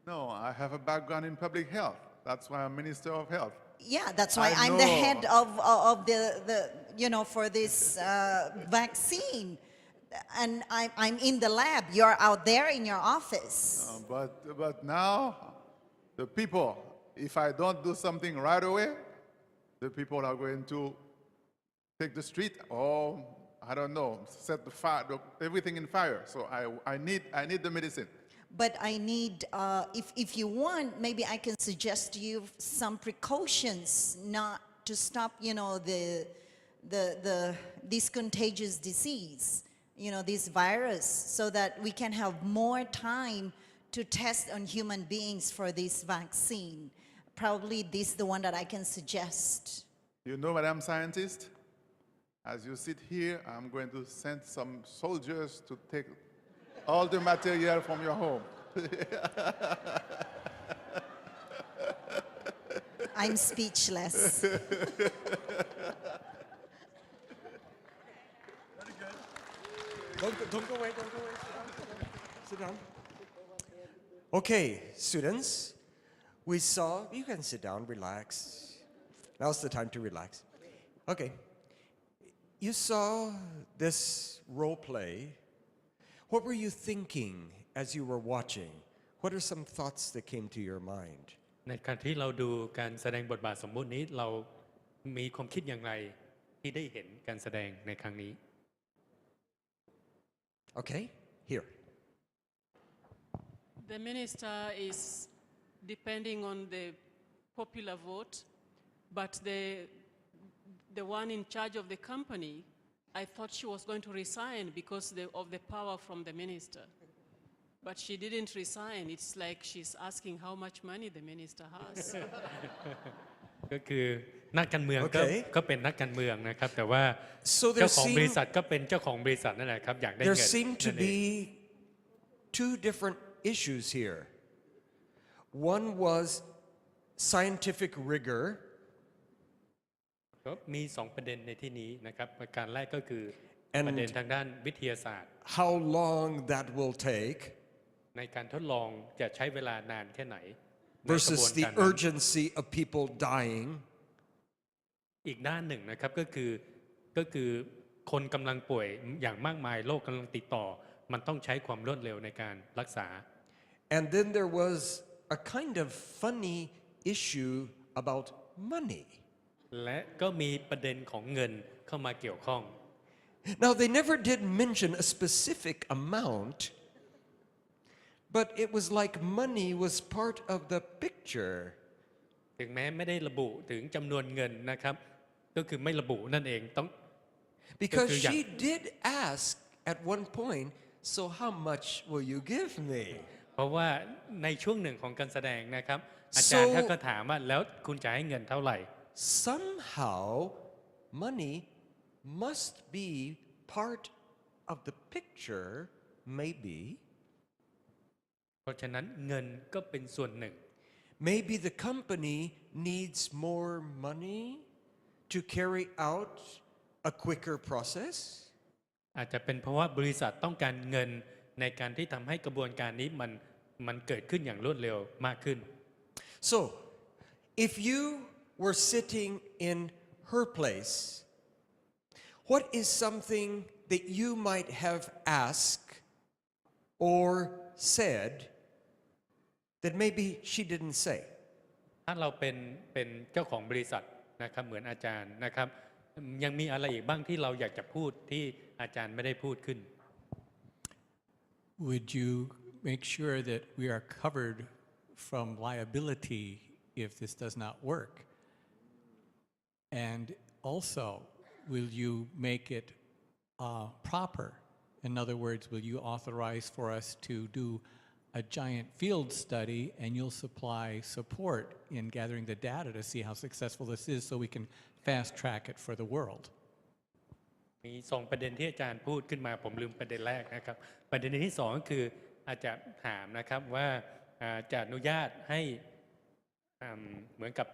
No, I have a background in public health. That's why I'm Minister of Health. Yeah, that's why I I'm the know. head of the for this vaccine. And I'm in the lab. You're out there in your office. But now, the people, if I don't do something right away, the people are going to take the street or, I don't know, set the fire, everything in fire. So I need the medicine. But I need, if you want, maybe I can suggest to you some precautions not to stop, this contagious disease, this virus, so that we can have more time to test on human beings for this vaccine. Probably this is the one that I can suggest. You know, Madam Scientist, As you sit here, I'm going to send some soldiers to take all the material from your home. I'm speechless. Don't go away. Sit down. Okay, students, we saw, you can sit down, relax. Now's the time to relax. Okay, you saw this role play. What were you thinking as you were watching? What are some thoughts that came to your mind? ในการที่เราดูการแสดงบทบาทสมมุตินี้เรามีความคิดอย่างไรที่ได้เห็นการแสดงในครั้งนี้ Okay, here. The minister is depending on the popular vote, but the one in charge of the company, I thought she was going to resign because of the power from the minister. But she didn't resign. It's like she's asking how much money the minister has. ก็คือนักการเมือง Okay. ก็เป็นนักการเมืองนะครับแต่ว่า So เจ้าของบริษัทก็เป็นเจ้าของบริษัทนั่นแหละครับอยากได้ there เงิน seem to นั่นเอง be two different issues here. One was scientific rigor, ก็มี2ประเด็นในที่นี้นะครับประการแรกก็คือ And ประเด็นทางด้านวิทยาศาสตร์ how long that will take, ในการทดลองจะใช้เวลานานแค่ไหนในกระบวน versus the การนั้น urgency of people dying. อีกด้านหนึ่งนะครับก็คือคนกำลังป่วยอย่างมากมายโรคกำลังติดต่อมันต้องใช้ความรวดเร็วในการรักษา And then there was a kind of funny issue about money. และก็มีประเด็นของเงินเข้ามาเกี่ยวข้อง Now, they never did mention a specific amount, but it was like money was part of the picture. ถึงแม้ไม่ได้ระบุถึงจำนวนเงินนะครับก็คือไม่ระบุนั่นเองต้อง Because Because she did ask at one point, so how much will you give me? เพราะว่าในช่วงหนึ่งของการแสดงนะครับอาจารย์ So- ท่านก็ถามว่าแล้วคุณจะให้เงินเท่าไหร่ Somehow, money must be part of the picture, maybe. เพราะฉะนั้นเงินก็เป็นส่วนหนึ่ง Maybe the company needs more money to carry out a quicker process. อาจจะเป็นเพราะว่าบริษัทต้องการเงินในการที่ทำให้กระบวนการนี้มันเกิดขึ้นอย่างรวดเร็วมากขึ้น So, if you were sitting in her place, what is something that you might have asked or said that maybe she didn't say? ถ้าเราเป็นเจ้าของบริษัทนะครับเหมือนอาจารย์นะครับยังมีอะไรอีกบ้างที่เราอยากจะพูดที่อาจารย์ไม่ได้พูดขึ้น Would you make sure that we are covered from liability if this does not work? And also, will you make it proper? In other words, will you authorize for us to do a giant field study and you'll supply support in gathering the data to see how successful this is so we can fast track it for the world? มี2ประเด็นที่อาจารย์พูดขึ้นมาผมลืมประเด็นแรกนะครับประเด็นที่2ก็คืออาจจะถามนะครับว่าจะอนุญาตให้เหมือนกับ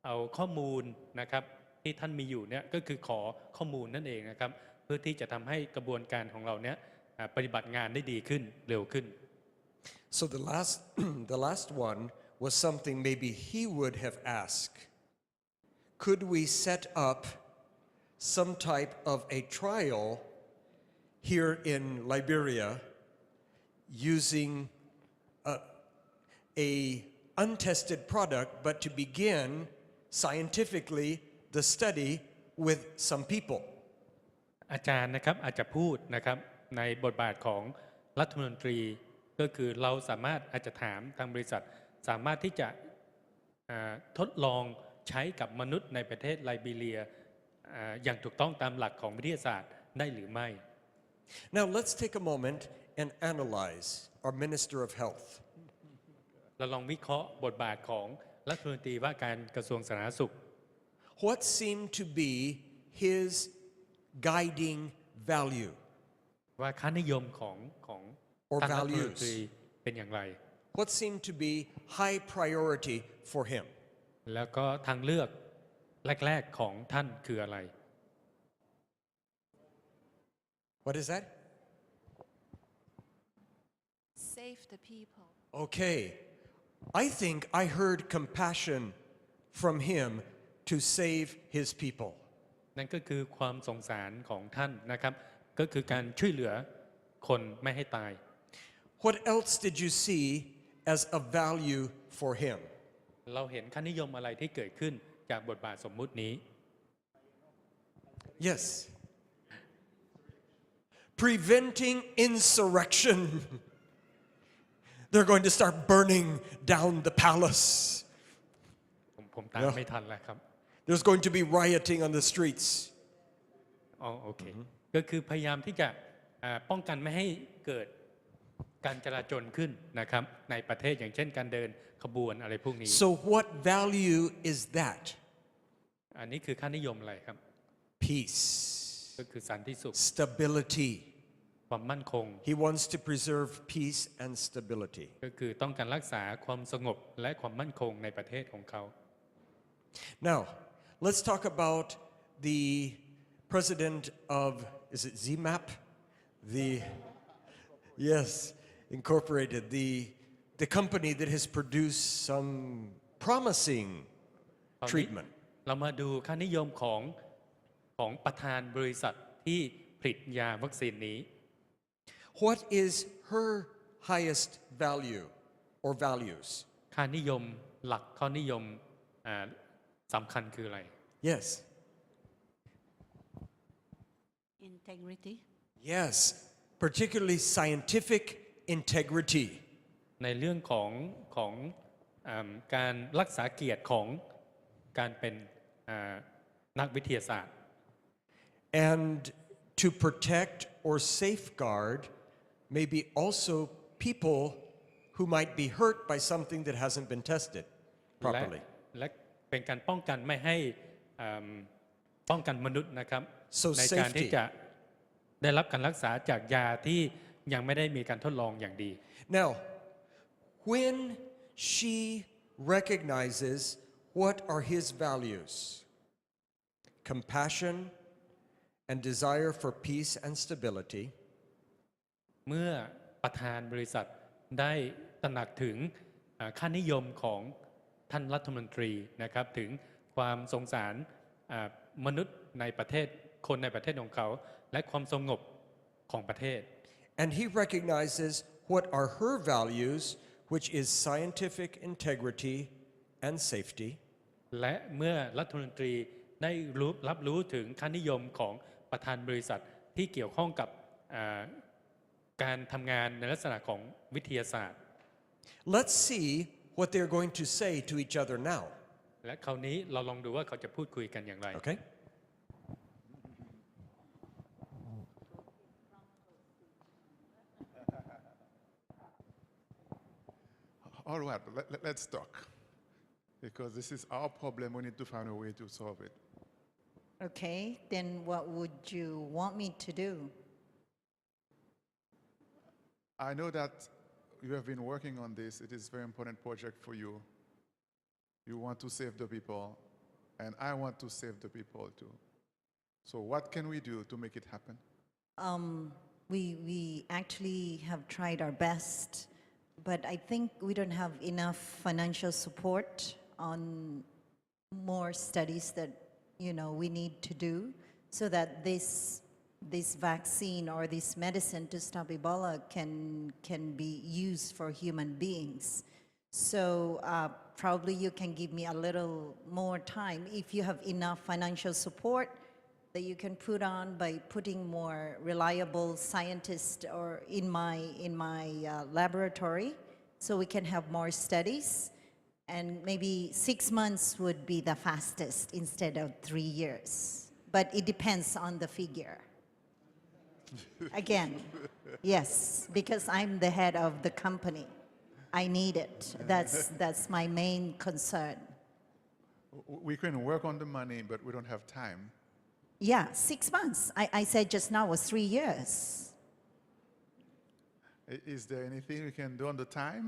เอาข้อมูลนะครับที่ท่านมีอยู่เนี่ยก็คือขอข้อมูลนั่นเองนะครับเพื่อที่จะทำให้กระบวนการของเราเนี่ยปฏิบัติงานได้ดีขึ้นเร็วขึ้น So the last one was something maybe he would have asked. Could we set up some type of a trial here in Liberia using a untested product, but to begin scientifically the study with some people? อาจารย์นะครับอาจจะพูดนะครับในบทบาทของรัฐมนตรีก็คือเราสามารถอาจจะถามทางบริษัทสามารถที่จะทดลองใช้กับมนุษย์ในประเทศไลบีเรียอย่างถูกต้องตามหลักของวิทยาศาสตร์ได้หรือไม่ Now let's take a moment and analyze our Minister of Health. เราลองวิเคราะห์บทบาทของรัฐมนตรีว่าการกระทรวงสาธารณสุข What seemed to be his guiding value ว่าค่านิยมของ or ท่านรัฐมน values? ตรีเป็นอย่างไร What seemed to be high priority for him? แล้วก็ทางเลือกแรกๆของท่านคืออะไร What is that? Save the people. Okay. I think I heard compassion from him to save his people. นั่นก็คือความสงสารของท่านนะครับ ก็คือการช่วยเหลือคนไม่ให้ตาย What else did you see as a value for him? เราเห็นค่านิยมอะไรที่เกิดขึ้นจากบทบาทสมมุตินี้ Yes. Preventing insurrection. They're going to start burning down the palace. ผมตามไม่ทันแล้วครับ There's going to be rioting on the streets. อ๋อโอเค ก็คือพยายามที่จะป้องกันไม่ให้เกิดการจลาจลขึ้นนะครับในประเทศอย่างเช่นการเดินขบวนอะไรพวกนี้ So what value is that? อันนี้คือค่านิยมอะไรครับ Peace, ก็คือสันติสุข stability. ความมั่นคง He wants to preserve peace and stability. ก็คือต้องการรักษาความสงบและความมั่นคงในประเทศของเขา Now, let's talk about the president of, is it ZMAP? Yes, Incorporated, the company that has produced some promising ตอนนี้ treatment. เรามาดูค่านิยมของประธานบริษัทที่ผลิตยาวัคซีนนี้ What is her highest value or values? ค่านิยมหลักข้อนิยมสำคัญคืออะไร Yes. Integrity. Yes, particularly scientific integrity. ในเรื่องของการรักษาเกียรติของการเป็นนักวิทยาศาสตร์ And to protect or safeguard maybe also people who might be hurt by something that hasn't been tested และ properly. และเป็นการป้องกันไม่ให้ป้องกันมนุษย์นะครับ So ในการ safety. ที่จะได้รับการรักษาจากยาที่ยังไม่ได้มีการทดลองอย่างดี Now, when she recognizes what are his values, compassion and desire for peace and stability, เมื่อประธานบริษัทได้ตระหนักถึงค่านิยมของท่านรัฐมนตรีนะครับถึงความสงสารมนุษย์ในประเทศคนในประเทศของเขาและความสงบของประเทศ and he recognizes what are her values, which is scientific integrity and safety, และเมื่อรัฐมนตรีได้รับรู้ถึงค่านิยมของประธานบริษัทที่เกี่ยวข้องกับการทำงานในลักษณะของวิทยาศาสตร์ let's see what they're going to say to each other now. และคราวนี้เราลองดูว่าเขาจะพูดคุยกันอย่างไร Okay? All right, let's talk. Because this is our problem, we need to find a way to solve it. Okay, then what would you want me to do? I know that you have been working on this. It is a very important project for you. You want to save the people, and I want to save the people too. So what can we do to make it happen? We actually have tried our best, but I think we don't have enough financial support on more studies that we need to do so that this vaccine or this medicine to stop Ebola can be used for human beings. So probably you can give me a little more time if you have enough financial support that you can put on by putting more reliable scientists or in my laboratory, so we can have more studies. And maybe 6 months would be the fastest instead of 3 years. But it depends on the figure. Again, yes, because I'm the head of the company. I need it. That's my main concern. We can work on the money, but we don't have time. Yeah, 6 months. I said just now was 3 years. Is there anything we can do on the time?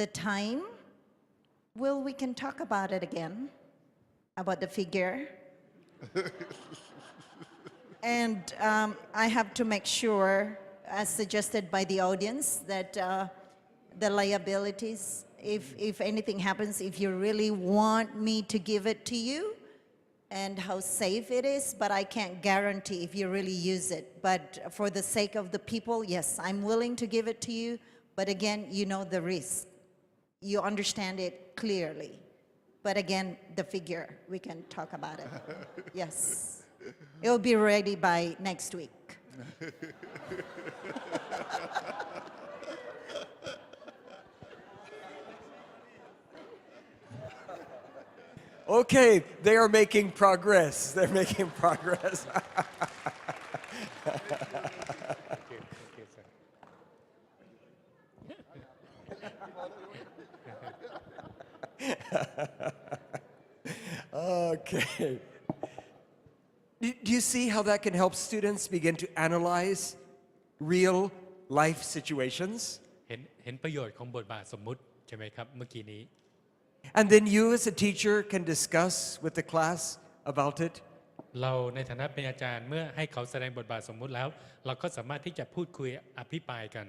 The time, well, we can talk about it again, about the figure. And I have to make sure, as suggested by the audience, that the liabilities, if anything happens, if you really want me to give it to you, and how safe it is, but I can't guarantee if you really use it. But for the sake of the people, yes, I'm willing to give it to you, but again, you know the risk. You understand it clearly. But again, the figure, we can talk about it. Yes. It'll be ready by next week. Okay, they are making progress. They're making progress. Okay. Do you see how that can help students begin to analyze real life situations? เห็นประโยชน์ของบทบาทสมมุติใช่ไหมครับเมื่อกี้นี้ And then you as a teacher can discuss with the class about it. เราในฐานะเป็นอาจารย์เมื่อให้เขาแสดงบทบาทสมมุติแล้ว เราก็สามารถที่จะพูดคุยอภิปรายกัน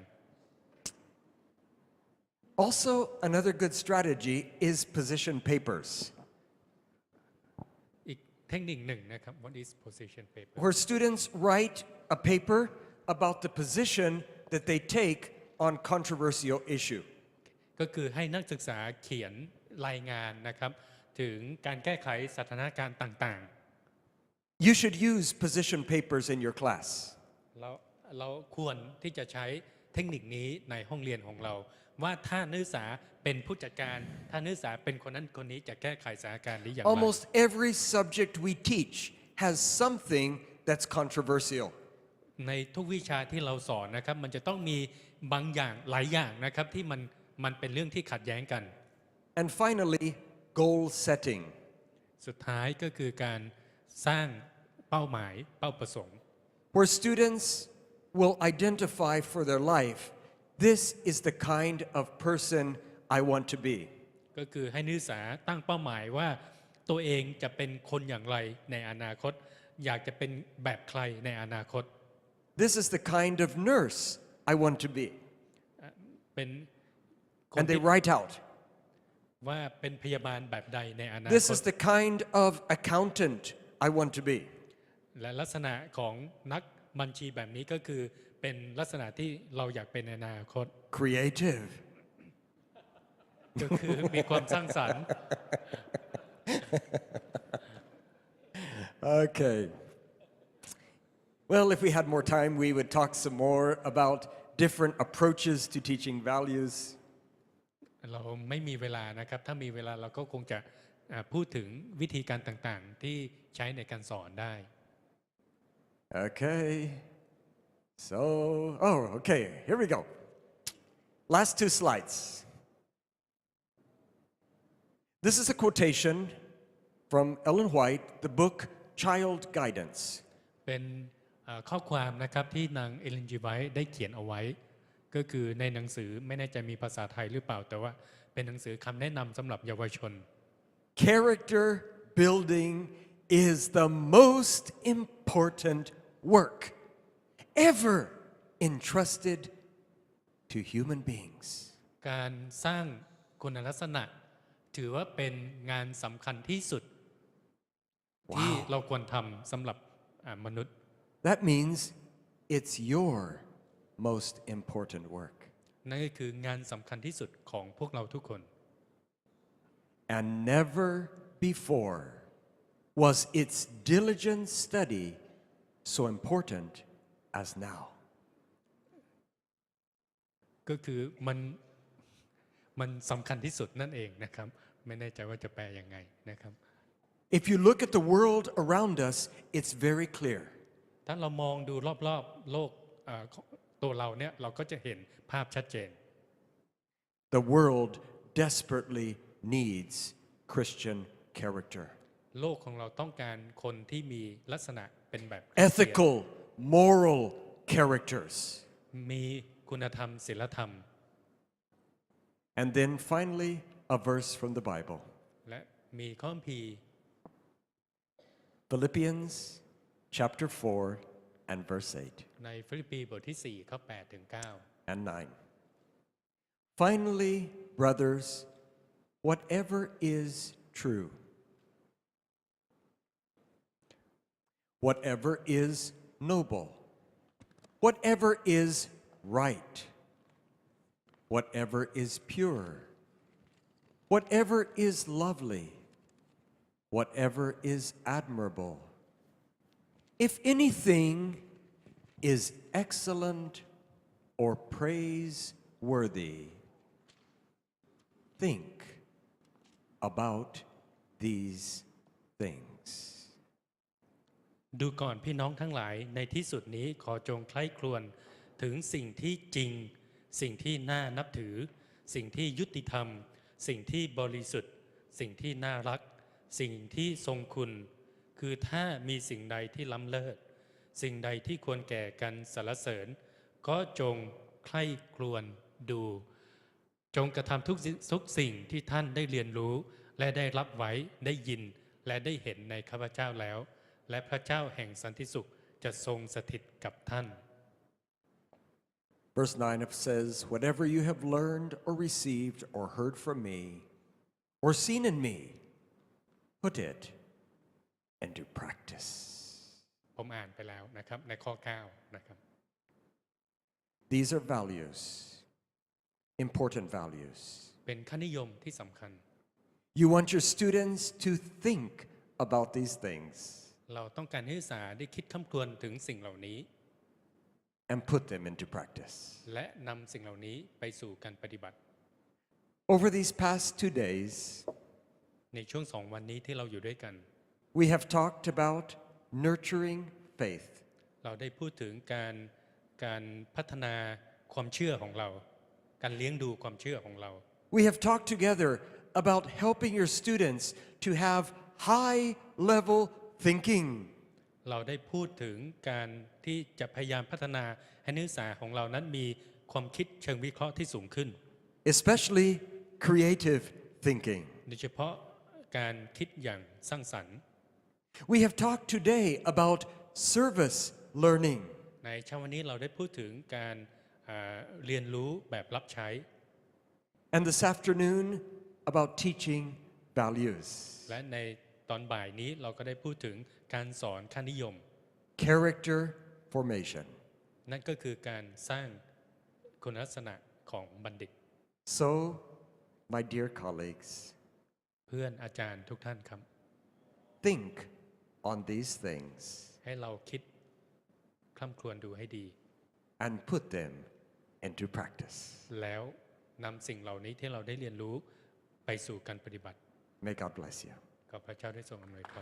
Also, another good strategy is position papers, อีกเทคนิคหนึ่งนะครับ What is position paper where students write a paper about the position that they take on controversial issue. ก็คือให้นักศึกษาเขียนรายงานนะครับถึงการแก้ไขสถานการณ์ต่าง You should use position papers in your class. ๆเราควรที่จะใช้เทคนิคนี้ในห้องเรียนของเรา ว่าถ้านักศึกษาเป็นผู้จัดการถ้านักศึกษาเป็นคนนั้นคนนี้จะแก้ไขสถานการณ์นี้อย่างไร Almost every subject we teach has something that's controversial. ในทุกวิชาที่เราสอนนะครับมันจะต้องมีบางอย่างหลายอย่างนะครับที่มันเป็นเรื่องที่ขัดแย้งกัน And finally, goal setting. สุดท้ายก็คือการสร้างเป้าหมายเป้าประสงค์ Where students will identify for their life, this is the kind of person I want to be. ก็คือให้นักศึกษาตั้งเป้าหมายว่าตัวเองจะเป็นคนอย่างไรในอนาคต อยากจะเป็นแบบใครในอนาคต This is the kind of nurse I want to be. เป็นคน And they ที่ write out. ว่าเป็นพยาบาลแบบใดในอนา This คต is the kind of accountant I want to be. และลักษณะของนักบัญชีแบบนี้ก็คือเป็นลักษณะที่เราอยากเป็นในอนาคต Creative. ก็คือมีความสร้างสรรค์ Okay. Well, if we had more time, we would talk some more about different approaches to teaching values. เราไม่มีเวลานะครับถ้ามีเวลาเราก็คงจะพูดถึงวิธีการต่างๆที่ใช้ในการสอนได้ Okay. So, okay, here we go. Last two slides. This is a quotation from Ellen White, the book Child Guidance. เป็นข้อความนะครับที่นางเอลินจีไวท์ได้เขียนเอาไว้ ก็คือในหนังสือไม่แน่ใจมีภาษาไทยหรือเปล่าแต่ว่าเป็นหนังสือคำแนะนำสำหรับเยาวชน Character building is the most important work ever entrusted to human beings. การสร้างคุณลักษณะถือว่าเป็นงานสำคัญที่สุดที่เราควรทำสำหรับมนุษย์ That means it's your most important work. นั่นก็คืองานสำคัญที่สุดของพวกเราทุกคน And never before was its diligent study so important as now. ก็คือมันสำคัญที่สุดนั่นเองนะครับไม่แน่ใจว่าจะแปลยังไงนะครับ If you look at the world around us, it's very clear. ถ้าเรามองดูรอบๆโลกตัวเราเนี่ยเราก็จะเห็นภาพชัดเจน The world desperately needs Christian character. โลกของเราต้องการคนที่มีลักษณะเป็นแบบคริสเตียน ethical, moral characters. มีคุณธรรมศีลธรรม And then finally, a verse from the Bible. และมีข้อคัมภีร์ Philippians chapter 4 and verse 8 ในฟิลิปปีบทที่ 4 ข้อ 8 ถึง 9 and 9. Finally, brothers, whatever is true, whatever is noble, whatever is right, whatever is pure, whatever is lovely, whatever is admirable, if anything is excellent or praiseworthy, think about these things. ดูก่อนพี่น้องทั้งหลายในที่สุดนี้ขอจงใคร่ครวญถึงสิ่งที่จริงสิ่งที่น่านับถือสิ่งที่ยุติธรรมสิ่งที่บริสุทธิ์สิ่งที่น่ารักสิ่งที่ทรงคุณคือถ้ามีสิ่งใดที่ล้ำเลิศสิ่งใดที่ควรแก่กันสรรเสริญก็จงใคร่ครวญดูจงกระทำทุกสิ่งที่ท่านได้เรียนรู้และได้รับไว้ได้ยินและได้เห็นในข้าพเจ้าแล้วและพระเจ้าแห่งสันติสุขจะทรงสถิตกับท่าน Verse 9 says, whatever you have learned or received or heard from me or seen in me, put it into practice. ผมอ่านไปแล้วนะครับในข้อ 9 นะครับ These are values, important values. เป็นค่านิยมที่สำคัญ You want your students to think about these things เราต้องการให้นักศึกษาได้คิดคำครวญถึงสิ่งเหล่านี้ and put them into practice. และนำสิ่งเหล่านี้ไปสู่การปฏิบัติ Over these past 2 days, ในช่วง 2 วันนี้ที่เราอยู่ด้วยกัน we have talked about nurturing faith. เราได้พูดถึงการพัฒนาความเชื่อของเราการเลี้ยงดูความเชื่อของเรา We have talked together about helping your students to have high-level thinking. เราได้พูดถึงการที่จะพยายามพัฒนาให้นักศึกษาของเรานั้นมีความคิดเชิงวิเคราะห์ที่สูงขึ้น especially creative thinking. โดยเฉพาะการคิดอย่างสร้างสรรค์ We have talked today about service learning. ในเช้าวันนี้เราได้พูดถึงการเรียนรู้แบบรับใช้ And this afternoon about teaching values. และในตอนบ่ายนี้เราก็ได้พูดถึงการสอนค่านิยม Character formation. นั่นก็คือการสร้างคุณลักษณะของบัณฑิต So, my dear colleagues, เพื่อนอาจารย์ทุกท่านครับ think on these things ให้เราคิดคร่ำครวญดูให้ดี and put them into practice. แล้วนำสิ่งเหล่านี้ที่เราได้เรียนรู้ไปสู่การปฏิบัติ May God bless you. ขอพระเจ้าได้ทรงอำนวยพร